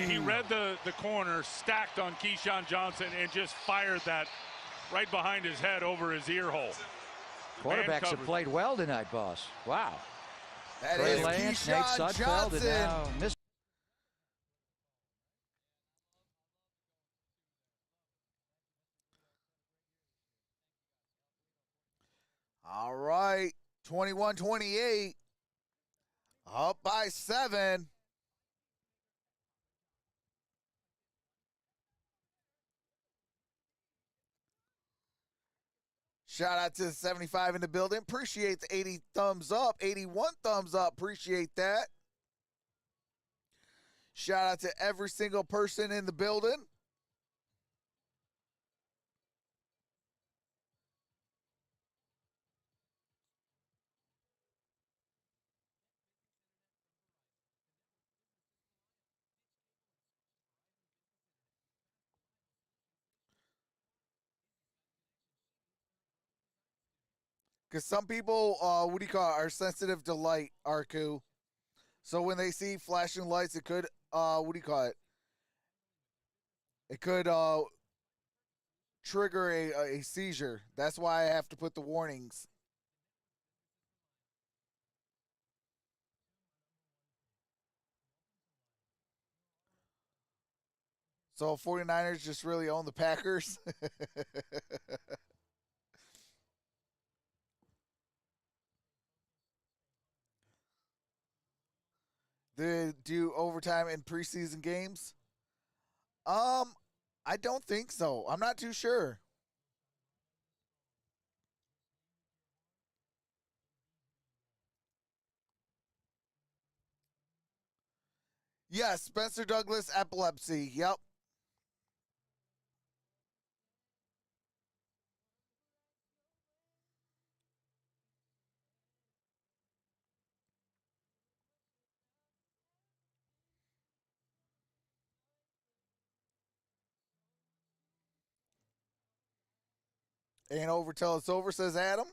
He read the corner, stacked on Keyshawn Johnson, and just fired that right behind his head over his ear hole. Quarterbacks have played well tonight, boss. Wow. That Trey is Lance, Nate Keyshawn Sudfeld, and Johnson. now Mr. All right, 21-28. Up by 7. Shout out to the 75 in the building. Appreciate the 80 thumbs up, 81 thumbs up. Appreciate that. Shout out to every single person in the building. Because some people, what do you call it, are sensitive to light, Arku. So when they see flashing lights, it could, what do you call it? It could trigger a seizure. That's why I have to put the warnings. So 49ers just really own the Packers. They do overtime in preseason games? I don't think so. I'm not too sure. Yes, Spencer Douglas, epilepsy. Yep. Ain't over till it's over, says Adam.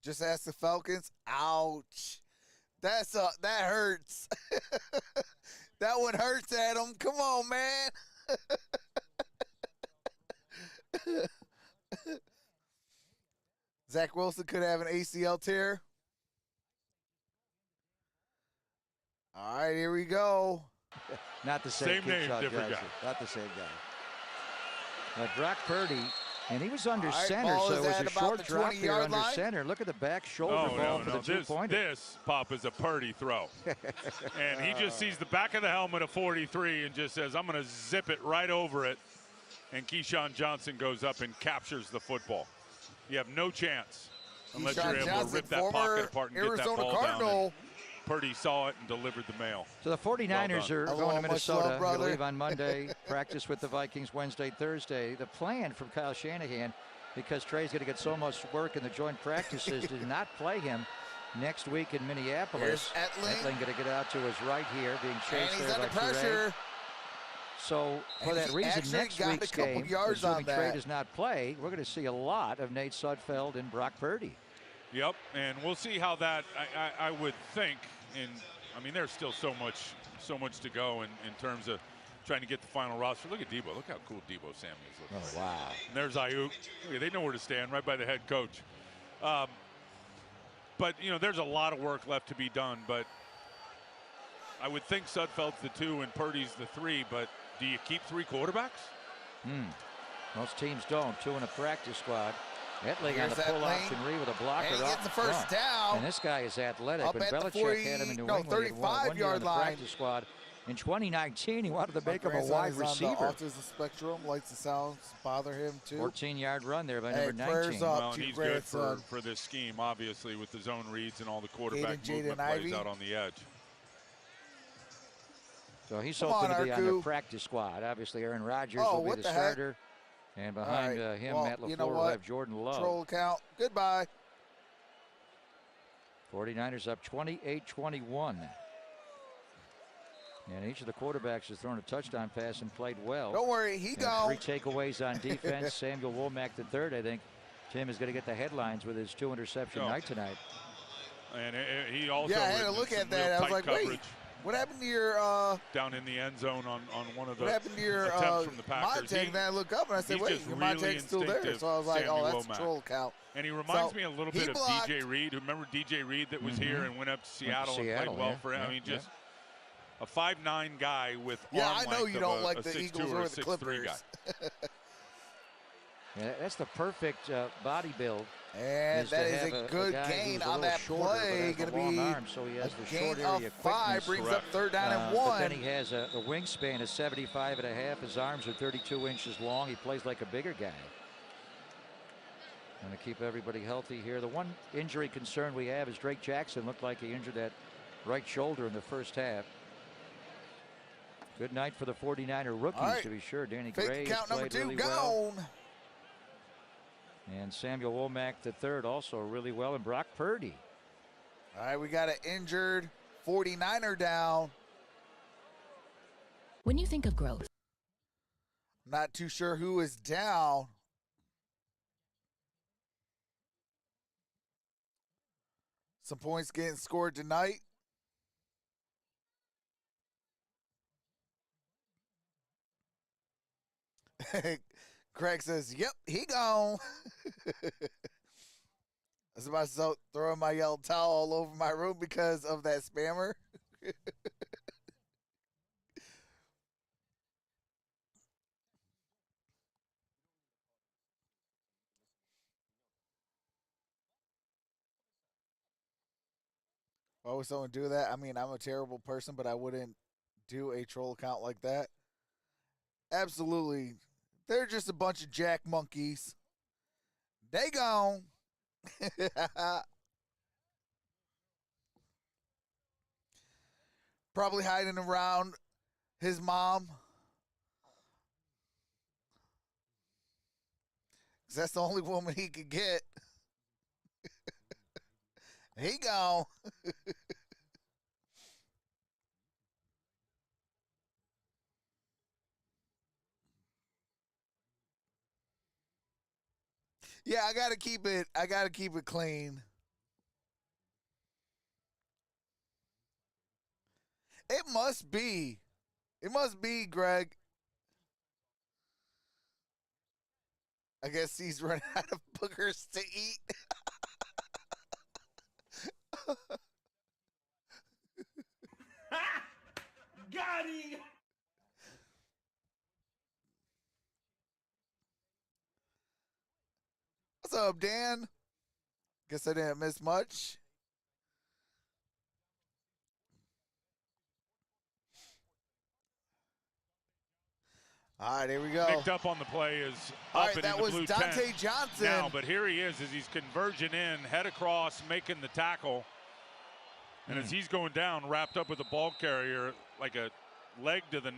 Just ask the Falcons. Ouch. That hurts. That one hurts, Adam. Come on, man. Zach Wilson could have an ACL tear. All right, here we go. Not the same name, different guy. Not the same guy. But Brock Purdy, and he was under center, ball so is it was at a about short the drop there 20-yard under line. center. Look at the back shoulder ball for the two-pointer. This, Pop, is a Purdy throw. And he just sees the back of the helmet of 43 and just says, I'm going to zip it right over it. And Keyshawn Johnson goes up and captures the football. You have no chance unless you're able to rip that pocket apart and get that ball Cardinal. down. Purdy saw it and delivered the mail. So the 49ers are Hello, going to Minnesota. Love, They'll leave on Monday, practice with the Vikings Wednesday, Thursday. The plan from Kyle Shanahan, because Trey's going to get so much work in the joint practices, to not play him next week in Minneapolis. Etling going to get out to his right here, being chased there by pressure. So for that reason, next week's game, assuming Trey does not play, we're going to see a lot of Nate Sudfeld and Brock Purdy. Yep, and we'll see how that, I would think, I mean, there's still so much to go in terms of trying to get the final roster. Look at Debo. Look how cool Debo Samuels looks. Oh, wow. And there's Ayuk. They know where to stand, right by the head coach. But, you know, there's a lot of work left to be done. But I would think Sudfeld's the 2 and Purdy's the 3. But do you keep 3 quarterbacks? Most teams don't. 2 in a practice squad. Etling on the pull option read with a blocker. And he gets the first down. And this guy is athletic. Up when at the Belichick had him in New England, 35-yard line. Practice squad. In 2019, he wanted to make him a wide receiver. On the autism spectrum, likes the sounds bother him too. 14-yard run there by number 19. Well, and he's good for this scheme, obviously, with the zone reads and all the quarterback movement plays out on the edge. So he's hoping to be on the practice squad. Obviously, Aaron Rodgers will be the starter. And behind him, Matt LaFleur will have Jordan Love. Troll count. Goodbye. 49ers up 28-21. And each of the quarterbacks has thrown a touchdown pass and played well. Don't worry, he gone. 3 takeaways on defense. Samuel Womack III, I think Tim is going to get the headlines with his 2-interception night tonight. And he also I had to look at that. I was like, coverage. Wait. What happened to your down in the end zone on one of the what happened to your attempts from the Packers? My tag? Then I look up and I said, wait, your my tag's still there. So I was like, oh, that's a troll count. And he reminds me a little bit of DJ Reed. Remember DJ Reed that was here and went up to Seattle and played well for him? I mean, just a 5'9" guy with arm I know length you of don't a like the 6'2" Eagles or or a the 6'3" Clippers. guy. Yeah, that's the perfect body build. And that is a good gain on that play. Going to be arm, so he has the gain short area of 5, brings up 3rd down and 1. But then he has a wingspan of 75.5. His arms are 32 inches long. He plays like a bigger guy. Going to keep everybody healthy here. The one injury concern we have is Drake Jackson looked like he injured that right shoulder in the first half. Good night for the 49er rookies, to be sure. Danny Gray has played really well. And Samuel Womack III also really well, and Brock Purdy. All right, we got an injured 49er down. When you think of growth, not too sure who is down. Some points getting scored tonight. Craig says, yep, he gone. I was about to throw my yellow towel all over my room because of that spammer. Why would someone do that? I mean, I'm a terrible person, but I wouldn't do a troll account like that. Absolutely. They're just a bunch of jack monkeys. They gone. Probably hiding around his mom. 'Cause that's the only woman he could get. He gone. Yeah, I gotta keep it clean. It must be. It must be, Greg. I guess he's running out of boogers to eat. Got him. What's up, Dan? Guess I didn't miss much. All right, here we go. Picked up on the play is All up right, and that in the was blue Dante tent Johnson. now, but here he is as he's converging in, head across, making the tackle. And as he's going down, wrapped up with a ball carrier, like a leg to the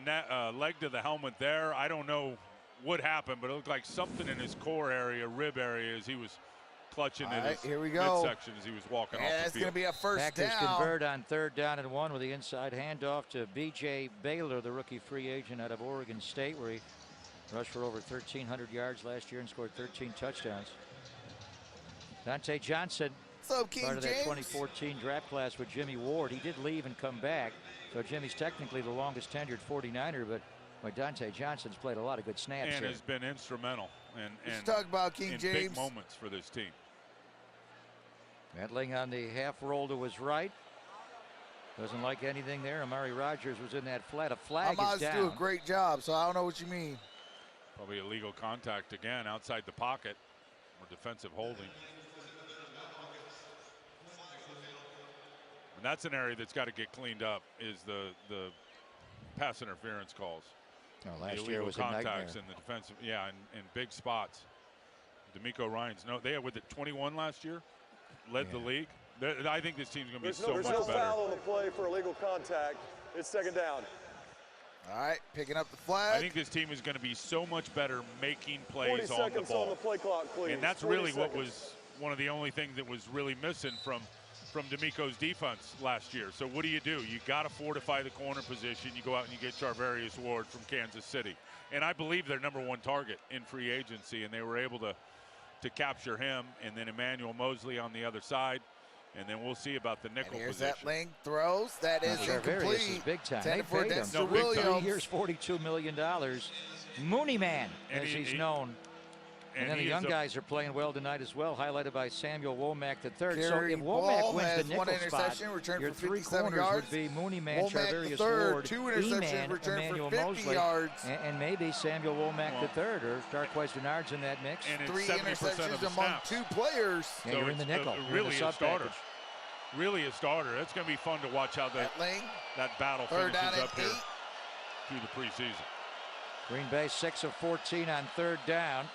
leg to the helmet there. I don't know what happened, but it looked like something in his core area, rib area, as he was clutching in his here we go. midsection as he was walking off the field. That's going to be a first Packers down. convert on 3rd down and 1 with the inside handoff to B.J. Baylor, the rookie free agent out of Oregon State, where he rushed for over 1,300 yards last year and scored 13 touchdowns. Dante Johnson, What's up, King part of that James? 2014 draft class with Jimmy Ward. He did leave and come back, so Jimmy's technically the longest tenured 49er, but Dante Johnson's played a lot of good snaps And here. has been instrumental Let's talk about King in James. big moments for this team. Edling on the half roll to his right. Doesn't like anything there. Amari Rogers was in that flat. A flag is down. do a great job, so I don't know what you mean. Probably illegal contact again outside the pocket or defensive holding. And that's an area that's got to get cleaned up is the pass interference calls. Oh, last the year illegal was a nightmare. contacts in the defensive, in big spots. D'Amico Ryans, they had with it 21 last year, led the league. I think this team's going to be so much better. There's no foul on the play for illegal contact. It's 2nd down. All right, picking up the flag. I think this team is going to be so much better making 40 plays on the seconds ball. on the play clock, please. And that's 40 really what seconds. was one of the only things that was really missing from D'Amico's defense last year. So what do? You got to fortify the corner position. You go out and you get Charvarius Ward from Kansas City. And I believe their #1 target in free agency, and they were able to capture him, and then Emmanuel Mosley on the other side. And then we'll see about the nickel And here's position. that link throws. That is Charvarius is incomplete. big time. 10 They for paid him. Dexter No, big time. Williams. 3 years, $42 million. Mooney Man, And as he's he- known. And then the he young is a- guys are playing well tonight as well, highlighted by Samuel Womack III. So Gary if Ball Womack wins has the one nickel spot, interception, returned your for three 57 corners yards. would be Mooney Man, Womack Charvarius III, Ward, 2 interceptions, E-Man, returned Emmanuel for 50 Mosley, yards. and maybe Samuel Womack III or Darquez Denard's in that mix. And it's 3 70% of interceptions the among snaps. 2 players. Yeah, So you're in the it's nickel. You're in really the a starter. sub-package. Really a starter. It's going to be fun to watch how that battle 3rd down finishes and up here 8. through the preseason. Green Bay 6 of 14 on 3rd down.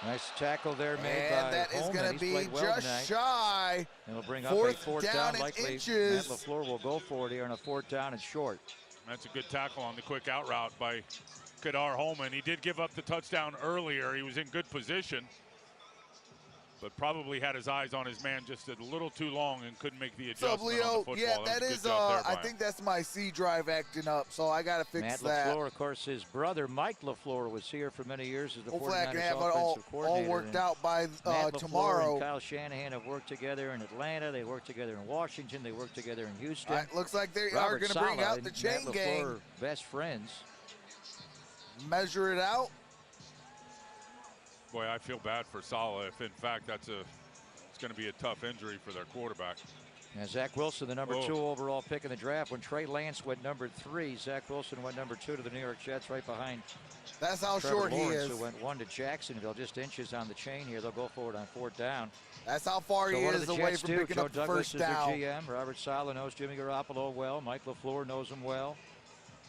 Nice tackle there made by And that is Holman. going to He's be played well just tonight. shy. It'll bring up a 4th down down. and Likely inches. Matt LaFleur will go for it here on a 4th down and short. That's a good tackle on the quick out route by Kadar Holman. He did give up the touchdown earlier. He was in good position, but probably had his eyes on his man just a little too long and couldn't make the What's up, adjustment on the Leo? football. Yeah, was that a good is, job there by I him. think that's my C drive acting up, so I got to fix Matt that. LaFleur, of course, his brother Mike LaFleur was here for many years as the Hopefully I 49ers can have it offensive all coordinator. worked And out by Matt LaFleur tomorrow. and Kyle Shanahan have worked together in Atlanta. They worked together in Washington. They worked together in Houston. All right, looks like they are Robert going to bring Saleh out the and chain Matt gang. LaFleur, best friends. Measure it out. Boy, I feel bad for Saleh if, in fact, it's going to be a tough injury for their quarterback. And Zach Wilson, the number Whoa. 2 overall pick in the draft. When Trey Lance went number 3, Zach Wilson went number 2 to the New York Jets, right behind That's how Trevor short he Lawrence, is. who went 1 to Jacksonville, just inches on the chain here. They'll go for it on 4th down. That's how far So he what do is the away Jets from do? picking Joe up the Douglas first is down. their GM. Robert Saleh knows Jimmy Garoppolo well. Mike LaFleur knows him well.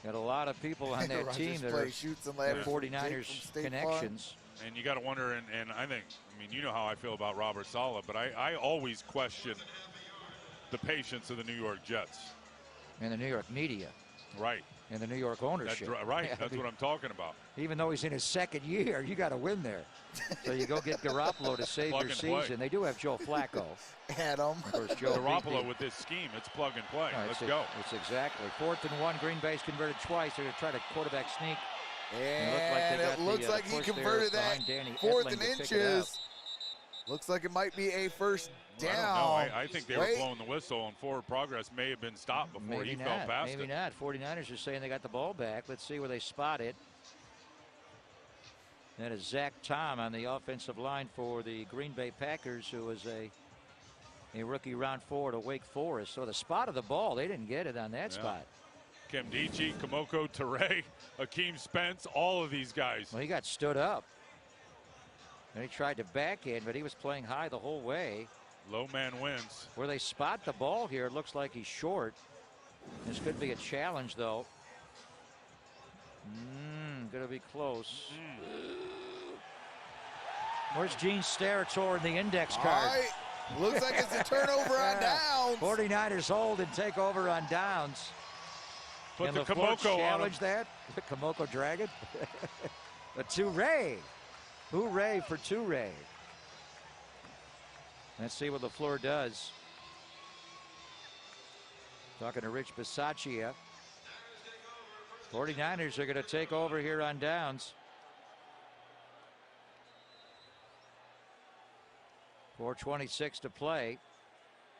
Got a lot of people on that Rogers team that play are shoots and ladders from Jake 49ers from State connections. And you got to wonder, and I mean, you know how I feel about Robert Saleh, but I always question the patience of the New York Jets. And the New York media. Right. And the New York ownership. Right. Yeah, That's what I'm talking about. Even though he's in his 2nd year, you got to win there. So you go get Garoppolo to save Plug your and play. season. They do have Joe Flacco. Adam. Of course, Joe Garoppolo beat with this scheme, it's plug and play. the- Let's go. It's exactly. 4th and 1. Green Bay's converted twice. They're going to try to quarterback sneak. And it looks like he push there converted that behind Danny 4th Etling and to pick it out. inches. Looks like it might be a first down. I don't know. I think they were blowing the whistle, and forward progress may have been stopped before he fell past it. Maybe not. 49ers are saying they got the ball back. Let's see where they spot it. That is Zach Tom on the offensive line for the Green Bay Packers, who was a rookie round 4 to Wake Forest. So the spot of the ball, they didn't get it on that spot. Kemdichi, Kamoko Ture, Akeem Spence, all of these guys. Well, he got stood up. And he tried to back in, but he was playing high the whole way. Low man wins. Where they spot the ball here, it looks like he's short. This could be a challenge, though. Going to be close. Where's Gene Steratore in the index card? All right. Looks like it's a turnover on downs. 49ers hold and take over on downs. Put the LaFleur Kamoko challenge on that? The Kamoko Dragon? A Toure. Hooray for Toure. Let's see what LaFleur does. Talking to Rich Bisaccia. 49ers are going to take over here on downs. 4:26 to play.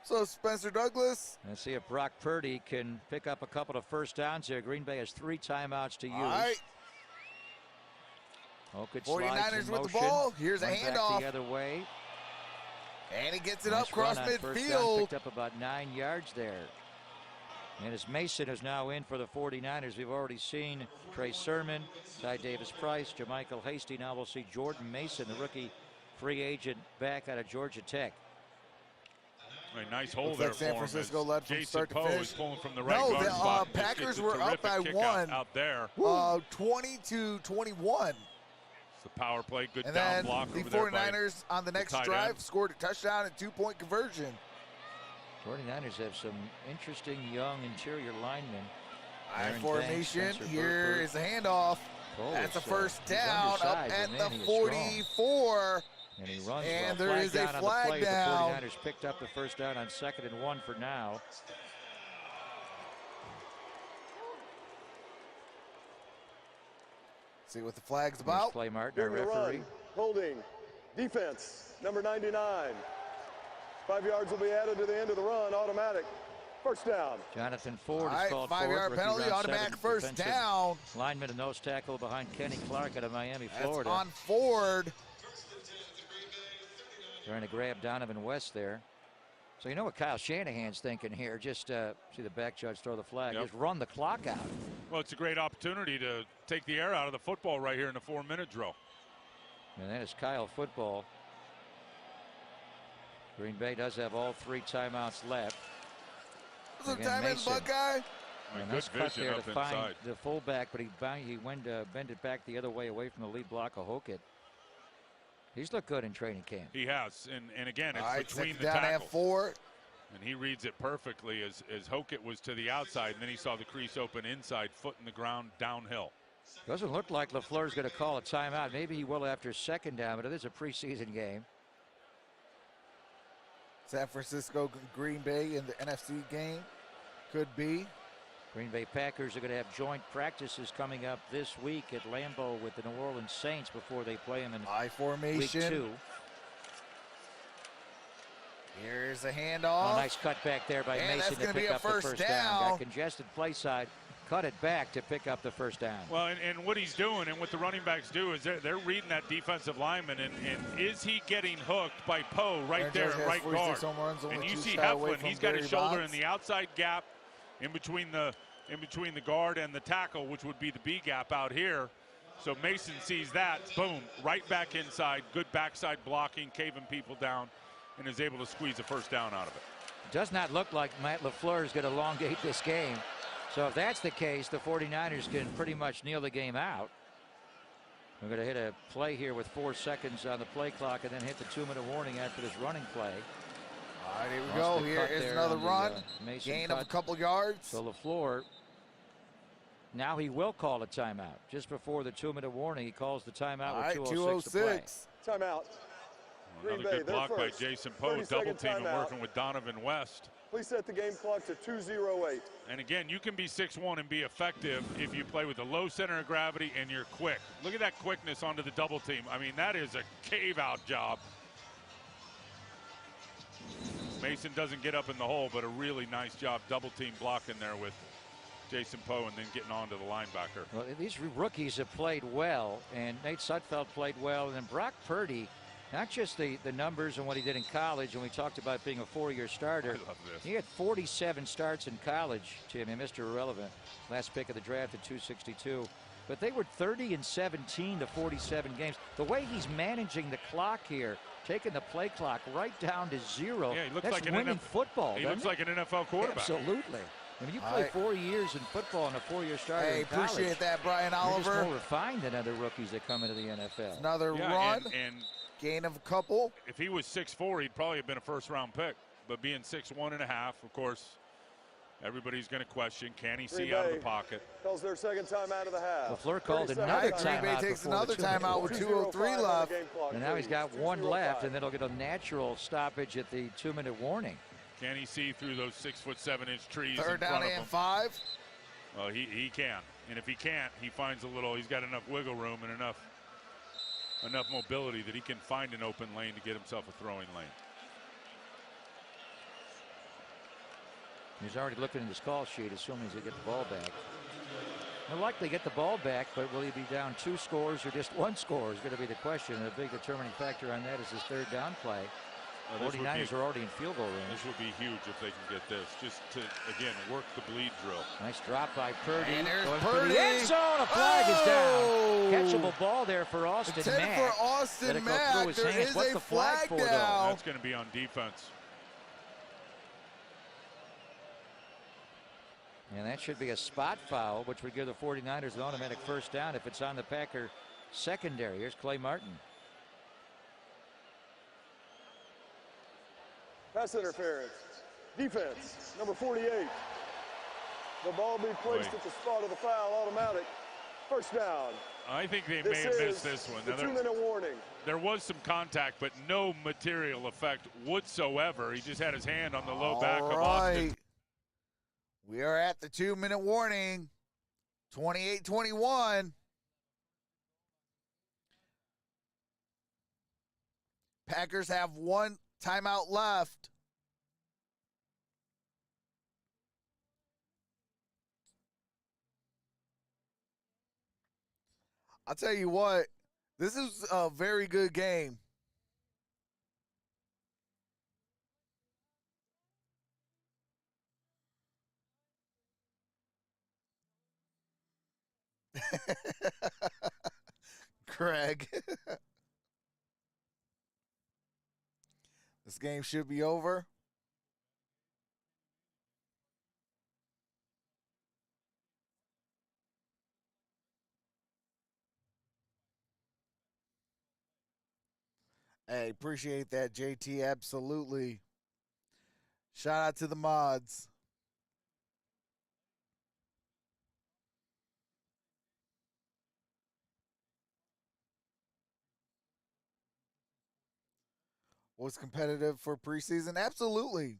So Spencer Douglas. Let's see if Brock Purdy can pick up a couple of first downs here. Green Bay has 3 timeouts to use. All right. 49ers with the ball. Here's a handoff. The other way. And he gets it up across midfield. Picked up about 9 yards there. And as Mason is now in for the 49ers, we've already seen Trey Sermon, Ty Davis-Price, Jermichael Hasty. Now we'll see Jordan Mason, the rookie free agent, back out of Georgia Tech. A nice hole there San Francisco led from Jason start to Poe finish. is pulling from the right guard the spot. Packers were up by 1 out there. 20-21. It's the power play, good and down then block the over there 49ers on the next drive scored a touchdown and 2-point conversion. 49ers have some interesting young interior linemen. High formation. Here is a handoff. That's a first down up at the 44. And he runs and well. There is a flag down. The 49ers picked up the first down on 2nd and 1 for now. See what the flag's about. Clay Martin, our referee. Run. Holding. Defense, number 99. 5 yards will be added to the end of the run, automatic. First down. Jonathan Ford is called for. 5-yard penalty, automatic first down. Lineman and nose tackle behind Kenny Clark out of Miami, Florida. That's on Ford. Trying to grab Donovan West there. So you know what Kyle Shanahan's thinking here. Just see the back judge throw the flag. Just run the clock out. Well, it's a great opportunity to take the air out of the football right here in the 4-minute drill. And that is Kyle football. Green Bay does have all 3 timeouts left. What's the time in, Buckeye? And nice cut there to find the fullback, but he went bend it back the other way away from the lead block of Hokett. He's looked good in training camp. He has, and again, it's between the down tackles. At 4. And he reads it perfectly as Hokett was to the outside, and then he saw the crease open inside, foot in the ground, downhill. Doesn't look like LaFleur's going to call a timeout. Maybe he will after 2nd down, but it is a preseason game. San Francisco, Green Bay in the NFC game. Could be. Green Bay Packers are going to have joint practices coming up this week at Lambeau with the New Orleans Saints before they play them in I formation. Week 2. Here's a handoff. Nice cut back there by Mason to pick up the first down. Got congested play side. Cut it back to pick up the first down. Well, and what he's doing and what the running backs do is they're reading that defensive lineman, and is he getting hooked by Poe right there at right guard? And you see Heflin, he's got his shoulder in the outside gap in between the guard and the tackle, which would be the B gap out here. So Mason sees that, boom, right back inside, good backside blocking, caving people down, and is able to squeeze a first down out of it. Does not look like Matt LaFleur is going to elongate this game. So if that's the case, the 49ers can pretty much kneel the game out. We're going to hit a play here with 4 seconds on the play clock and then hit the 2-minute warning after this running play. All right, here we go. Here is another run. Gain of a couple yards. So LaFleur, now he will call a timeout. Just before the 2-minute warning, he calls the timeout with 2:06 to play. Timeout. Another good block by Jason Poe, double team and working with Donovan West. Please set the game clock to 2:08. And again, you can be 6'1" and be effective if you play with a low center of gravity and you're quick. Look at that quickness onto the double team. I mean, that is a cave out job. Mason doesn't get up in the hole, but a really nice job double team blocking there with Jason Poe and then getting on to the linebacker. Well, these rookies have played well, and Nate Sudfeld played well, and then Brock Purdy, not just the numbers and what he did in college, and we talked about being a 4-year starter. I love this. He had 47 starts in college, Jimmy, Mr. Irrelevant. Last pick of the draft at 262. But they were 30-17 to 47 games. The way he's managing the clock here, taking the play clock right down to 0, Yeah, he looks that's like winning football. He looks like an NFL quarterback. Absolutely. I mean, you play 4 years in football and a 4-year starter in college. Appreciate that, Brian You're Oliver. just more refined than other rookies that come into the NFL. Another run, and gain of a couple. if he was 6'4", he'd probably have been a first-round pick. But being 6'1.5", of course, everybody's going to question, can he see out of the pocket? Calls their second time out of the half. LaFleur called another Green Bay timeout. takes before another the timeout with 2:03 left. And now he's got 1 left, and then he'll get a natural stoppage at the 2-minute warning. Can he see through those 6'7" trees? Third in down front of and him? 5. Well, he can, and if he can't, he finds a little. He's got enough wiggle room and enough mobility that he can find an open lane to get himself a throwing lane. He's already looking at his call sheet, assuming he'll get the ball back. He'll likely get the ball back, but will he be down 2 scores or just 1 score is going to be the question. And a big determining factor on that is his third down play. 49ers are already in field goal range. This would be huge if they can get this, just to, again, work the bleed drill. Nice drop by Purdy. And there's Going Purdy. for the end zone. A flag is down. Catchable ball there for Austin Intended Mack. for Austin Let it go Mack. through his There hands. is What's a the flag for, though? down. That's going to be on defense. And that should be a spot foul, which would give the 49ers an automatic first down if it's on the Packer secondary. Here's Clay Martin. Pass interference. Defense, number 48. The ball be placed at the spot of the foul, automatic. First down. I think they may have missed this one. The 2-minute warning. There was some contact, but no material effect whatsoever. He just had his hand on the low back of Austin. We are at the 2-minute warning. 28-21. Packers have 1 timeout left. I'll tell you what, this is a very good game. Craig. This game should be over. Hey, appreciate that, JT. Absolutely. Shout out to the mods. Was competitive for preseason? Absolutely.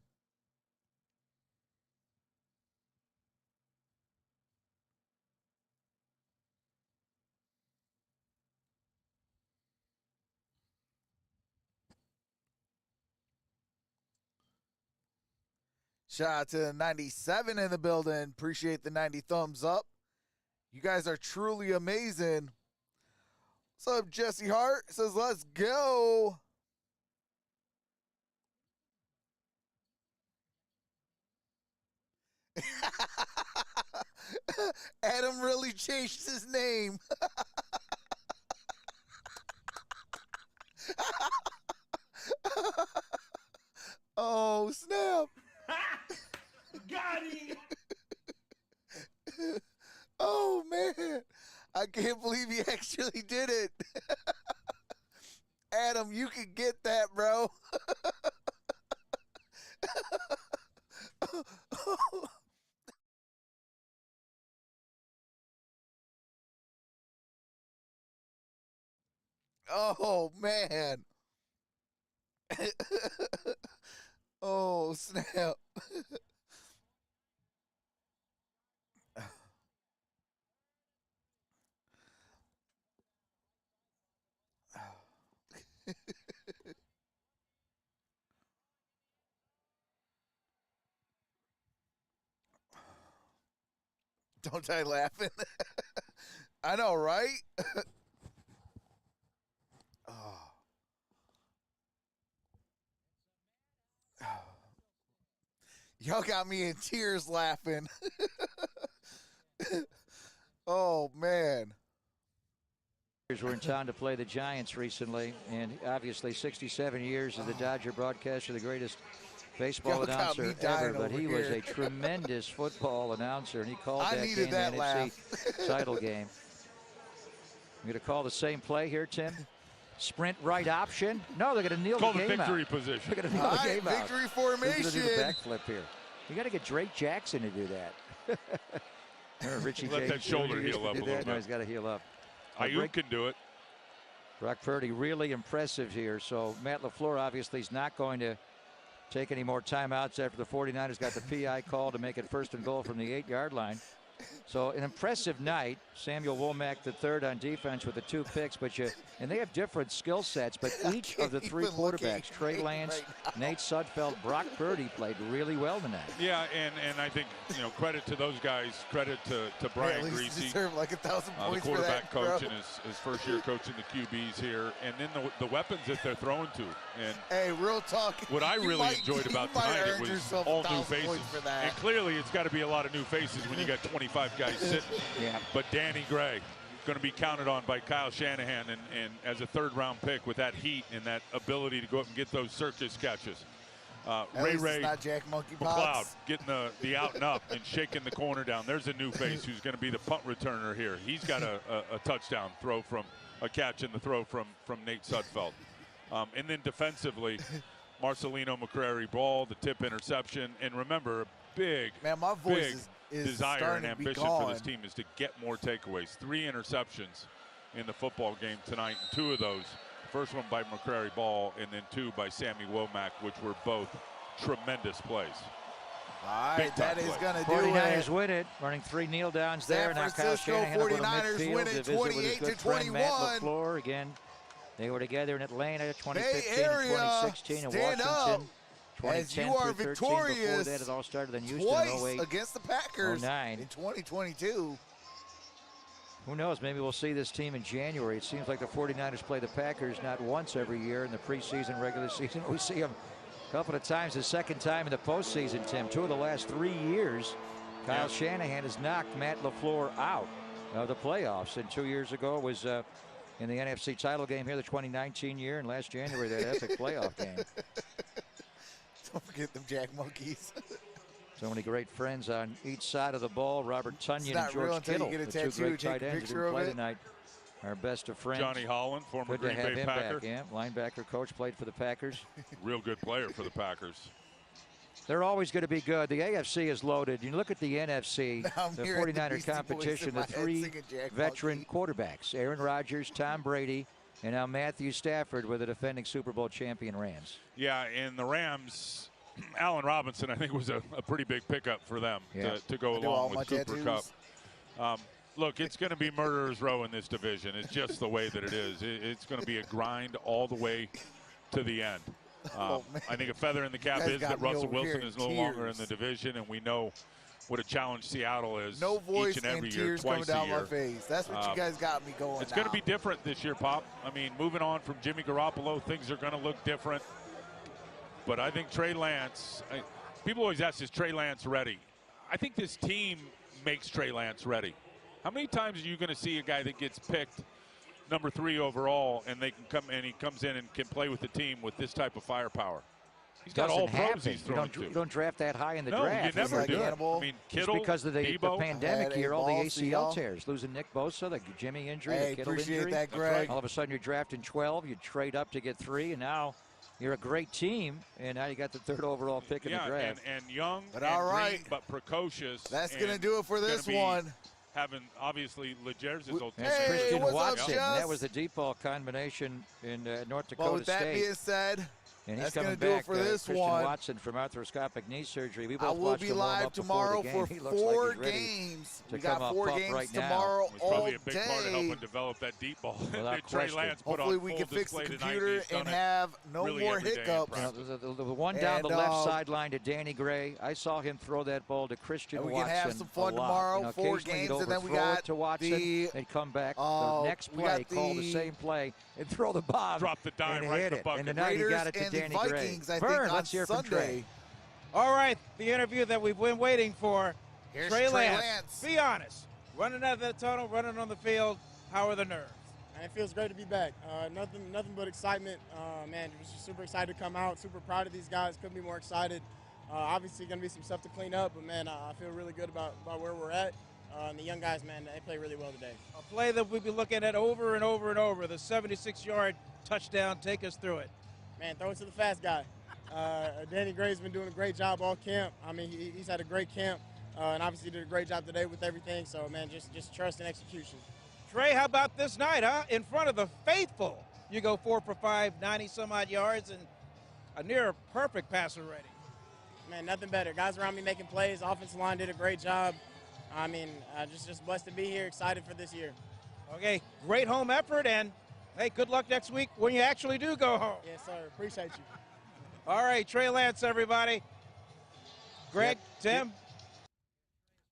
Shout out to 97 in the building. Appreciate the 90 thumbs up. You guys are truly amazing. What's up, Jesse Hart? Says, let's go. Adam really changed his name. Oh, snap. Got him. Oh, man. I can't believe he actually did it. Adam, you can get that, bro. Oh, man. Oh, snap. Don't die laughing. I know, right? Oh. Y'all got me in tears laughing. Oh, man. Were in town to play the Giants recently, and obviously 67 years as the Dodger broadcaster, the greatest baseball announcer ever, but he was a tremendous football announcer, and he called that game, the NFC title game. I'm going to call the same play here, Tim. Sprint right option. No, they're going to kneel the game out. Victory position. They're going to kneel the game out. Victory formation. He's going to do the backflip here. You got to get Drake Jackson to do that. Richie Let James that shoulder heal up a little bit. No, he's got to heal up. Ayuk can do it. Brock Purdy really impressive here. So Matt LaFleur obviously is not going to take any more timeouts after the 49ers got the PI call to make it 1st and goal from the 8-yard line. So an impressive night. Samuel Womack III on defense with the 2 picks, and they have different skill sets, but each of the 3 quarterbacks, Trey Lance, Nate Sudfeld, Brock Purdy, played really well tonight. Yeah, and I think, credit to those guys, credit to Brian Greasy, deserve like 1,000 points the quarterback for that, coach, and his first year coaching the QBs here, and then the weapons that they're throwing to. And hey, real talk. What I really enjoyed about tonight, it was all new faces, and clearly it's got to be a lot of new faces when you got 25 guys sitting. Yeah. But Danny Gray going to be counted on by Kyle Shanahan, and as a 3rd-round pick with that heat and that ability to go up and get those circus catches. Ray not Jack Monkey McLeod getting the out and up and shaking the corner down. There's a new face who's going to be the punt returner here. He's got a touchdown throw from a catch in the throw from Nate Sudfeld. And then defensively, Marcelino McCrary ball, the tip interception, and remember, big desire and ambition for this team is to get more takeaways. 3 interceptions in the football game tonight, and 2 of those, first one by McCrary Ball, and then 2 by Sammy Womack, which were both tremendous plays. All right, that is going to do 49ers win it, running 3 kneel downs there. Now Kyle Shanahan will go to midfield to visit with his good friend Matt LaFleur again. They were together in Atlanta, 2015 and 2016 in Washington. 2010 as you are victorious before that it all started in Houston twice 08, against the Packers 09. in 2022. Who knows? Maybe we'll see this team in January. It seems like the 49ers play the Packers not once every year in the preseason, regular season. We see them a couple of times, the 2nd time in the postseason, Tim. 2 of the last 3 years, Kyle Shanahan has knocked Matt LaFleur out of the playoffs. And 2 years ago it was in the NFC title game here, the 2019 year, and last January, that epic playoff game. Don't forget them Jack Monkeys. So many great friends on each side of the ball. Robert Tonyan and George Kittle, the 2 great tight ends who didn't play tonight. Our best of friends. Johnny Holland, former Green Bay Packer. Back, yeah, linebacker coach, played for the Packers. Real good player for the Packers. They're always going to be good. The AFC is loaded. You look at the NFC, the 49er competition, the 3 veteran quarterbacks, Aaron Rodgers, Tom Brady, and now Matthew Stafford with the defending Super Bowl champion Rams. Yeah, and the Rams, Allen Robinson, I think, was a pretty big pickup for them to go along with Cooper Kupp. Look, it's going to be murderer's row in this division. It's just the way that it is. It's going to be a grind all the way to the end. I think a feather in the cap is that Russell Wilson is no longer in the division, and we know what a challenge Seattle is voice each and every year, tears twice coming a year. down my face. That's what you guys got me going. It's going to be different this year, Pop. I mean, moving on from Jimmy Garoppolo, things are going to look different. But I think Trey Lance, people always ask, is Trey Lance ready? I think this team makes Trey Lance ready. How many times are you going to see a guy that gets picked number 3 overall and he comes in and can play with the team with this type of firepower? He's got all pros he's thrown to. You don't draft that high in the No, draft. you never do. I mean, Kittle, it's because of the pandemic year, all the ACL tears, losing Nick Bosa, the Jimmy injury, the Kittle injury. That, Greg. All of a sudden you're drafting 12, you trade up to get 3, and now you're a great team, and now you got the 3rd overall pick in the draft. And young, but green, but precocious. That's going to do it for this one. Having obviously Leger's old team. Christian Watson. That was the deep ball combination in North Dakota With that State. being said, And he's That's coming gonna do back it for this Christian one. Watson from arthroscopic knee surgery. We I both will watched be him warm live up before tomorrow the for game. He looks 4 like he's ready games. to We got come up 4 pumped games right now. tomorrow It was probably all a big part of day. helping develop that deep ball. Without that Trey question. Lance put Hopefully on we full can fix the display tonight, computer he's done and it have no really more every day in hiccups. practice. The one down the And, left sideline to Danny Gray, I saw him throw that ball to Christian And we Watson. can have some fun a lot. tomorrow, You know, 4 occasionally games, he'd and then we overthrow got it to Watson the and come back. The next we play, got call the same play and throw the bomb. Drop the dime and right hit in the it. bucket. And tonight he Raiders got it to and the Danny Vikings, Gray. I Vern, think, on let's hear from Trey. Sunday. All right, the interview that we've been waiting for. Here's Trey Trey Lance. Lance. Be honest. Running out of that tunnel, running on the field. How are the nerves? And it feels great to be back. Nothing but excitement. Man, just super excited to come out. Super proud of these guys. Couldn't be more excited. Obviously, going to be some stuff to clean up, but man, I feel really good about where we're at. And the young guys, man, they play really well today. A play that we'll be looking at over and over and over. The 76-yard touchdown. Take us through it. Man, throw it to the fast guy. Danny Gray's been doing a great job all camp. I mean, he's had a great camp, and obviously did a great job today with everything. So, man, just trust and execution. Trey, how about this night, huh? In front of the faithful. You go 4 for 5, 90-some-odd yards, and a near perfect passer rating. Man, nothing better. Guys around me making plays. Offensive line did a great job. I mean, just blessed to be here. Excited for this year. Okay, great home effort, and, hey, good luck next week when you actually do go home. Yes, sir. Appreciate you. All right, Trey Lance, everybody. Greg, Tim.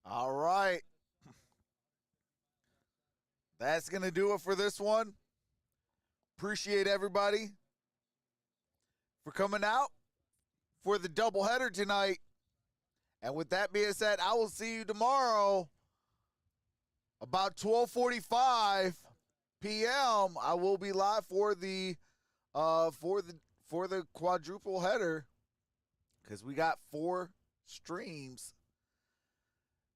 All right. That's going to do it for this one. Appreciate everybody for coming out for the doubleheader tonight. And with that being said, I will see you tomorrow about 12:45 p.m. I will be live for the quadruple header because we got 4 streams.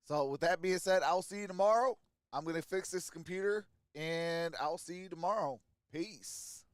So with that being said, I'll see you tomorrow. I'm going to fix this computer, and I'll see you tomorrow. Peace.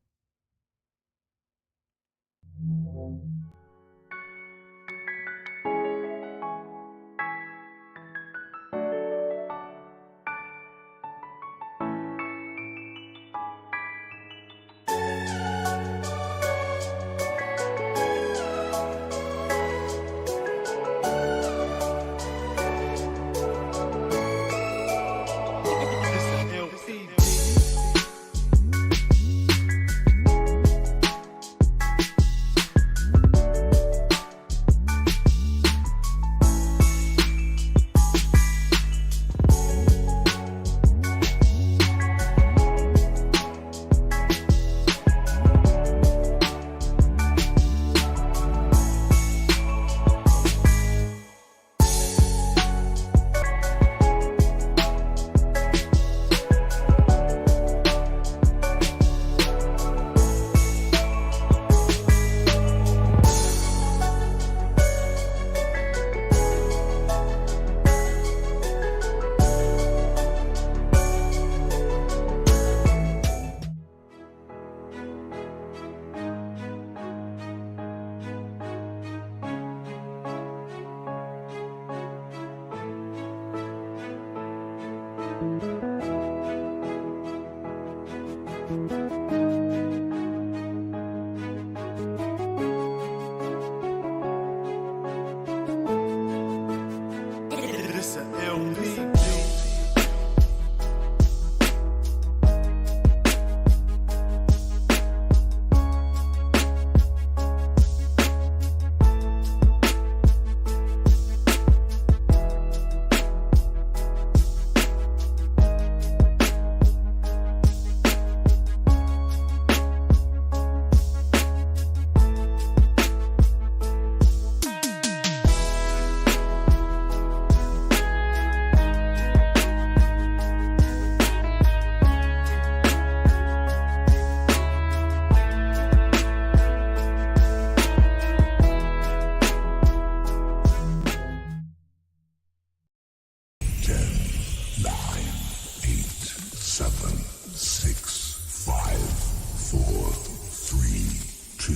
Four, three, two,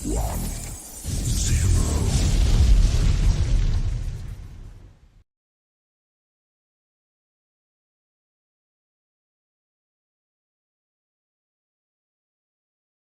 one, zero.